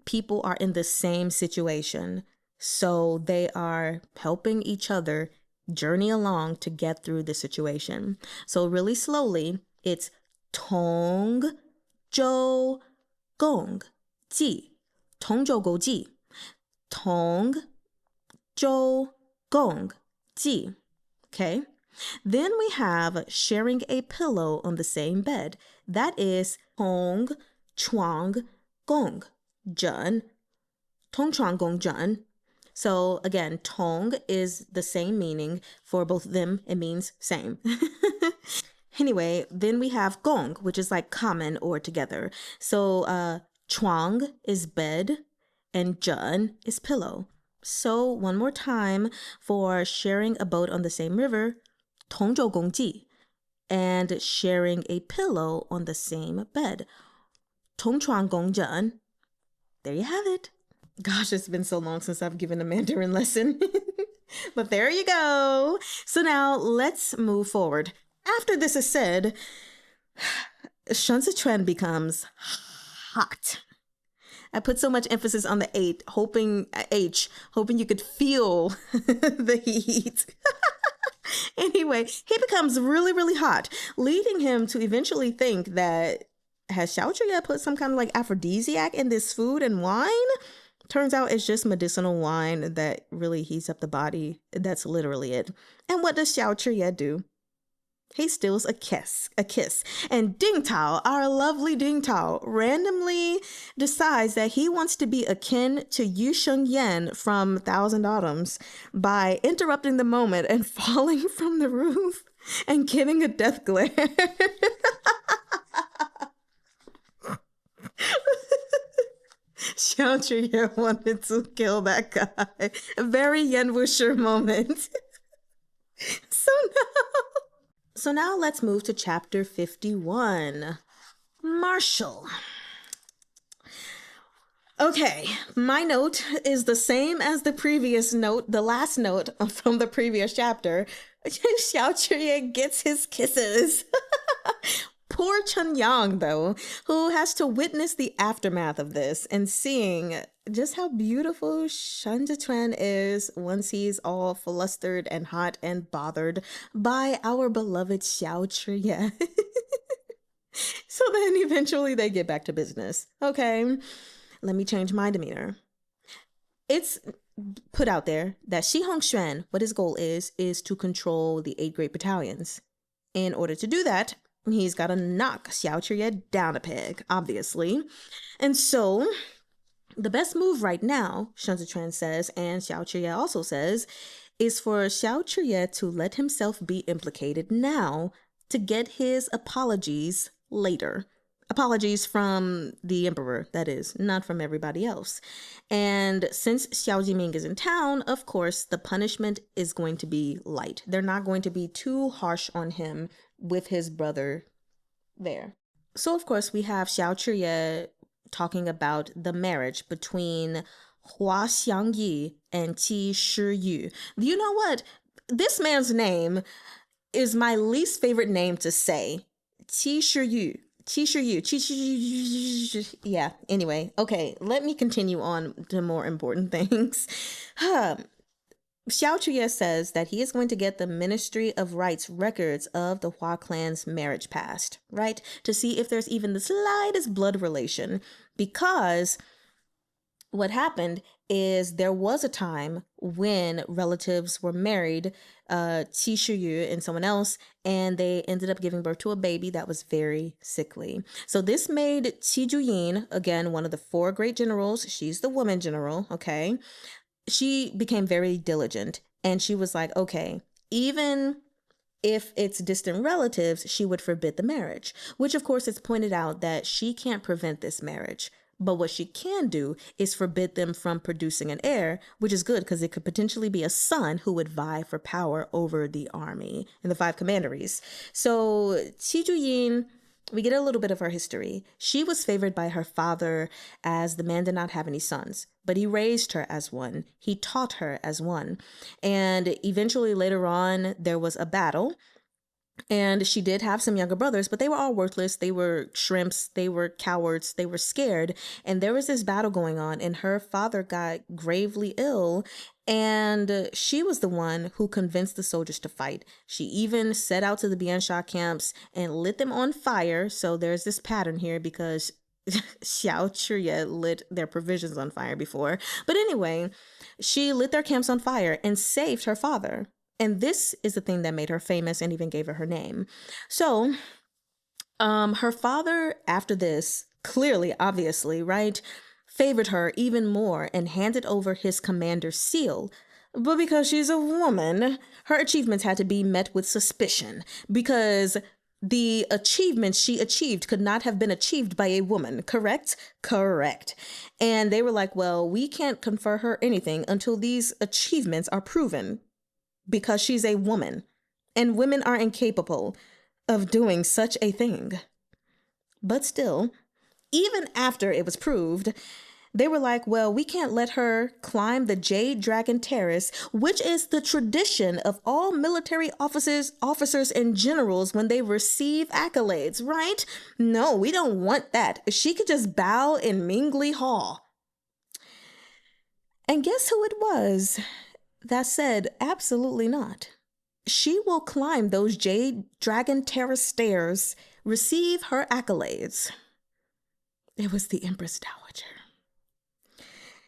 people are in the same situation. So they are helping each other journey along to get through the situation. So really slowly, it's Tong Jiu Qing Ji. Tong Jiu Qing Ji. Tong Jiu Qing Ji. Okay. Then we have sharing a pillow on the same bed. That is Tong Chuang Gong Zhen. Tong Chuang Gong Zhen. So again, Tong is the same meaning for both of them. It means same. Anyway, then we have Gong, which is like common or together. So Chuang is bed and Zhen is pillow. So one more time for sharing a boat on the same river, 同舟共济, and sharing a pillow on the same bed, 同床共枕. There you have it. Gosh, it's been so long since I've given a Mandarin lesson. But there you go. So now let's move forward. After this is said, Shun Zichuan becomes hot. I put so much emphasis on the hoping you could feel the heat. Anyway, he becomes really, really hot, leading him to eventually think that, has Xiao Chr-yeh put some kind of like aphrodisiac in this food and wine? Turns out it's just medicinal wine that really heats up the body. That's literally it. And what does Xiao Chr-yeh do? He steals a kiss. And Ding Tao, our lovely Ding Tao, randomly decides that he wants to be akin to Yu Sheng Yan from Thousand Autumns by interrupting the moment and falling from the roof and getting a death glare. Xiao Chr-yeh wanted to kill that guy. A very Yan Wuxia moment. So now let's move to chapter 51. Marshal. Okay, my note is the same as the previous note, the last note from the previous chapter. Xiao Chr-yeh gets his kisses. Poor Chen Yang, though, who has to witness the aftermath of this and seeing just how beautiful Shen Zechuan is once he's all flustered and hot and bothered by our beloved Xiao Chr-yeh. So then eventually they get back to business. Okay, let me change my demeanor. It's put out there that Shi Hongxuan, what his goal is to control the 8 great battalions. In order to do that, he's got to knock Xiao Chr-yeh down a peg, obviously. And so the best move right now, Shen Zechuan says, and Xiao Chr-yeh also says, is for Xiao Chr-yeh to let himself be implicated now to get his apologies later. Apologies from the emperor, that is, not from everybody else. And since Xiao Jiming is in town, of course, the punishment is going to be light. They're not going to be too harsh on him with his brother there. So, of course, we have Xiao Chr-yeh talking about the marriage between Hua Xiangyi and Qi Shiyu. You know what? This man's name is my least favorite name to say. Qi Shiyu. Yeah, anyway. Okay, let me continue on to more important things. Xiao Chr-yeh says that he is going to get the Ministry of Rights records of the Hua clan's marriage past, right? To see if there's even the slightest blood relation. Because what happened is there was a time when relatives were married, Qi Shiyu and someone else, and they ended up giving birth to a baby that was very sickly. So this made Qi Jiu, again, one of the 4 great generals. She's the woman general, okay? She became very diligent, and she was like, okay, even if it's distant relatives, she would forbid the marriage, which of course it's pointed out that she can't prevent this marriage. But what she can do is forbid them from producing an heir, which is good because it could potentially be a son who would vie for power over the army in the 5 commanderies. So Qi Jiu, we get a little bit of her history. She was favored by her father as the man did not have any sons, but he raised her as one. He taught her as one. And eventually later on, there was a battle. And she did have some younger brothers, but they were all worthless. They were shrimps. They were cowards. They were scared. And there was this battle going on, and her father got gravely ill. And she was the one who convinced the soldiers to fight. She even set out to the Bian Sha camps and lit them on fire. So there's this pattern here because Xiao Chr-yeh lit their provisions on fire before. But anyway, she lit their camps on fire and saved her father. And this is the thing that made her famous and even gave her her name. So, her father, after this, clearly, obviously, right, favored her even more and handed over his commander's seal. But because she's a woman, her achievements had to be met with suspicion because the achievements she achieved could not have been achieved by a woman, correct? Correct. And they were like, well, we can't confer her anything until these achievements are proven. Because she's a woman, and women are incapable of doing such a thing. But still, even after it was proved, they were like, well, we can't let her climb the Jade Dragon Terrace, which is the tradition of all military officers and generals when they receive accolades, right? No, we don't want that. She could just bow in Mingli Hall. And guess who it was that said, absolutely not. She will climb those Jade Dragon Terrace stairs, receive her accolades. It was the Empress Dowager.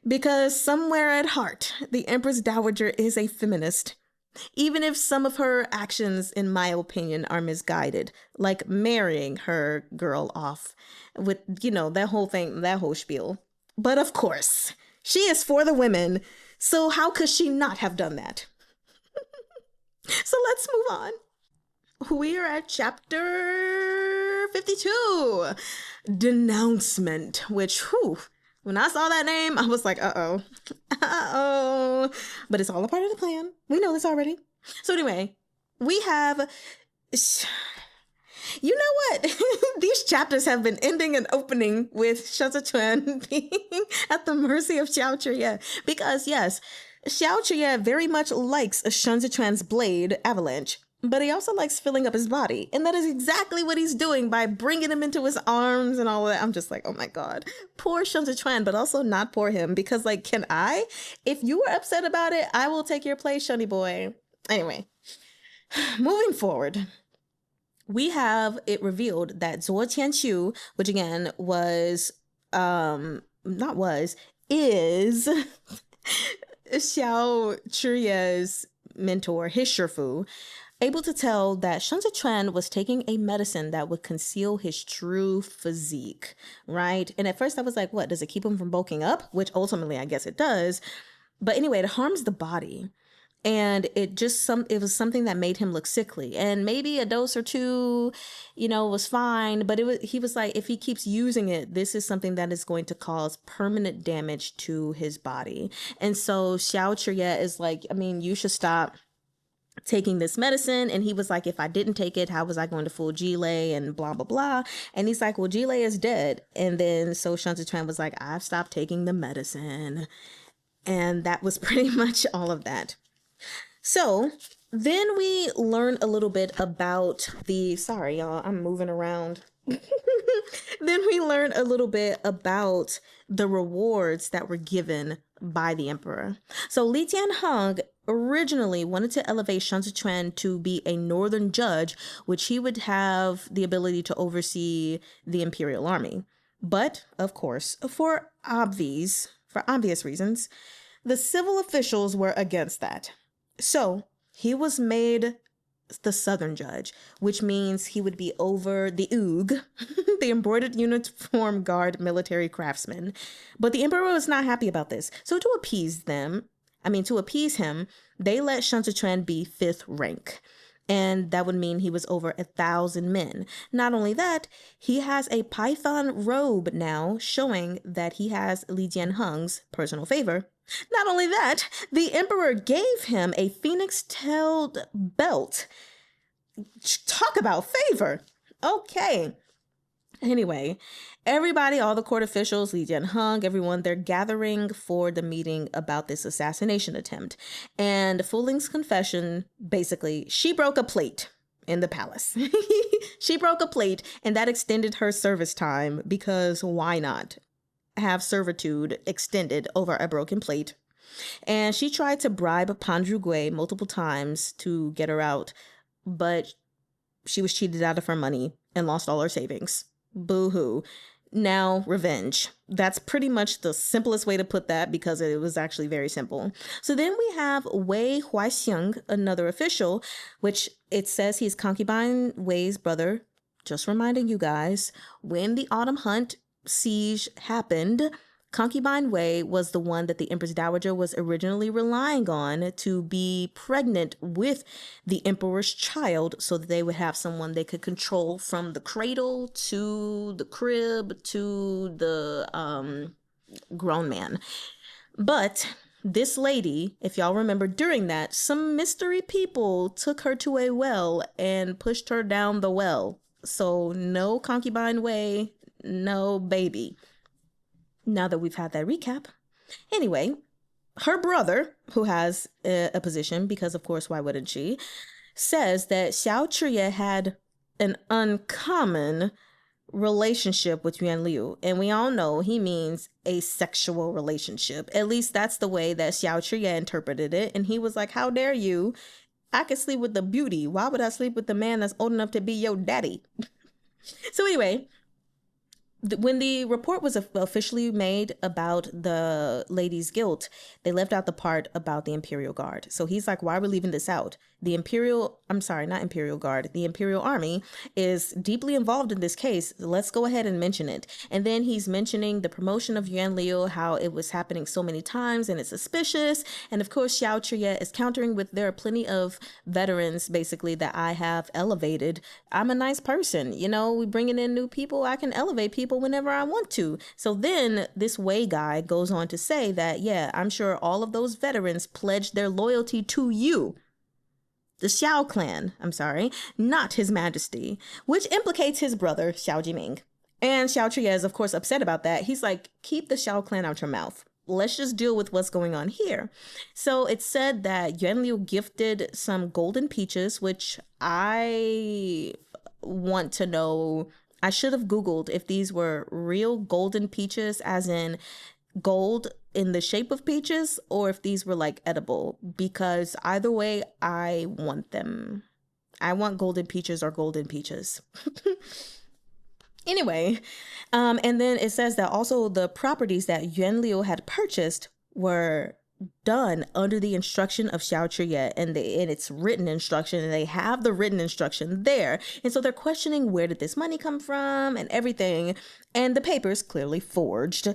Because somewhere at heart, the Empress Dowager is a feminist. Even if some of her actions, in my opinion, are misguided, like marrying her girl off with, that whole thing, that whole spiel. But of course, she is for the women, so how could she not have done that? So let's move on. We are at chapter 52, Denouncement, which, when I saw that name, I was like, uh-oh. But it's all a part of the plan. We know this already. So anyway, we have... You know what? These chapters have been ending and opening with Zechuan being at the mercy of Xiao, because yes, Xiao very much likes Zechuan's blade, Avalanche, but he also likes filling up his body, and that is exactly what he's doing by bringing him into his arms and all of that. I'm just like, oh my god, poor Zechuan, but also not poor him, because like, can I? If you were upset about it, I will take your place, Shunny boy. Anyway, moving forward. We have it revealed that Zuo Tianqiu, which again is Xiao Chr-yeh's mentor, his Shifu, able to tell that Shun Zechuan was taking a medicine that would conceal his true physique, right? And at first I was like, what, does it keep him from bulking up? Which ultimately I guess it does. But anyway, it harms the body. And it was something that made him look sickly, and maybe a dose or two, was fine. But he was like, if he keeps using it, this is something that is going to cause permanent damage to his body. And so Xiao Chr-yeh is like, you should stop taking this medicine. And he was like, if I didn't take it, how was I going to fool Jile and blah, blah, blah. And he's like, well, Jile is dead. And then so Shun Zechuan was like, I've stopped taking the medicine. And that was pretty much all of that. So then we learn a little bit about sorry, y'all, I'm moving around. Then we learn a little bit about the rewards that were given by the emperor. So Li Tianheng originally wanted to elevate Shun Zechuan to be a northern judge, which he would have the ability to oversee the imperial army. But, of course, for obvious reasons, the civil officials were against that. So he was made the southern judge, which means he would be over the UG, the embroidered uniform guard military craftsmen. But the emperor was not happy about this. So to appease him, they let Shun Zechuan be 5th rank. And that would mean he was over 1,000 men. Not only that, he has a python robe now showing that he has Li Tianheng's personal favor. Not only that, the emperor gave him a phoenix-tailed belt. Talk about favor. Okay. Anyway, everybody, all the court officials, Li Tianheng, everyone, they're gathering for the meeting about this assassination attempt. And Fu Ling's confession, basically, she broke a plate in the palace. She broke a plate, and that extended her service time, because why not have servitude extended over a broken plate? And she tried to bribe Pan Zhuge multiple times to get her out, but she was cheated out of her money and lost all her savings. Boo-hoo. Now, revenge. That's pretty much the simplest way to put that, because it was actually very simple. So then we have Wei Huaxiang, another official, which it says he's concubine Wei's brother. Just reminding you guys, when the Autumn Hunt siege happened, concubine Wei was the one that the Empress Dowager was originally relying on to be pregnant with the emperor's child, so that they would have someone they could control from the cradle to the crib to the grown man. But this lady, if y'all remember, during that, some mystery people took her to a well and pushed her down the well. So no concubine Wei, no baby. Now that we've had that recap. Anyway, her brother, who has a position, because of course, why wouldn't she, says that Xiao Chr-yeh had an uncommon relationship with Yuan Liu. And we all know he means a sexual relationship. At least that's the way that Xiao Chr-yeh interpreted it. And he was like, how dare you? I could sleep with the beauty. Why would I sleep with the man that's old enough to be your daddy? So anyway, when the report was officially made about the lady's guilt, they left out the part about the Imperial Guard. So he's like, why are we leaving this out? The not Imperial Guard, the Imperial Army is deeply involved in this case. Let's go ahead and mention it. And then he's mentioning the promotion of Yuan Liu, how it was happening so many times and it's suspicious. And of course, Xiao Chr-yeh is countering with, there are plenty of veterans basically that I have elevated. I'm a nice person. You know, we bringing in new people. I can elevate people whenever I want to. So then this Wei guy goes on to say that, yeah, I'm sure all of those veterans pledged their loyalty to you, the Xiao clan, not His Majesty, which implicates his brother, Xiao Jiming. And Xiao Chr-yeh is, of course, upset about that. He's like, keep the Xiao clan out your mouth. Let's just deal with what's going on here. So it's said that Yuan Liu gifted some golden peaches, which I want to know. I should have Googled if these were real golden peaches, as in gold in the shape of peaches, or if these were like edible, because either way, I want them. I want golden peaches or golden peaches. Anyway, and then it says that also the properties that Yuan Liu had purchased were done under the instruction of Xiao Chr-yeh, and it's written instruction, and they have the written instruction there. And so they're questioning, where did this money come from and everything, and the papers clearly forged.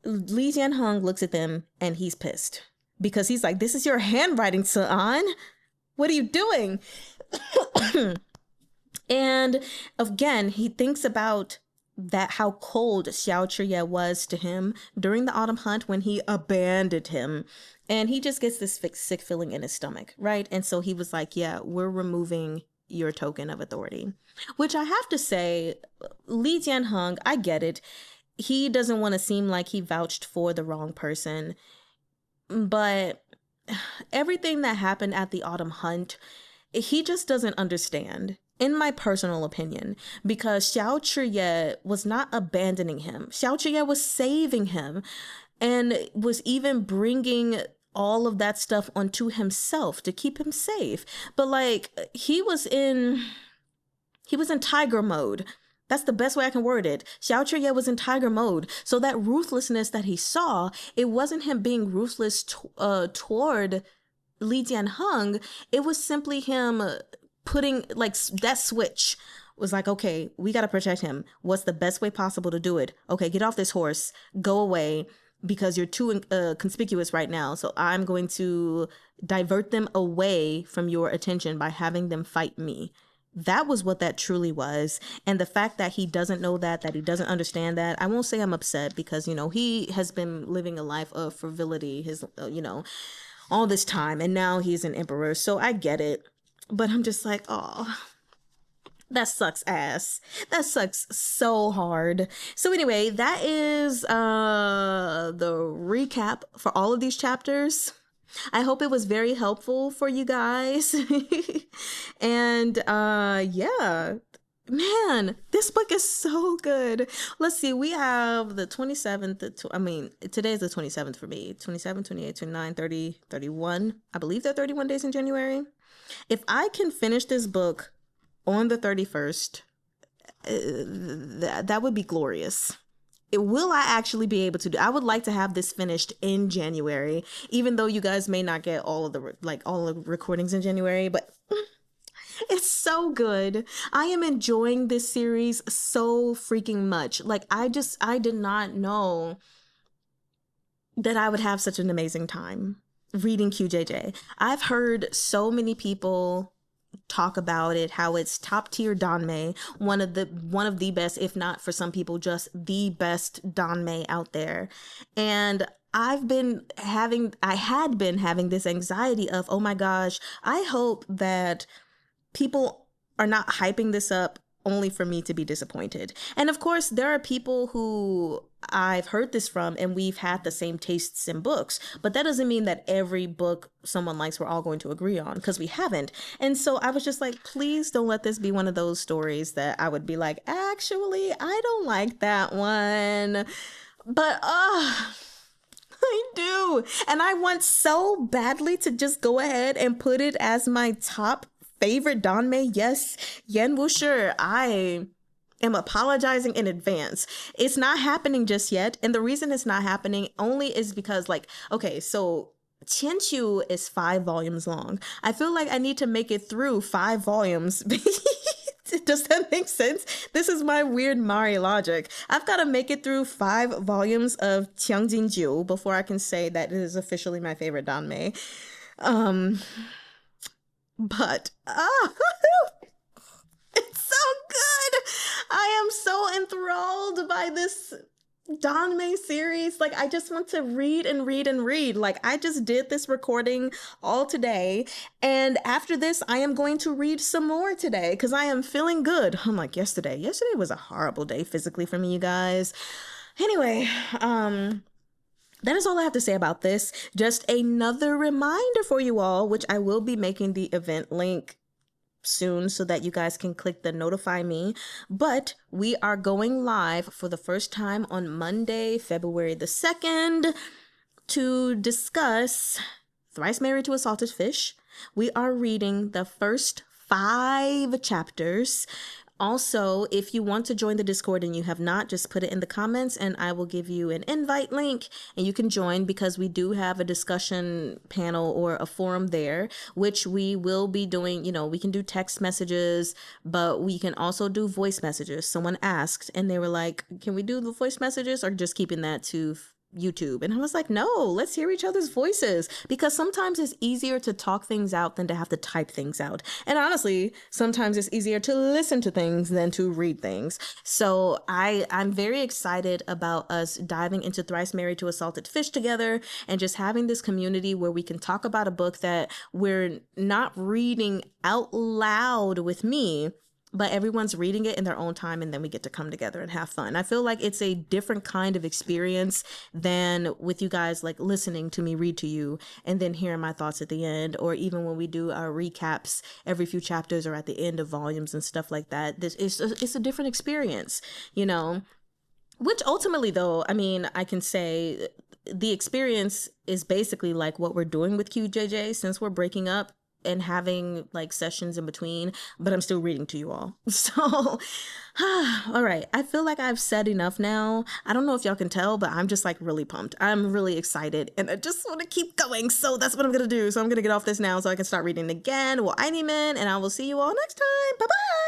Li Jianheng looks at them and he's pissed because he's like, this is your handwriting, Tzu-ANNE. What are you doing? And again, he thinks about that, how cold Xiao Chr-yeh was to him during the autumn hunt when he abandoned him. And he just gets this sick feeling in his stomach, right? And so he was like, yeah, we're removing your token of authority. Which I have to say, Li Jianheng, I get it. He doesn't want to seem like he vouched for the wrong person. But everything that happened at the autumn hunt, he just doesn't understand, in my personal opinion, because Xiao Chr-yeh was not abandoning him. Xiao Chr-yeh was saving him and was even bringing all of that stuff onto himself to keep him safe. But like, he was in tiger mode. That's the best way I can word it. Xiao Chr-yeh was in tiger mode. So that ruthlessness that he saw, it wasn't him being ruthless toward Li Jianheng. It was simply him putting, like, that switch was like, okay, we got to protect him. What's the best way possible to do it? Okay, get off this horse. Go away because you're too conspicuous right now. So I'm going to divert them away from your attention by having them fight me. That was what that truly was. And the fact that he doesn't know that he doesn't understand that, I won't say I'm upset because, you know, he has been living a life of frivolity, all this time. And now he's an emperor. So I get it. But I'm just like, oh, that sucks ass. That sucks so hard. So anyway, that is the recap for all of these chapters. I hope it was very helpful for you guys. And yeah, man, this book is so good. Let's see, we have the 27th, today is the 27th for me. 27, 28, 29, 30, 31. I believe there are 31 days in January. If I can finish this book on the 31st, that would be glorious. Will I actually be able to do? I would like to have this finished in January, even though you guys may not get all of the recordings in January, but it's so good. I am enjoying this series so freaking much. Like, I did not know that I would have such an amazing time reading QJJ. I've heard so many people talk about it, how it's top tier danmei, one of the best, if not for some people just the best danmei out there. And I had been having this anxiety of, oh my gosh, I hope that people are not hyping this up only for me to be disappointed. And of course, there are people who I've heard this from and we've had the same tastes in books, but that doesn't mean that every book someone likes we're all going to agree on, because we haven't. And so I was just like, please don't let this be one of those stories that I would be like, actually, I don't like that one. But I do. And I want so badly to just go ahead and put it as my top favorite danmei. Yes, Yan Wushi, I am apologizing in advance. It's not happening just yet. And the reason it's not happening only is because, like, okay, so Qianqiu is 5 volumes long. I feel like I need to make it through 5 volumes. Does that make sense? This is my weird Mari logic. I've got to make it through 5 volumes of Tang Jiu Qing before I can say that it is officially my favorite danmei. But it's so good. I am so enthralled by this danmei series. Like, I just want to read and read and read. Like, I just did this recording all today, and after this I am going to read some more today because I am feeling good. Unlike yesterday was a horrible day physically for me, you guys. Anyway, that is all I have to say about this. Just another reminder for you all, which I will be making the event link soon so that you guys can click the notify me, but we are going live for the first time on Monday, February the 2nd, to discuss Thrice Married to a Salted Fish. We are reading the first 5 chapters. Also, if you want to join the Discord and you have not, just put it in the comments and I will give you an invite link and you can join, because we do have a discussion panel or a forum there, which we will be doing. You know, we can do text messages, but we can also do voice messages. Someone asked and they were like, can we do the voice messages or just keeping that to YouTube? And I was like, no, let's hear each other's voices, because sometimes it's easier to talk things out than to have to type things out. And honestly, sometimes it's easier to listen to things than to read things. So I'm very excited about us diving into Thrice Married to a Salted Fish together and just having this community where we can talk about a book that we're not reading out loud with me, but everyone's reading it in their own time, and then we get to come together and have fun. I feel like it's a different kind of experience than with you guys, like listening to me read to you and then hearing my thoughts at the end, or even when we do our recaps every few chapters or at the end of volumes and stuff like that. It's a different experience, you know, which ultimately, though, I mean, I can say the experience is basically like what we're doing with QJJ since we're breaking up and having like sessions in between, but I'm still reading to you all. So, all right. I feel like I've said enough now. I don't know if y'all can tell, but I'm just like really pumped. I'm really excited and I just want to keep going. So that's what I'm going to do. So I'm going to get off this now so I can start reading again. Well, I need men, and I will see you all next time. Bye-bye.